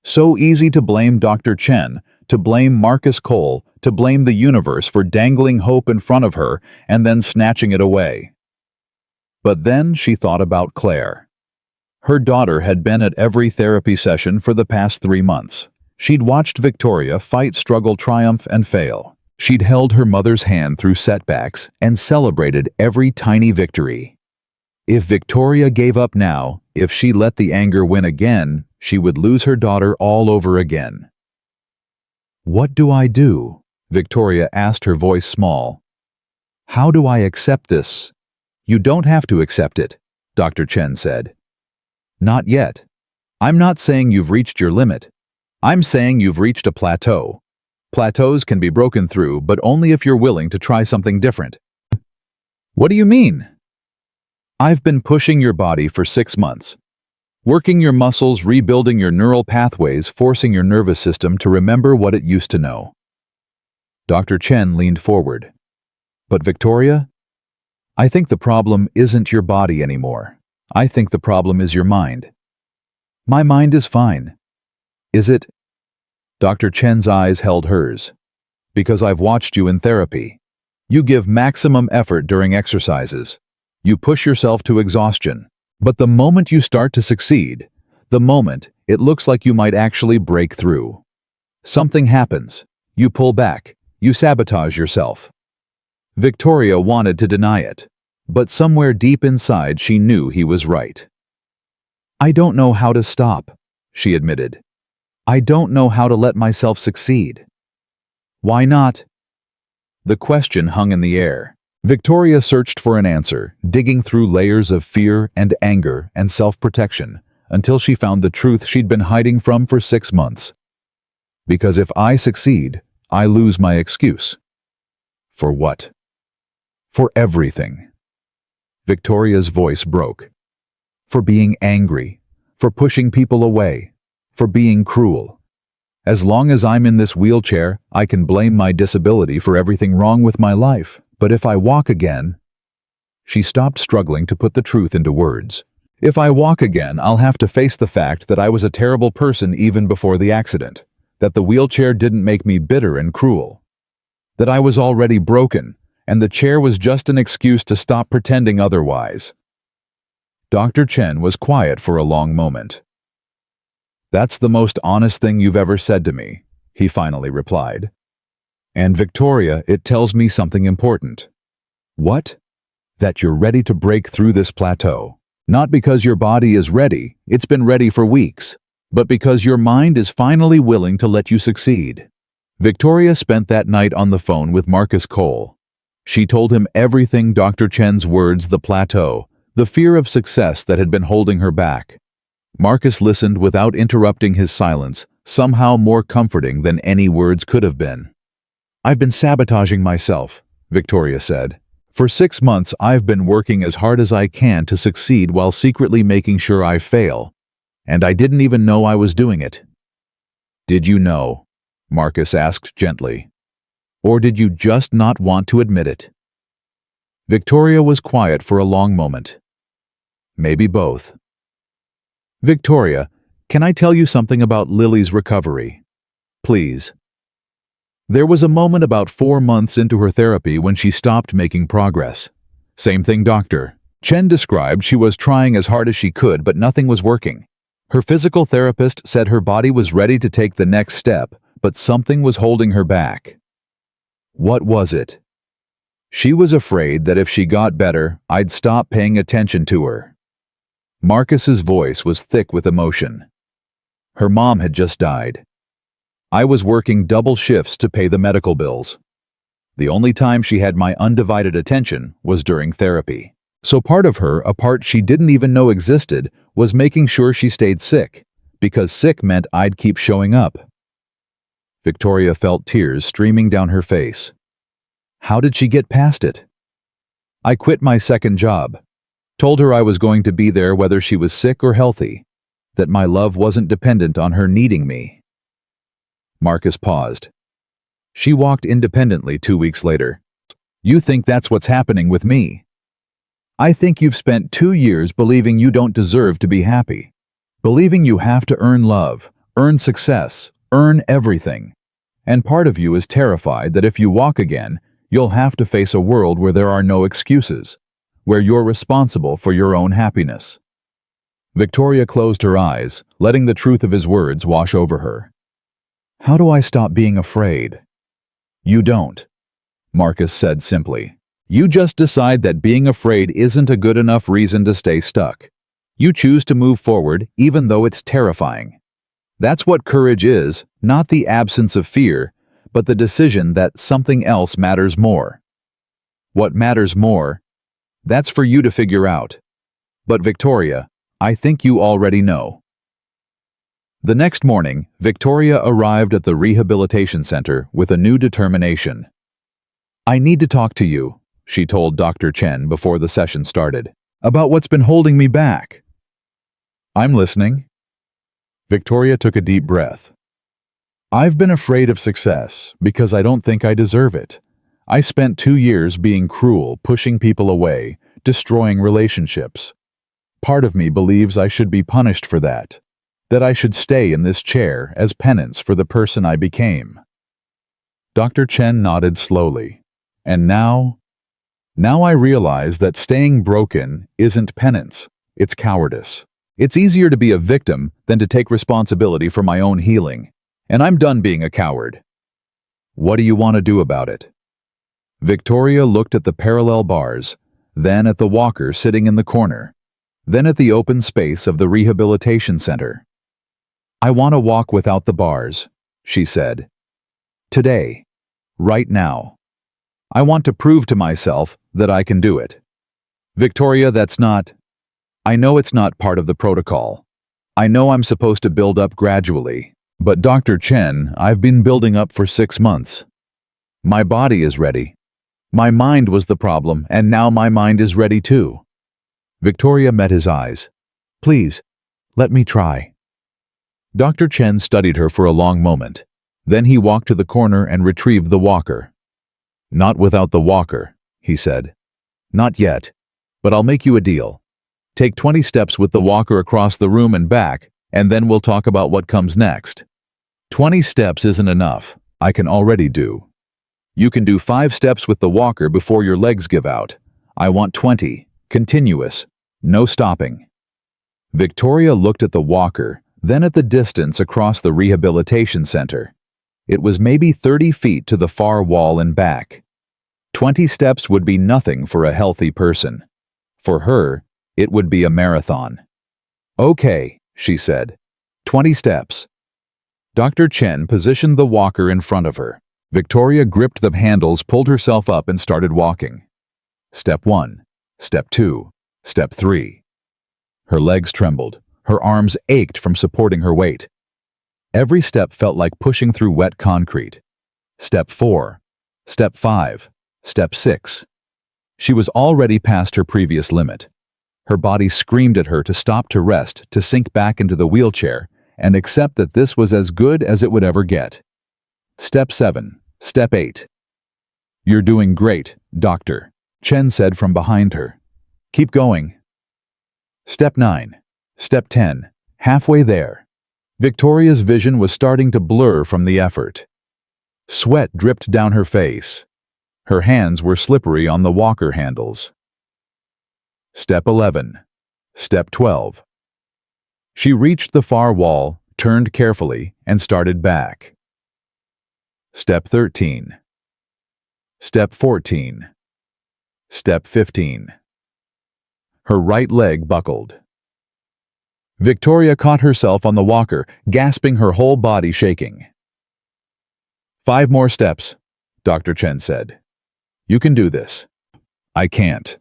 So easy to blame Dr. Chen, to blame Marcus Cole, to blame the universe for dangling hope in front of her and then snatching it away. But then she thought about Claire. Her daughter had been at every therapy session for the past 3 months. She'd watched Victoria fight, struggle, triumph, and fail. She'd held her mother's hand through setbacks and celebrated every tiny victory. If Victoria gave up now, if she let the anger win again, she would lose her daughter all over again. What do I do? Victoria asked, her voice small. How do I accept this? You don't have to accept it, Dr. Chen said. Not yet. I'm not saying you've reached your limit. I'm saying you've reached a plateau. Plateaus can be broken through, but only if you're willing to try something different. What do you mean? I've been pushing your body for 6 months. Working your muscles, rebuilding your neural pathways, forcing your nervous system to remember what it used to know. Dr. Chen leaned forward. But Victoria, I think the problem isn't your body anymore. I think the problem is your mind. My mind is fine. Is it? Dr. Chen's eyes held hers. Because I've watched you in therapy. You give maximum effort during exercises. You push yourself to exhaustion. But the moment you start to succeed, the moment it looks like you might actually break through, something happens. You pull back. You sabotage yourself. Victoria wanted to deny it, but somewhere deep inside she knew he was right. I don't know how to stop, she admitted. I don't know how to let myself succeed. Why not? The question hung in the air. Victoria searched for an answer, digging through layers of fear and anger and self-protection, until she found the truth she'd been hiding from for 6 months. Because if I succeed, I lose my excuse. For what? For everything. Victoria's voice broke. For being angry, for pushing people away, for being cruel. As long as I'm in this wheelchair, I can blame my disability for everything wrong with my life. But if I walk again... She stopped struggling to put the truth into words. If I walk again, I'll have to face the fact that I was a terrible person even before the accident, that the wheelchair didn't make me bitter and cruel, that I was already broken, and the chair was just an excuse to stop pretending otherwise. Dr. Chen was quiet for a long moment. That's the most honest thing you've ever said to me, he finally replied. And Victoria, it tells me something important. What? That you're ready to break through this plateau. Not because your body is ready, it's been ready for weeks, but because your mind is finally willing to let you succeed. Victoria spent that night on the phone with Marcus Cole. She told him everything, Dr. Chen's words, the plateau, the fear of success that had been holding her back. Marcus listened without interrupting his silence, somehow more comforting than any words could have been. I've been sabotaging myself, Victoria said. For 6 months, I've been working as hard as I can to succeed while secretly making sure I fail. And I didn't even know I was doing it. Did you know? Marcus asked gently. Or did you just not want to admit it? Victoria was quiet for a long moment. Maybe both. Victoria, can I tell you something about Lily's recovery? Please. There was a moment about 4 months into her therapy when she stopped making progress. Same thing Dr. Chen described. She was trying as hard as she could, but nothing was working. Her physical therapist said her body was ready to take the next step, but something was holding her back. What was it? She was afraid that if she got better, I'd stop paying attention to her. Marcus's voice was thick with emotion. Her mom had just died. I was working double shifts to pay the medical bills. The only time she had my undivided attention was during therapy. So part of her, a part she didn't even know existed, was making sure she stayed sick, because sick meant I'd keep showing up. Victoria felt tears streaming down her face. How did she get past it? I quit my second job, told her I was going to be there whether she was sick or healthy, that my love wasn't dependent on her needing me. Marcus paused. She walked independently 2 weeks later. You think that's what's happening with me? I think you've spent 2 years believing you don't deserve to be happy, believing you have to earn love, earn success, earn everything. And part of you is terrified that if you walk again, you'll have to face a world where there are no excuses, where you're responsible for your own happiness. Victoria closed her eyes, letting the truth of his words wash over her. How do I stop being afraid? You don't, Marcus said simply. You just decide that being afraid isn't a good enough reason to stay stuck. You choose to move forward even though it's terrifying. That's what courage is, not the absence of fear, but the decision that something else matters more. What matters more? That's for you to figure out. But Victoria, I think you already know. The next morning, Victoria arrived at the rehabilitation center with a new determination. I need to talk to you, she told Dr. Chen before the session started, about what's been holding me back. I'm listening. Victoria took a deep breath. I've been afraid of success because I don't think I deserve it. I spent 2 years being cruel, pushing people away, destroying relationships. Part of me believes I should be punished for that I should stay in this chair as penance for the person I became. Dr. Chen nodded slowly. And now I realize that staying broken isn't penance, it's cowardice. It's easier to be a victim than to take responsibility for my own healing, and I'm done being a coward. What do you want to do about it? Victoria looked at the parallel bars, then at the walker sitting in the corner, then at the open space of the rehabilitation center. I want to walk without the bars, she said. Today, right now. I want to prove to myself that I can do it. Victoria, I know it's not part of the protocol. I know I'm supposed to build up gradually, but Dr. Chen, I've been building up for 6 months. My body is ready. My mind was the problem, and now my mind is ready too. Victoria met his eyes. Please, let me try. Dr. Chen studied her for a long moment. Then he walked to the corner and retrieved the walker. Not without the walker, he said. Not yet, but I'll make you a deal. Take 20 steps with the walker across the room and back, and then we'll talk about what comes next. 20 steps isn't enough. I can already do. You can do 5 steps with the walker before your legs give out. I want 20, continuous, no stopping. Victoria looked at the walker, then at the distance across the rehabilitation center. It was maybe 30 feet to the far wall and back. 20 steps would be nothing for a healthy person. For her, it would be a marathon. Okay, she said. 20 steps. Dr. Chen positioned the walker in front of her. Victoria gripped the handles, pulled herself up, and started walking. Step 1, Step 2, Step 3. Her legs trembled. Her arms ached from supporting her weight. Every step felt like pushing through wet concrete. Step 4, Step 5, Step 6. She was already past her previous limit. Her body screamed at her to stop, to rest, to sink back into the wheelchair, and accept that this was as good as it would ever get. Step 7, Step 8. You're doing great, Doctor, Chen said from behind her. Keep going. Step 9, Step 10, halfway there. Victoria's vision was starting to blur from the effort. Sweat dripped down her face. Her hands were slippery on the walker handles. Step 11. Step 12. She reached the far wall, turned carefully, and started back. Step 13. Step 14. Step 15. Her right leg buckled. Victoria caught herself on the walker, gasping, her whole body shaking. 5 more steps, Dr. Chen said. You can do this. I can't.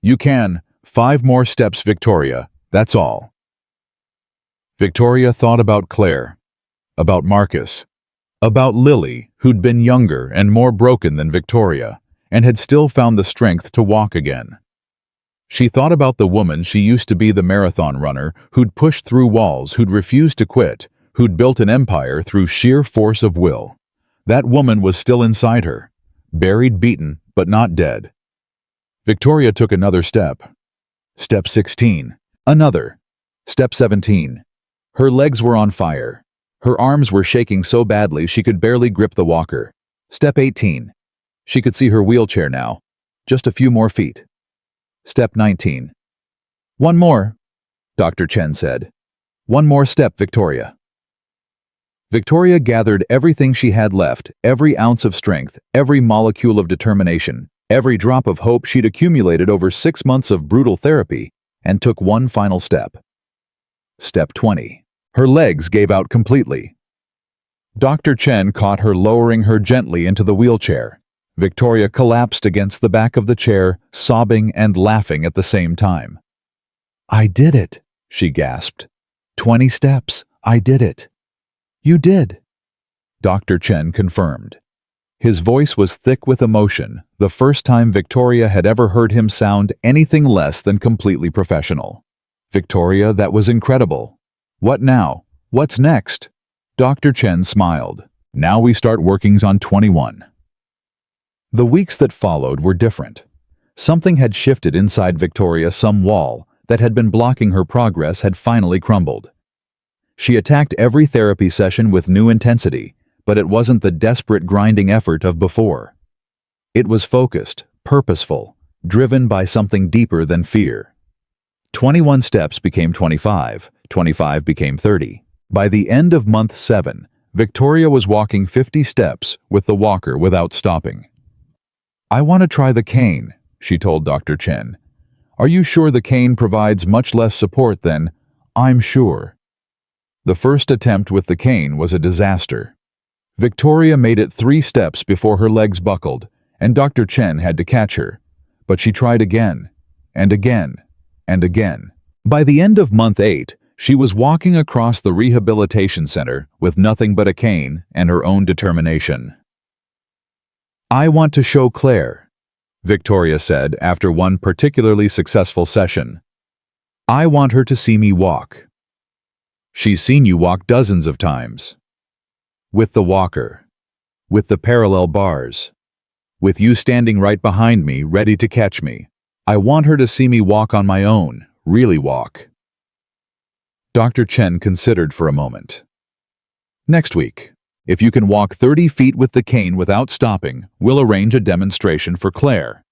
You can. 5 more steps, Victoria. That's all. Victoria thought about Claire, about Marcus, about Lily, who'd been younger and more broken than Victoria, and had still found the strength to walk again. She thought about the woman she used to be, the marathon runner who'd pushed through walls, who'd refused to quit, who'd built an empire through sheer force of will. That woman was still inside her, buried, beaten, but not dead. Victoria took another step. Step 16. Another. Step 17. Her legs were on fire. Her arms were shaking so badly she could barely grip the walker. Step 18. She could see her wheelchair now. Just a few more feet. Step 19. One more, Dr. Chen said. One more step, Victoria. Victoria gathered everything she had left, every ounce of strength, every molecule of determination, every drop of hope she'd accumulated over 6 months of brutal therapy, and took one final step. Step 20. Her legs gave out completely. Dr. Chen caught her, lowering her gently into the wheelchair. Victoria collapsed against the back of the chair, sobbing and laughing at the same time. I did it, she gasped. 20 steps. I did it. You did, Dr. Chen confirmed. His voice was thick with emotion, the first time Victoria had ever heard him sound anything less than completely professional. Victoria, that was incredible. What now? What's next? Dr. Chen smiled. Now we start workings on 21. The weeks that followed were different. Something had shifted inside Victoria, some wall that had been blocking her progress had finally crumbled. She attacked every therapy session with new intensity, but it wasn't the desperate grinding effort of before. It was focused, purposeful, driven by something deeper than fear. 21 steps became 25, 25 became 30. By the end of month 7, Victoria was walking 50 steps with the walker without stopping. I want to try the cane, she told Dr. Chen. Are you sure the cane provides much less support than? I'm sure. The first attempt with the cane was a disaster. Victoria made it 3 steps before her legs buckled, and Dr. Chen had to catch her. But she tried again, and again, and again. By the end of month 8, she was walking across the rehabilitation center with nothing but a cane and her own determination. I want to show Claire, Victoria said after one particularly successful session. I want her to see me walk. She's seen you walk dozens of times. With the walker. With the parallel bars. With you standing right behind me, ready to catch me. I want her to see me walk on my own, really walk. Dr. Chen considered for a moment. Next week, if you can walk 30 feet with the cane without stopping, we'll arrange a demonstration for Claire.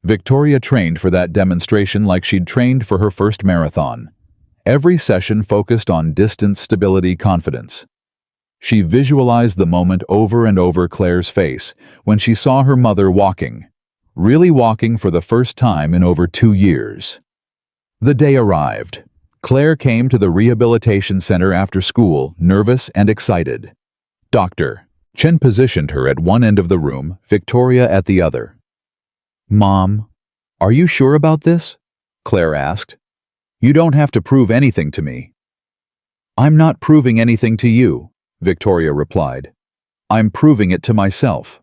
Victoria trained for that demonstration like she'd trained for her first marathon. Every session focused on distance, stability, confidence. She visualized the moment over and over Claire's face when she saw her mother walking, really walking for the first time in over 2 years. The day arrived. Claire came to the rehabilitation center after school, nervous and excited. Dr. Chen positioned her at one end of the room, Victoria at the other. Mom, are you sure about this? Claire asked. You don't have to prove anything to me. I'm not proving anything to you, Victoria replied. I'm proving it to myself.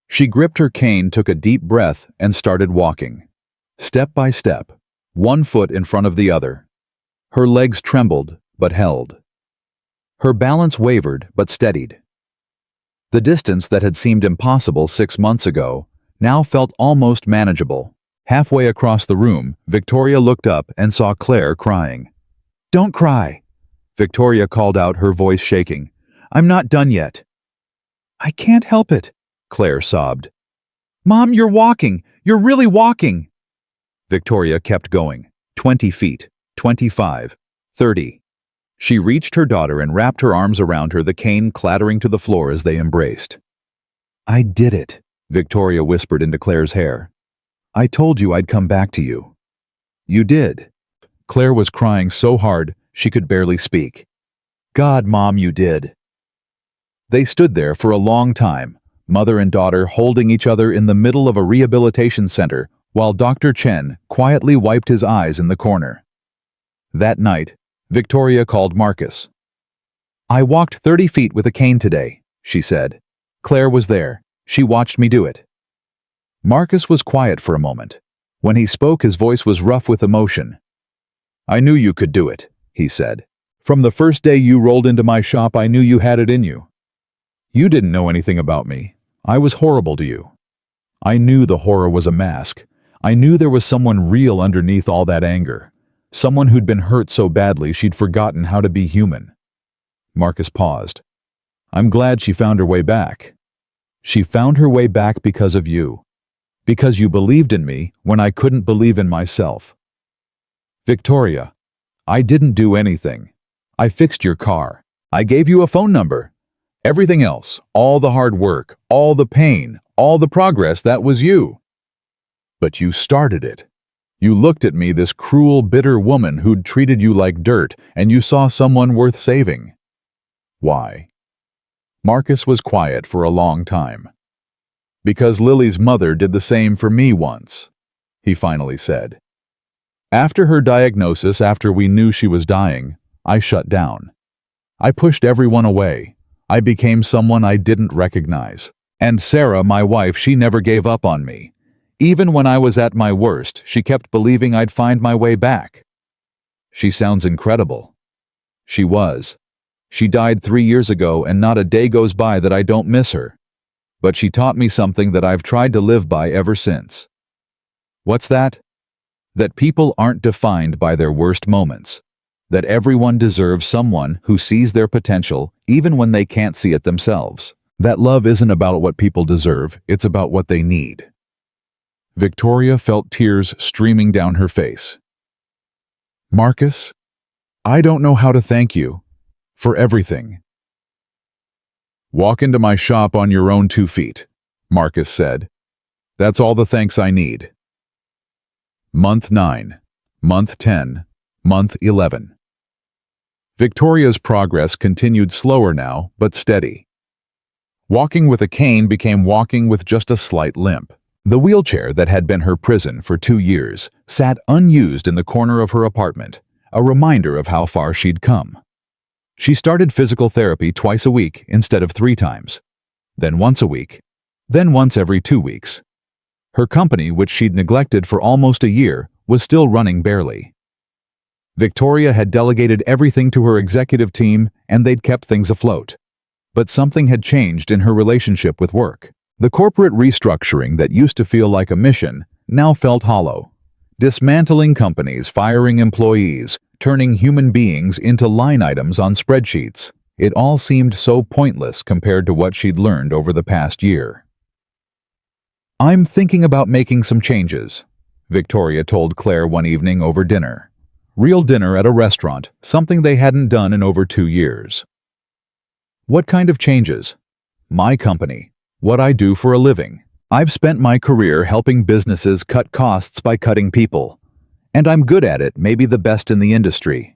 She gripped her cane, took a deep breath, and started walking. Step by step, one foot in front of the other. Her legs trembled, but held. Her balance wavered, but steadied. The distance that had seemed impossible 6 months ago now felt almost manageable. Halfway across the room, Victoria looked up and saw Claire crying. Don't cry, Victoria called out, her voice shaking. I'm not done yet. I can't help it, Claire sobbed. Mom, you're walking. You're really walking. Victoria kept going. 20 feet, 25, 30. She reached her daughter and wrapped her arms around her, the cane clattering to the floor as they embraced. I did it, Victoria whispered into Claire's hair. I told you I'd come back to you. You did. Claire was crying so hard she could barely speak. God, Mom, you did. They stood there for a long time, mother and daughter holding each other in the middle of a rehabilitation center while Dr. Chen quietly wiped his eyes in the corner. That night, Victoria called Marcus. "I walked 30 feet with a cane today," she said. "Claire was there. She watched me do it." Marcus was quiet for a moment. When he spoke, his voice was rough with emotion. "I knew you could do it," he said. "From the first day you rolled into my shop, I knew you had it in you. You didn't know anything about me. I was horrible to you. I knew the horror was a mask. I knew there was someone real underneath all that anger. Someone who'd been hurt so badly she'd forgotten how to be human." Marcus paused. "I'm glad she found her way back. She found her way back because of you. Because you believed in me when I couldn't believe in myself." "Victoria, I didn't do anything. I fixed your car. I gave you a phone number. Everything else, all the hard work, all the pain, all the progress, that was you. But you started it. You looked at me, this cruel, bitter woman who'd treated you like dirt, and you saw someone worth saving. Why?" Marcus was quiet for a long time. "Because Lily's mother did the same for me once," he finally said. "After her diagnosis, after we knew she was dying, I shut down. I pushed everyone away. I became someone I didn't recognize. And Sarah, my wife, she never gave up on me. Even when I was at my worst, she kept believing I'd find my way back." She sounds incredible. She was. She died 3 years ago, and not a day goes by that I don't miss her. But she taught me something that I've tried to live by ever since. What's that? That people aren't defined by their worst moments. That everyone deserves someone who sees their potential even when they can't see it themselves. That love isn't about what people deserve, it's about what they need. Victoria felt tears streaming down her face. "Marcus, I don't know how to thank you for everything." "Walk into my shop on your own 2 feet," Marcus said. "That's all the thanks I need." Month 9, Month 10, Month 11. Victoria's progress continued slower now, but steady. Walking with a cane became walking with just a slight limp. The wheelchair that had been her prison for 2 years sat unused in the corner of her apartment, a reminder of how far she'd come. She started physical therapy twice a week instead of 3 times, then once a week, then once every 2 weeks. Her company, which she'd neglected for almost a year, was still running barely. Victoria had delegated everything to her executive team, and they'd kept things afloat. But something had changed in her relationship with work. The corporate restructuring that used to feel like a mission now felt hollow. Dismantling companies, firing employees, turning human beings into line items on spreadsheets. It all seemed so pointless compared to what she'd learned over the past year. "I'm thinking about making some changes," Victoria told Claire one evening over dinner. Real dinner at a restaurant, something they hadn't done in over 2 years. "What kind of changes?" "My company. What I do for a living. I've spent my career helping businesses cut costs by cutting people. And I'm good at it, maybe the best in the industry.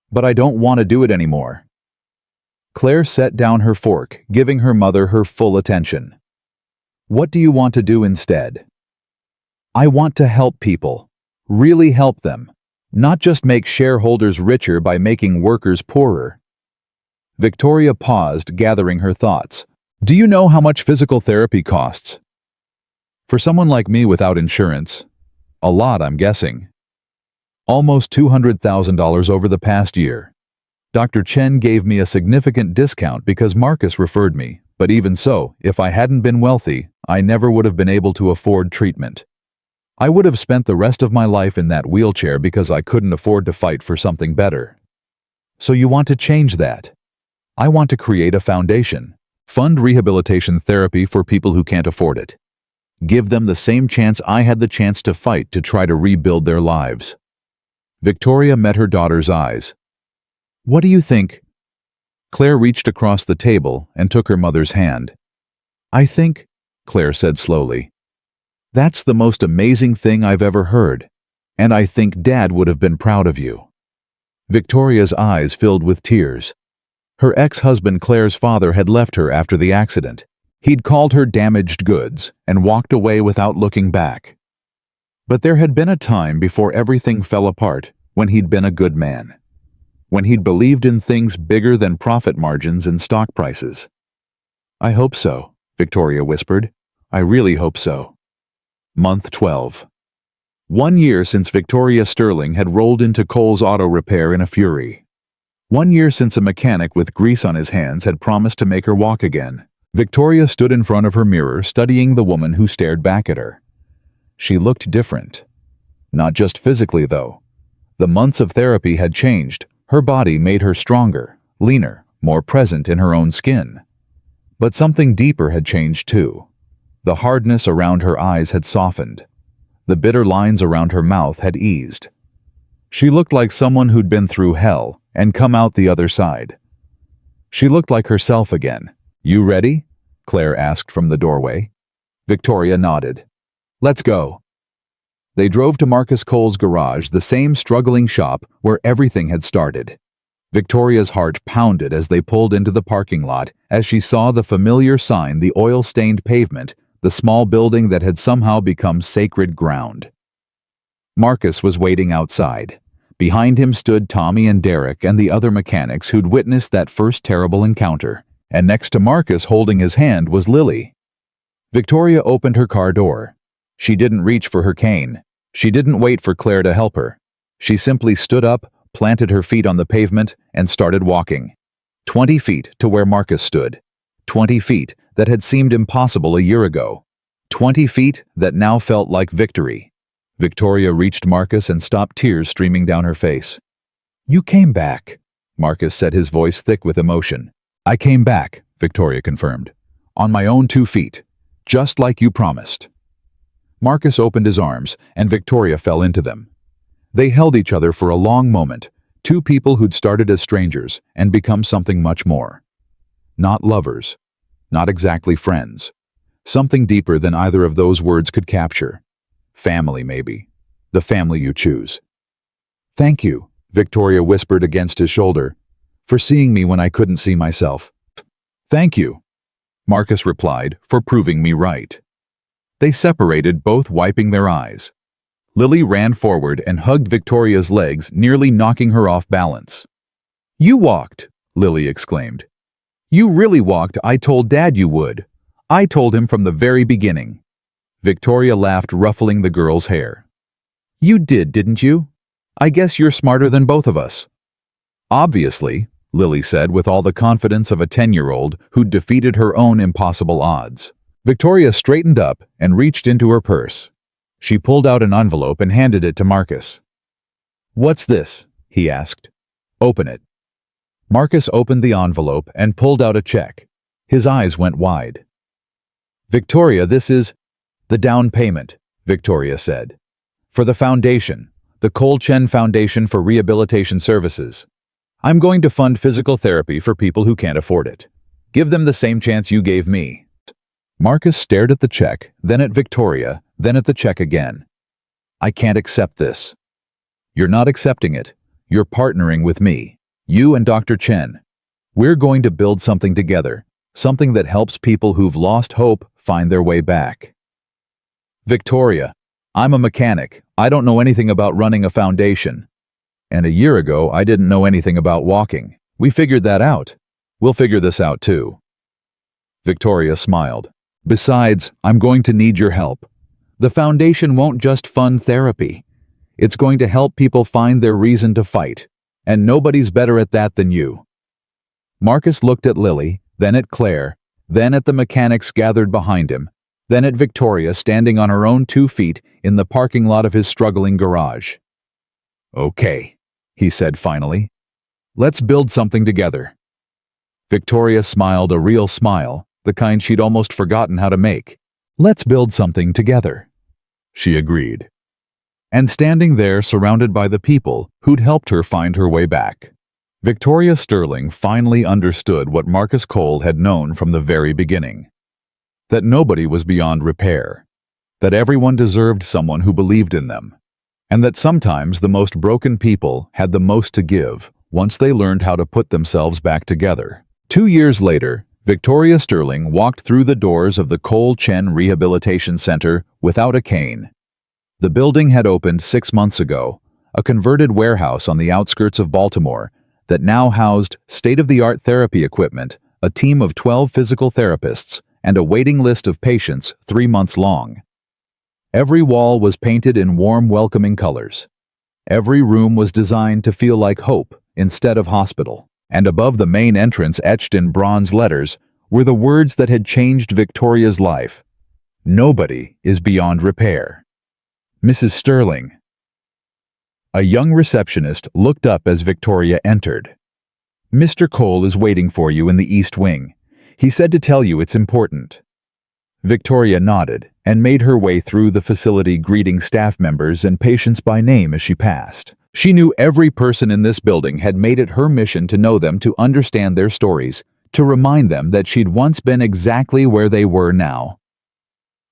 But I don't want to do it anymore." Claire set down her fork, giving her mother her full attention. "What do you want to do instead?" "I want to help people. Really help them. Not just make shareholders richer by making workers poorer." Victoria paused, gathering her thoughts. "Do you know how much physical therapy costs?" "For someone like me without insurance, a lot, I'm guessing. Almost $200,000 over the past year. Dr. Chen gave me a significant discount because Marcus referred me, but even so, if I hadn't been wealthy, I never would have been able to afford treatment. I would have spent the rest of my life in that wheelchair because I couldn't afford to fight for something better." "So you want to change that?" "I want to create a foundation. Fund rehabilitation therapy for people who can't afford it. Give them the same chance I had the chance to fight to try to rebuild their lives." Victoria met her daughter's eyes. "What do you think?" Claire reached across the table and took her mother's hand. "I think," Claire said slowly, "that's the most amazing thing I've ever heard, and I think Dad would have been proud of you." Victoria's eyes filled with tears. Her ex-husband Claire's father had left her after the accident. He'd called her damaged goods and walked away without looking back. But there had been a time before everything fell apart when he'd been a good man. When he'd believed in things bigger than profit margins and stock prices. "I hope so," Victoria whispered. "I really hope so." Month 12. 1 year since Victoria Sterling had rolled into Cole's auto repair in a fury. 1 year since a mechanic with grease on his hands had promised to make her walk again. Victoria stood in front of her mirror studying the woman who stared back at her. She looked different. Not just physically, though. The months of therapy had changed. Her body made her stronger, leaner, more present in her own skin. But something deeper had changed too. The hardness around her eyes had softened. The bitter lines around her mouth had eased. She looked like someone who'd been through hell and come out the other side. She looked like herself again. "You ready?" Claire asked from the doorway. Victoria nodded. "Let's go." They drove to Marcus Cole's garage, the same struggling shop where everything had started. Victoria's heart pounded as they pulled into the parking lot as she saw the familiar sign, the oil-stained pavement, the small building that had somehow become sacred ground. Marcus was waiting outside. Behind him stood Tommy and Derek and the other mechanics who'd witnessed that first terrible encounter. And next to Marcus, holding his hand, was Lily. Victoria opened her car door. She didn't reach for her cane. She didn't wait for Claire to help her. She simply stood up, planted her feet on the pavement, and started walking. 20 feet to where Marcus stood. 20 feet that had seemed impossible a year ago. 20 feet that now felt like victory. Victoria reached Marcus and stopped tears streaming down her face. "You came back," Marcus said, his voice thick with emotion. "I came back," Victoria confirmed. "On my own 2 feet. Just like you promised." Marcus opened his arms, and Victoria fell into them. They held each other for a long moment, two people who'd started as strangers and become something much more. Not lovers. Not exactly friends. Something deeper than either of those words could capture. Family, maybe. The family you choose. "Thank you," Victoria whispered against his shoulder, "for seeing me when I couldn't see myself." "Thank you," Marcus replied, "for proving me right." They separated, both wiping their eyes. Lily ran forward and hugged Victoria's legs, nearly knocking her off balance. "You walked," Lily exclaimed. "You really walked. I told Dad you would. I told him from the very beginning." Victoria laughed, ruffling the girl's hair. "You did, didn't you? I guess you're smarter than both of us." "Obviously," Lily said with all the confidence of a 10-year-old who'd defeated her own impossible odds. Victoria straightened up and reached into her purse. She pulled out an envelope and handed it to Marcus. "What's this?" he asked. "Open it." Marcus opened the envelope and pulled out a check. His eyes went wide. "Victoria, this is—" "The down payment," Victoria said. "For the foundation, the Cole Chen Foundation for Rehabilitation Services. I'm going to fund physical therapy for people who can't afford it. Give them the same chance you gave me." Marcus stared at the check, then at Victoria, then at the check again. "I can't accept this." "You're not accepting it. You're partnering with me. You and Dr. Chen. We're going to build something together, something that helps people who've lost hope find their way back." "Victoria, I'm a mechanic. I don't know anything about running a foundation. And a year ago, I didn't know anything about walking. We figured that out. We'll figure this out too." Victoria smiled. "Besides, I'm going to need your help. The foundation won't just fund therapy. It's going to help people find their reason to fight. And nobody's better at that than you." Marcus looked at Lily, then at Claire, then at the mechanics gathered behind him, then at Victoria standing on her own 2 feet in the parking lot of his struggling garage. "Okay," he said finally. "Let's build something together." Victoria smiled, a real smile, the kind she'd almost forgotten how to make. "Let's build something together," she agreed. And standing there, surrounded by the people who'd helped her find her way back, Victoria Sterling finally understood what Marcus Cole had known from the very beginning. That nobody was beyond repair. That everyone deserved someone who believed in them. And that sometimes the most broken people had the most to give once they learned how to put themselves back together. 2 years later, Victoria Sterling walked through the doors of the Cole Chen Rehabilitation Center without a cane. The building had opened 6 months ago, a converted warehouse on the outskirts of Baltimore that now housed state-of-the-art therapy equipment, a team of 12 physical therapists, and a waiting list of patients 3 months long. Every wall was painted in warm, welcoming colors. Every room was designed to feel like hope instead of hospital. And above the main entrance, etched in bronze letters, were the words that had changed Victoria's life. Nobody is beyond repair. Mrs. Sterling. A young receptionist looked up as Victoria entered. Mr. Cole is waiting for you in the East Wing. He said to tell you it's important. Victoria nodded and made her way through the facility, greeting staff members and patients by name as she passed. She knew every person in this building had made it her mission to know them, to understand their stories, to remind them that she'd once been exactly where they were now.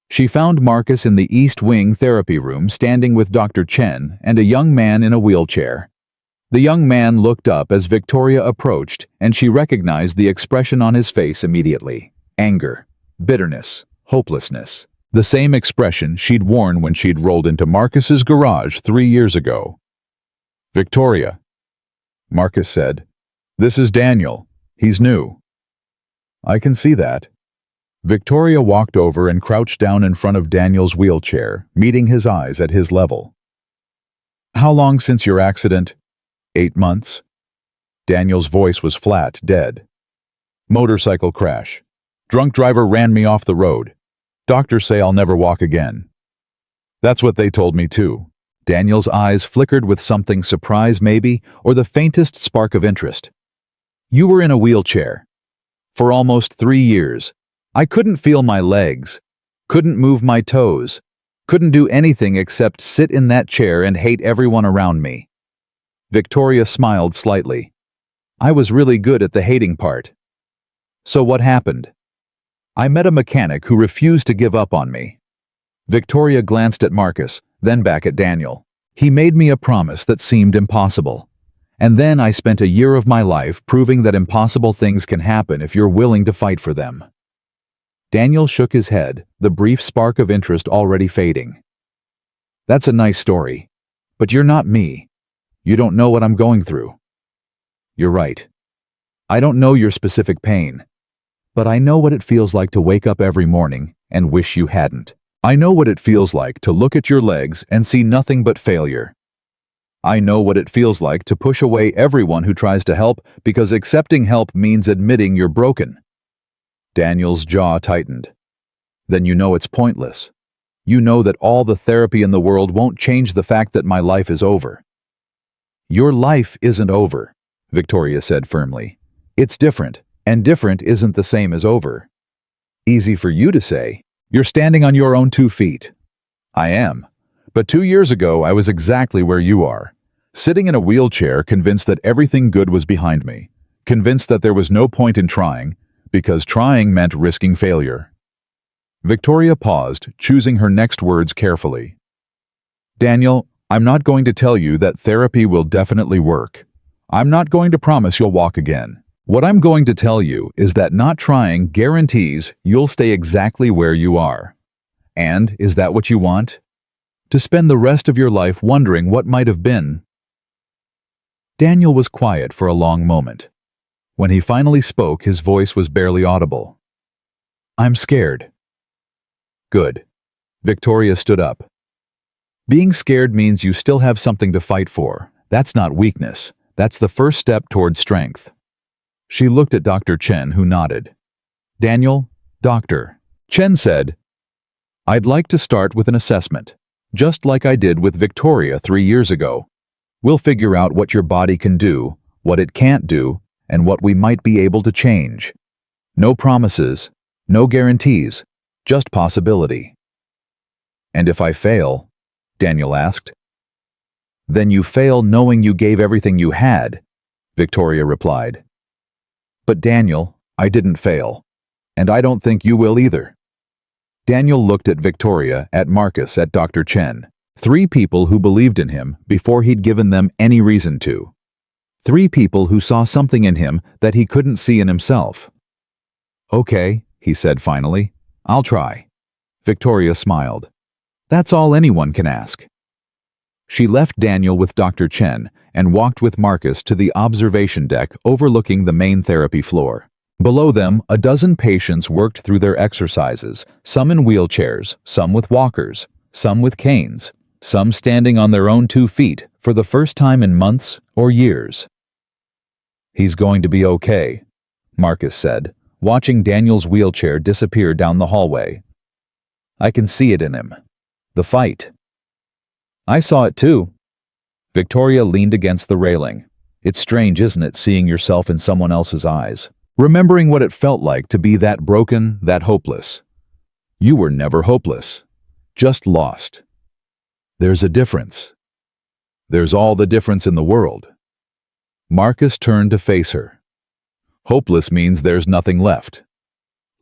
She found Marcus in the East Wing therapy room, standing with Dr. Chen and a young man in a wheelchair. The young man looked up as Victoria approached, and she recognized the expression on his face immediately. Anger, bitterness, hopelessness. The same expression she'd worn when she'd rolled into Marcus's garage 3 years ago. Victoria, Marcus said. This is Daniel. He's new. I can see that. Victoria walked over and crouched down in front of Daniel's wheelchair, meeting his eyes at his level. How long since your accident? 8 months. Daniel's voice was flat, dead. Motorcycle crash. Drunk driver ran me off the road. Doctors say I'll never walk again. That's what they told me too. Daniel's eyes flickered with something, surprise maybe, or the faintest spark of interest. You were in a wheelchair. For almost 3 years. I couldn't feel my legs, couldn't move my toes, couldn't do anything except sit in that chair and hate everyone around me. Victoria smiled slightly. I was really good at the hating part. So what happened? I met a mechanic who refused to give up on me. Victoria glanced at Marcus, then back at Daniel. He made me a promise that seemed impossible. And then I spent a year of my life proving that impossible things can happen if you're willing to fight for them. Daniel shook his head, the brief spark of interest already fading. That's a nice story. But you're not me. You don't know what I'm going through. You're right. I don't know your specific pain. But I know what it feels like to wake up every morning and wish you hadn't. I know what it feels like to look at your legs and see nothing but failure. I know what it feels like to push away everyone who tries to help, because accepting help means admitting you're broken. Daniel's jaw tightened. Then you know it's pointless. You know that all the therapy in the world won't change the fact that my life is over. Your life isn't over, Victoria said firmly. It's different, and different isn't the same as over. Easy for you to say. You're standing on your own 2 feet. I am. But 2 years ago, I was exactly where you are. Sitting in a wheelchair, convinced that everything good was behind me. Convinced that there was no point in trying, because trying meant risking failure. Victoria paused, choosing her next words carefully. Daniel, I'm not going to tell you that therapy will definitely work. I'm not going to promise you'll walk again. What I'm going to tell you is that not trying guarantees you'll stay exactly where you are. And is that what you want? To spend the rest of your life wondering what might have been? Daniel was quiet for a long moment. When he finally spoke, his voice was barely audible. I'm scared. Good. Victoria stood up. Being scared means you still have something to fight for. That's not weakness. That's the first step toward strength. She looked at Dr. Chen, who nodded. Daniel, doctor. Chen said, I'd like to start with an assessment, just like I did with Victoria 3 years ago. We'll figure out what your body can do, what it can't do, and what we might be able to change. No promises, no guarantees, just possibility. And if I fail? Daniel asked. Then you fail knowing you gave everything you had, Victoria replied. But Daniel, I didn't fail, and I don't think you will either. Daniel looked at Victoria, at Marcus, at Dr. Chen, 3 people who believed in him before he'd given them any reason to. 3 people who saw something in him that he couldn't see in himself. Okay, he said finally. I'll try. Victoria smiled. That's all anyone can ask. She left Daniel with Dr. Chen and walked with Marcus to the observation deck overlooking the main therapy floor. Below them, a dozen patients worked through their exercises, some in wheelchairs, some with walkers, some with canes, some standing on their own 2 feet for the first time in months or years. He's going to be okay, Marcus said, watching Daniel's wheelchair disappear down the hallway. I can see it in him. The fight. I saw it too. Victoria leaned against the railing. It's strange, isn't it, seeing yourself in someone else's eyes? Remembering what it felt like to be that broken, that hopeless. You were never hopeless. Just lost. There's a difference. There's all the difference in the world. Marcus turned to face her. Hopeless means there's nothing left.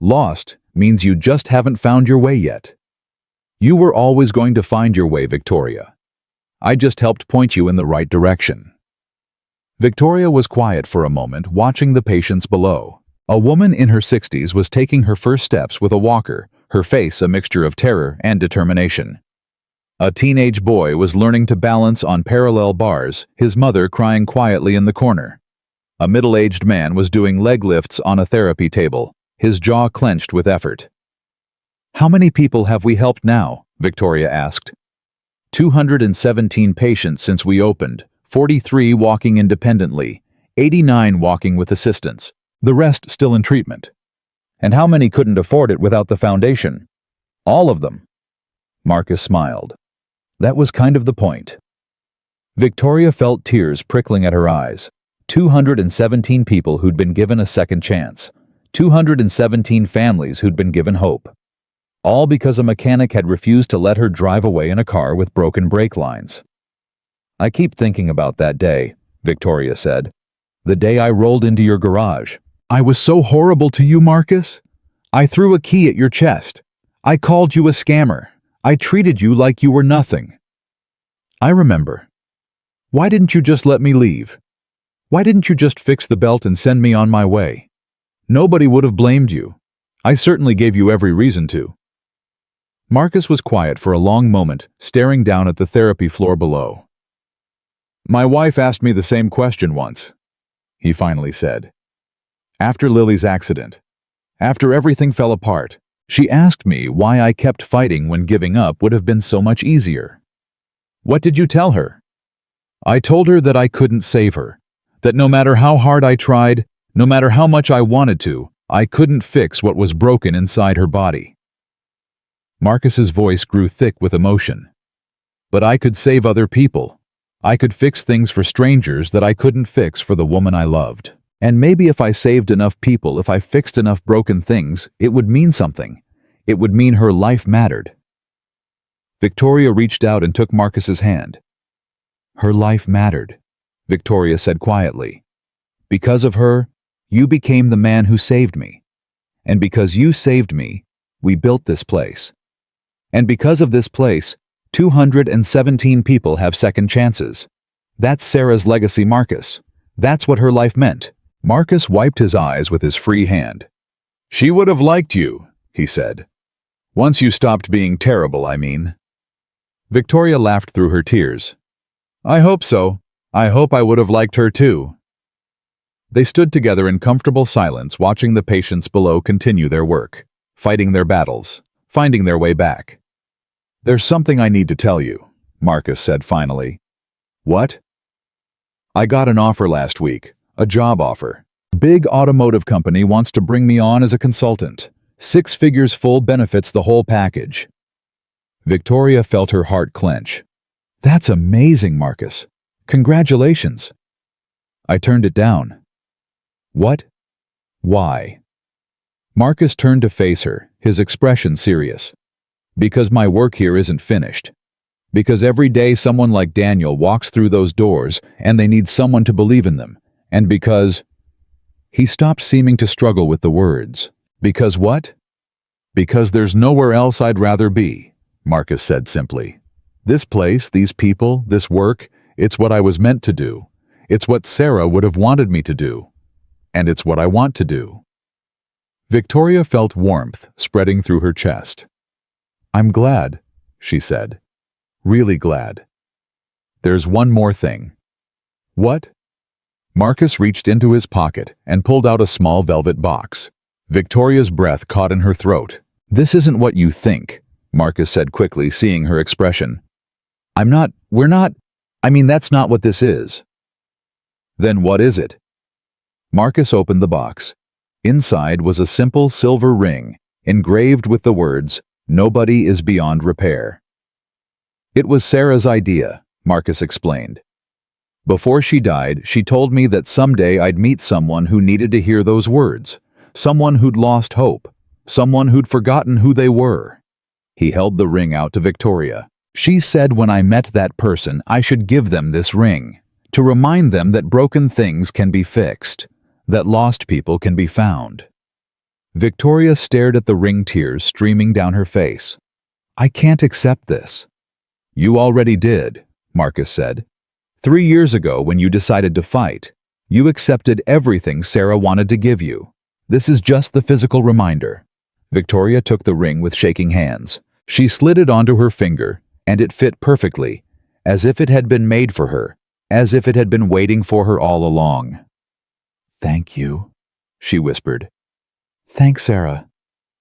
Lost means you just haven't found your way yet. You were always going to find your way, Victoria. I just helped point you in the right direction. Victoria was quiet for a moment, watching the patients below. A woman in her 60s was taking her first steps with a walker, her face a mixture of terror and determination. A teenage boy was learning to balance on parallel bars, his mother crying quietly in the corner. A middle-aged man was doing leg lifts on a therapy table, his jaw clenched with effort. How many people have we helped now? Victoria asked. 217 patients since we opened, 43 walking independently, 89 walking with assistance, the rest still in treatment. And how many couldn't afford it without the foundation? All of them. Marcus smiled. That was kind of the point. Victoria felt tears prickling at her eyes. 217 people who'd been given a second chance. 217 families who'd been given hope. All because a mechanic had refused to let her drive away in a car with broken brake lines. I keep thinking about that day, Victoria said. The day I rolled into your garage. I was so horrible to you, Marcus. I threw a key at your chest. I called you a scammer. I treated you like you were nothing. I remember. Why didn't you just let me leave? Why didn't you just fix the belt and send me on my way? Nobody would have blamed you. I certainly gave you every reason to. Marcus was quiet for a long moment, staring down at the therapy floor below. My wife asked me the same question once, he finally said. After Lily's accident, after everything fell apart, she asked me why I kept fighting when giving up would have been so much easier. What did you tell her? I told her that I couldn't save her, that no matter how hard I tried, no matter how much I wanted to, I couldn't fix what was broken inside her body. Marcus's voice grew thick with emotion. But I could save other people. I could fix things for strangers that I couldn't fix for the woman I loved. And maybe if I saved enough people, if I fixed enough broken things, it would mean something. It would mean her life mattered. Victoria reached out and took Marcus's hand. Her life mattered, Victoria said quietly. Because of her, you became the man who saved me. And because you saved me, we built this place. And because of this place, 217 people have second chances. That's Sarah's legacy, Marcus. That's what her life meant. Marcus wiped his eyes with his free hand. She would have liked you, he said. Once you stopped being terrible, I mean. Victoria laughed through her tears. I hope so. I hope I would have liked her too. They stood together in comfortable silence, watching the patients below continue their work, fighting their battles, finding their way back. There's something I need to tell you, Marcus said finally. What? I got an offer last week, a job offer. Big automotive company wants to bring me on as a consultant. 6 figures, full benefits, the whole package. Victoria felt her heart clench. That's amazing, Marcus. Congratulations. I turned it down. What? Why? Marcus turned to face her, his expression serious. Because my work here isn't finished. Because every day someone like Daniel walks through those doors and they need someone to believe in them. And because... He stopped seeming to struggle with the words. Because what? Because there's nowhere else I'd rather be, Marcus said simply. This place, these people, this work, it's what I was meant to do. It's what Sarah would have wanted me to do. And it's what I want to do. Victoria felt warmth spreading through her chest. "I'm glad," she said. "Really glad. There's one more thing." "What?" Marcus reached into his pocket and pulled out a small velvet box. Victoria's breath caught in her throat. "This isn't what you think," Marcus said quickly, seeing her expression. That's not what this is." "Then what is it?" Marcus opened the box. Inside was a simple silver ring, engraved with the words, "Nobody is beyond repair." "It was Sarah's idea," Marcus explained. "Before she died, she told me that someday I'd meet someone who needed to hear those words, someone who'd lost hope, someone who'd forgotten who they were." He held the ring out to Victoria. "She said when I met that person, I should give them this ring, to remind them that broken things can be fixed, that lost people can be found." Victoria stared at the ring, tears streaming down her face. "I can't accept this." "You already did," Marcus said. 3 years ago, when you decided to fight, you accepted everything Sarah wanted to give you. This is just the physical reminder." Victoria took the ring with shaking hands. She slid it onto her finger, and it fit perfectly, as if it had been made for her, as if it had been waiting for her all along. "Thank you," she whispered. "Thanks, Sarah.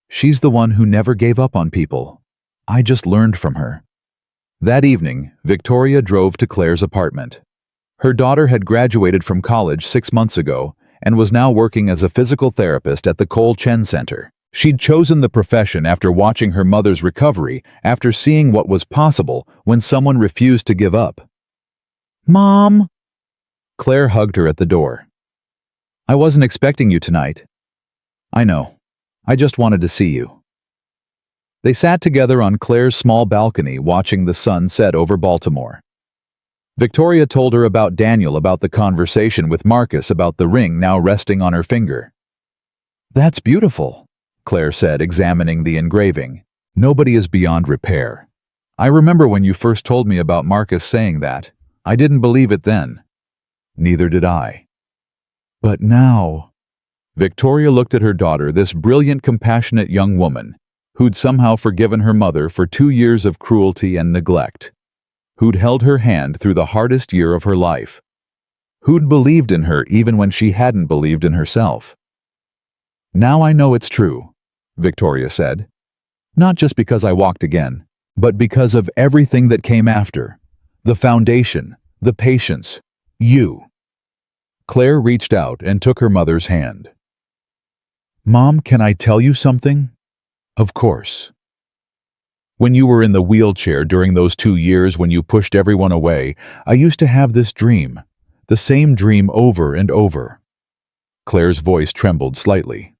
She's the one who never gave up on people. I just learned from her." That evening, Victoria drove to Claire's apartment. Her daughter had graduated from college 6 months ago and was now working as a physical therapist at the Cole Chen Center. She'd chosen the profession after watching her mother's recovery, after seeing what was possible when someone refused to give up. "Mom!" Claire hugged her at the door. "I wasn't expecting you tonight." "I know. I just wanted to see you." They sat together on Claire's small balcony watching the sun set over Baltimore. Victoria told her about Daniel, about the conversation with Marcus, about the ring now resting on her finger. "That's beautiful," Claire said, examining the engraving. "Nobody is beyond repair. I remember when you first told me about Marcus saying that. I didn't believe it then." "Neither did I. But now..." Victoria looked at her daughter, this brilliant, compassionate young woman, who'd somehow forgiven her mother for 2 years of cruelty and neglect, who'd held her hand through the hardest year of her life, who'd believed in her even when she hadn't believed in herself. "Now I know it's true," Victoria said. "Not just because I walked again, but because of everything that came after. The foundation, the patience, you." Claire reached out and took her mother's hand. "Mom, can I tell you something?" "Of course." "When you were in the wheelchair during those 2 years when you pushed everyone away, I used to have this dream, the same dream over and over." Claire's voice trembled slightly.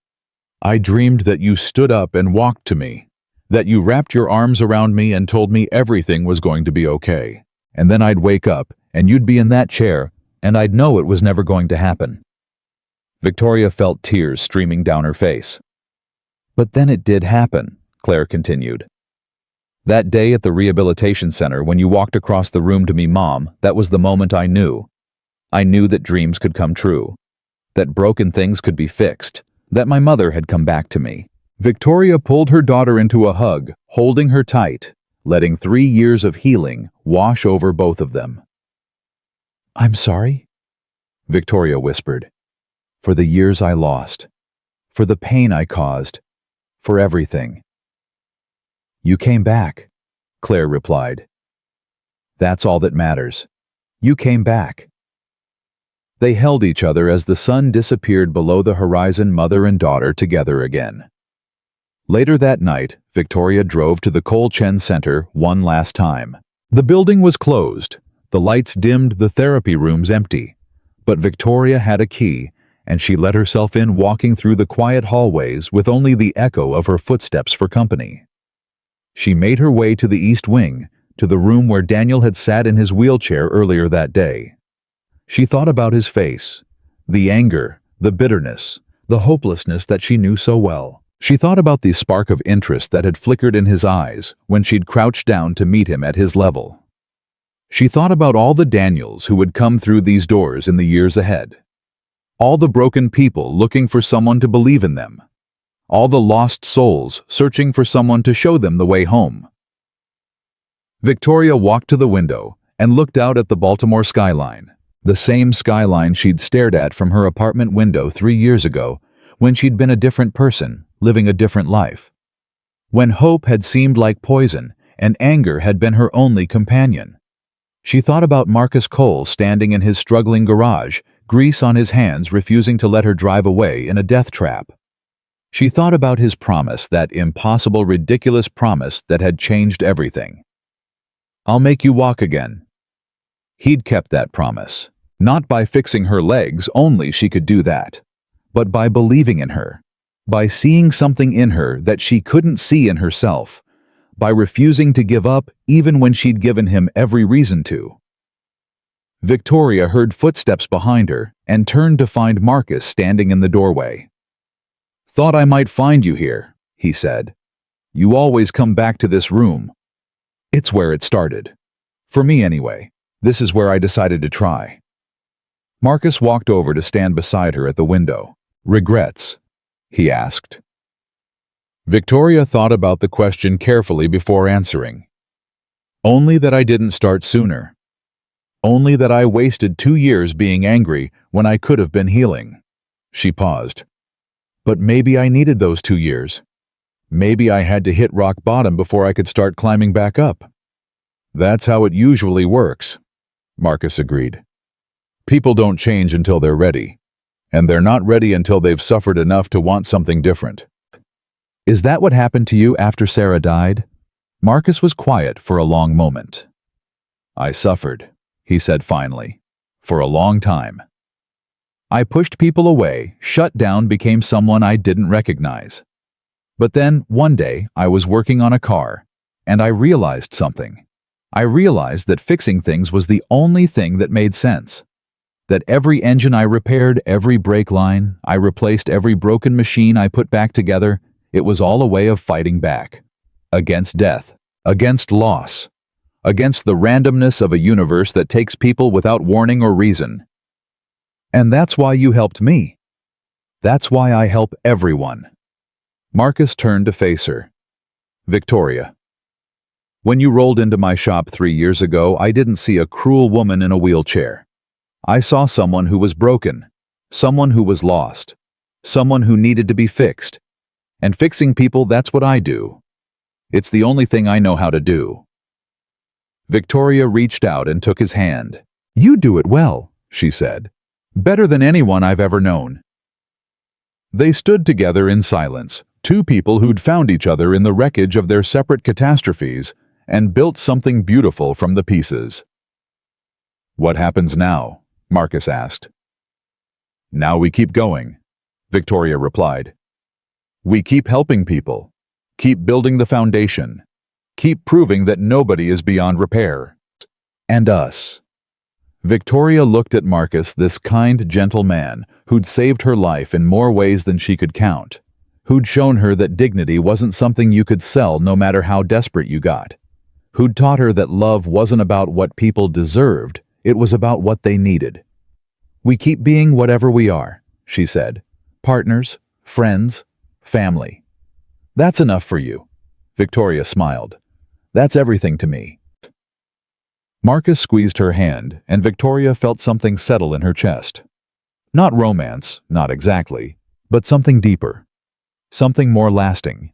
"I dreamed that you stood up and walked to me, that you wrapped your arms around me and told me everything was going to be okay. And then I'd wake up, and you'd be in that chair, and I'd know it was never going to happen." Victoria felt tears streaming down her face. "But then it did happen," Claire continued. "That day at the rehabilitation center when you walked across the room to me, Mom, that was the moment I knew. I knew that dreams could come true, that broken things could be fixed, that my mother had come back to me." Victoria pulled her daughter into a hug, holding her tight, letting 3 years of healing wash over both of them. "I'm sorry," Victoria whispered, "for the years I lost, for the pain I caused, for everything." "You came back," Claire replied. "That's all that matters. You came back." They held each other as the sun disappeared below the horizon, mother and daughter together again. Later that night, Victoria drove to the Cole Chen Center one last time. The building was closed, the lights dimmed, the therapy rooms empty. But Victoria had a key, and she let herself in, walking through the quiet hallways with only the echo of her footsteps for company. She made her way to the East Wing, to the room where Daniel had sat in his wheelchair earlier that day. She thought about his face, the anger, the bitterness, the hopelessness that she knew so well. She thought about the spark of interest that had flickered in his eyes when she'd crouched down to meet him at his level. She thought about all the Daniels who would come through these doors in the years ahead. All the broken people looking for someone to believe in them. all the lost souls searching for someone to show them the way home. Victoria walked to the window and looked out at the Baltimore skyline, the same skyline she'd stared at from her apartment window 3 years ago when she'd been a different person, living a different life. When hope had seemed like poison and anger had been her only companion. She thought about Marcus Cole standing in his struggling garage, grease on his hands, refusing to let her drive away in a death trap. She thought about his promise, that impossible, ridiculous promise that had changed everything. "I'll make you walk again." He'd kept that promise. Not by fixing her legs, only she could do that, but by believing in her, by seeing something in her that she couldn't see in herself, by refusing to give up even when she'd given him every reason to. Victoria heard footsteps behind her and turned to find Marcus standing in the doorway. "Thought I might find you here," he said. "You always come back to this room." "It's where it started. For me anyway. This is where I decided to try." Marcus walked over to stand beside her at the window. "Regrets?" he asked. Victoria thought about the question carefully before answering. "Only that I didn't start sooner. Only that I wasted 2 years being angry when I could have been healing." She paused. "But maybe I needed those 2 years. Maybe I had to hit rock bottom before I could start climbing back up." "That's how it usually works," Marcus agreed. "People don't change until they're ready, and they're not ready until they've suffered enough to want something different." "Is that what happened to you after Sarah died?" Marcus was quiet for a long moment. "I suffered," he said finally, "for a long time. I pushed people away, shut down, became someone I didn't recognize. But then, one day, I was working on a car, and I realized something. I realized that fixing things was the only thing that made sense. That every engine I repaired, every brake line, I replaced, every broken machine I put back together, it was all a way of fighting back. Against death, against loss, against the randomness of a universe that takes people without warning or reason. And that's why you helped me. That's why I help everyone." Marcus turned to face her. "Victoria, when you rolled into my shop 3 years ago, I didn't see a cruel woman in a wheelchair. I saw someone who was broken, someone who was lost, someone who needed to be fixed. And fixing people, that's what I do. It's the only thing I know how to do." Victoria reached out and took his hand. "You do it well," she said. "Better than anyone I've ever known." They stood together in silence, two people who'd found each other in the wreckage of their separate catastrophes and built something beautiful from the pieces. "What happens now?" Marcus asked. "Now we keep going," Victoria replied. "We keep helping people, keep building the foundation, keep proving that nobody is beyond repair. And us." Victoria looked at Marcus, this kind, gentle man who'd saved her life in more ways than she could count, who'd shown her that dignity wasn't something you could sell no matter how desperate you got, who'd taught her that love wasn't about what people deserved, it was about what they needed. "We keep being whatever we are," she said. "Partners, friends, family. That's enough for you." Victoria smiled. "That's everything to me." Marcus squeezed her hand, and Victoria felt something settle in her chest. Not romance, not exactly, but something deeper. Something more lasting.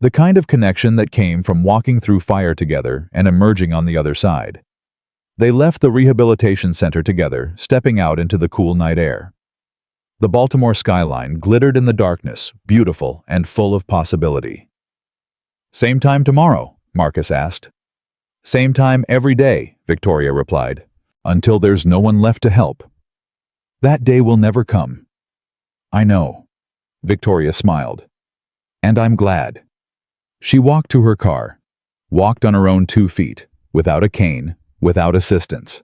The kind of connection that came from walking through fire together and emerging on the other side. They left the rehabilitation center together, stepping out into the cool night air. The Baltimore skyline glittered in the darkness, beautiful and full of possibility. "Same time tomorrow?" Marcus asked. "Same time every day," Victoria replied, "until there's no one left to help." "That day will never come." "I know," Victoria smiled. "And I'm glad." She walked to her car, walked on her own 2 feet, without a cane, without assistance,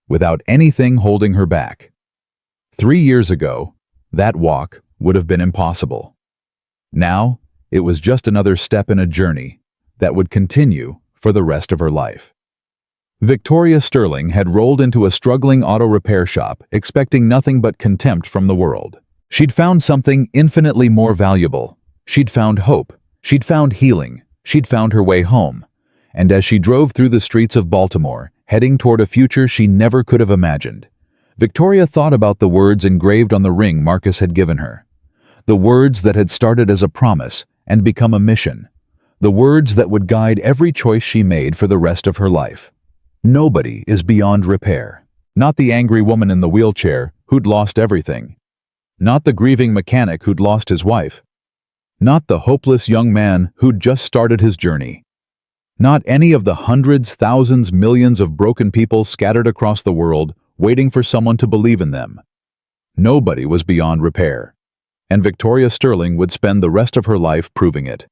without anything holding her back. 3 years ago, that walk would have been impossible. Now, it was just another step in a journey that would continue for the rest of her life. Victoria Sterling had rolled into a struggling auto repair shop, expecting nothing but contempt from the world. She'd found something infinitely more valuable. She'd found hope. She'd found healing. She'd found her way home. And as she drove through the streets of Baltimore, heading toward a future she never could have imagined, Victoria thought about the words engraved on the ring Marcus had given her. The words that had started as a promise and become a mission. The words that would guide every choice she made for the rest of her life. Nobody is beyond repair. Not the angry woman in the wheelchair who'd lost everything. Not the grieving mechanic who'd lost his wife. Not the hopeless young man who'd just started his journey. Not any of the hundreds, thousands, millions of broken people scattered across the world waiting for someone to believe in them. Nobody was beyond repair. And Victoria Sterling would spend the rest of her life proving it.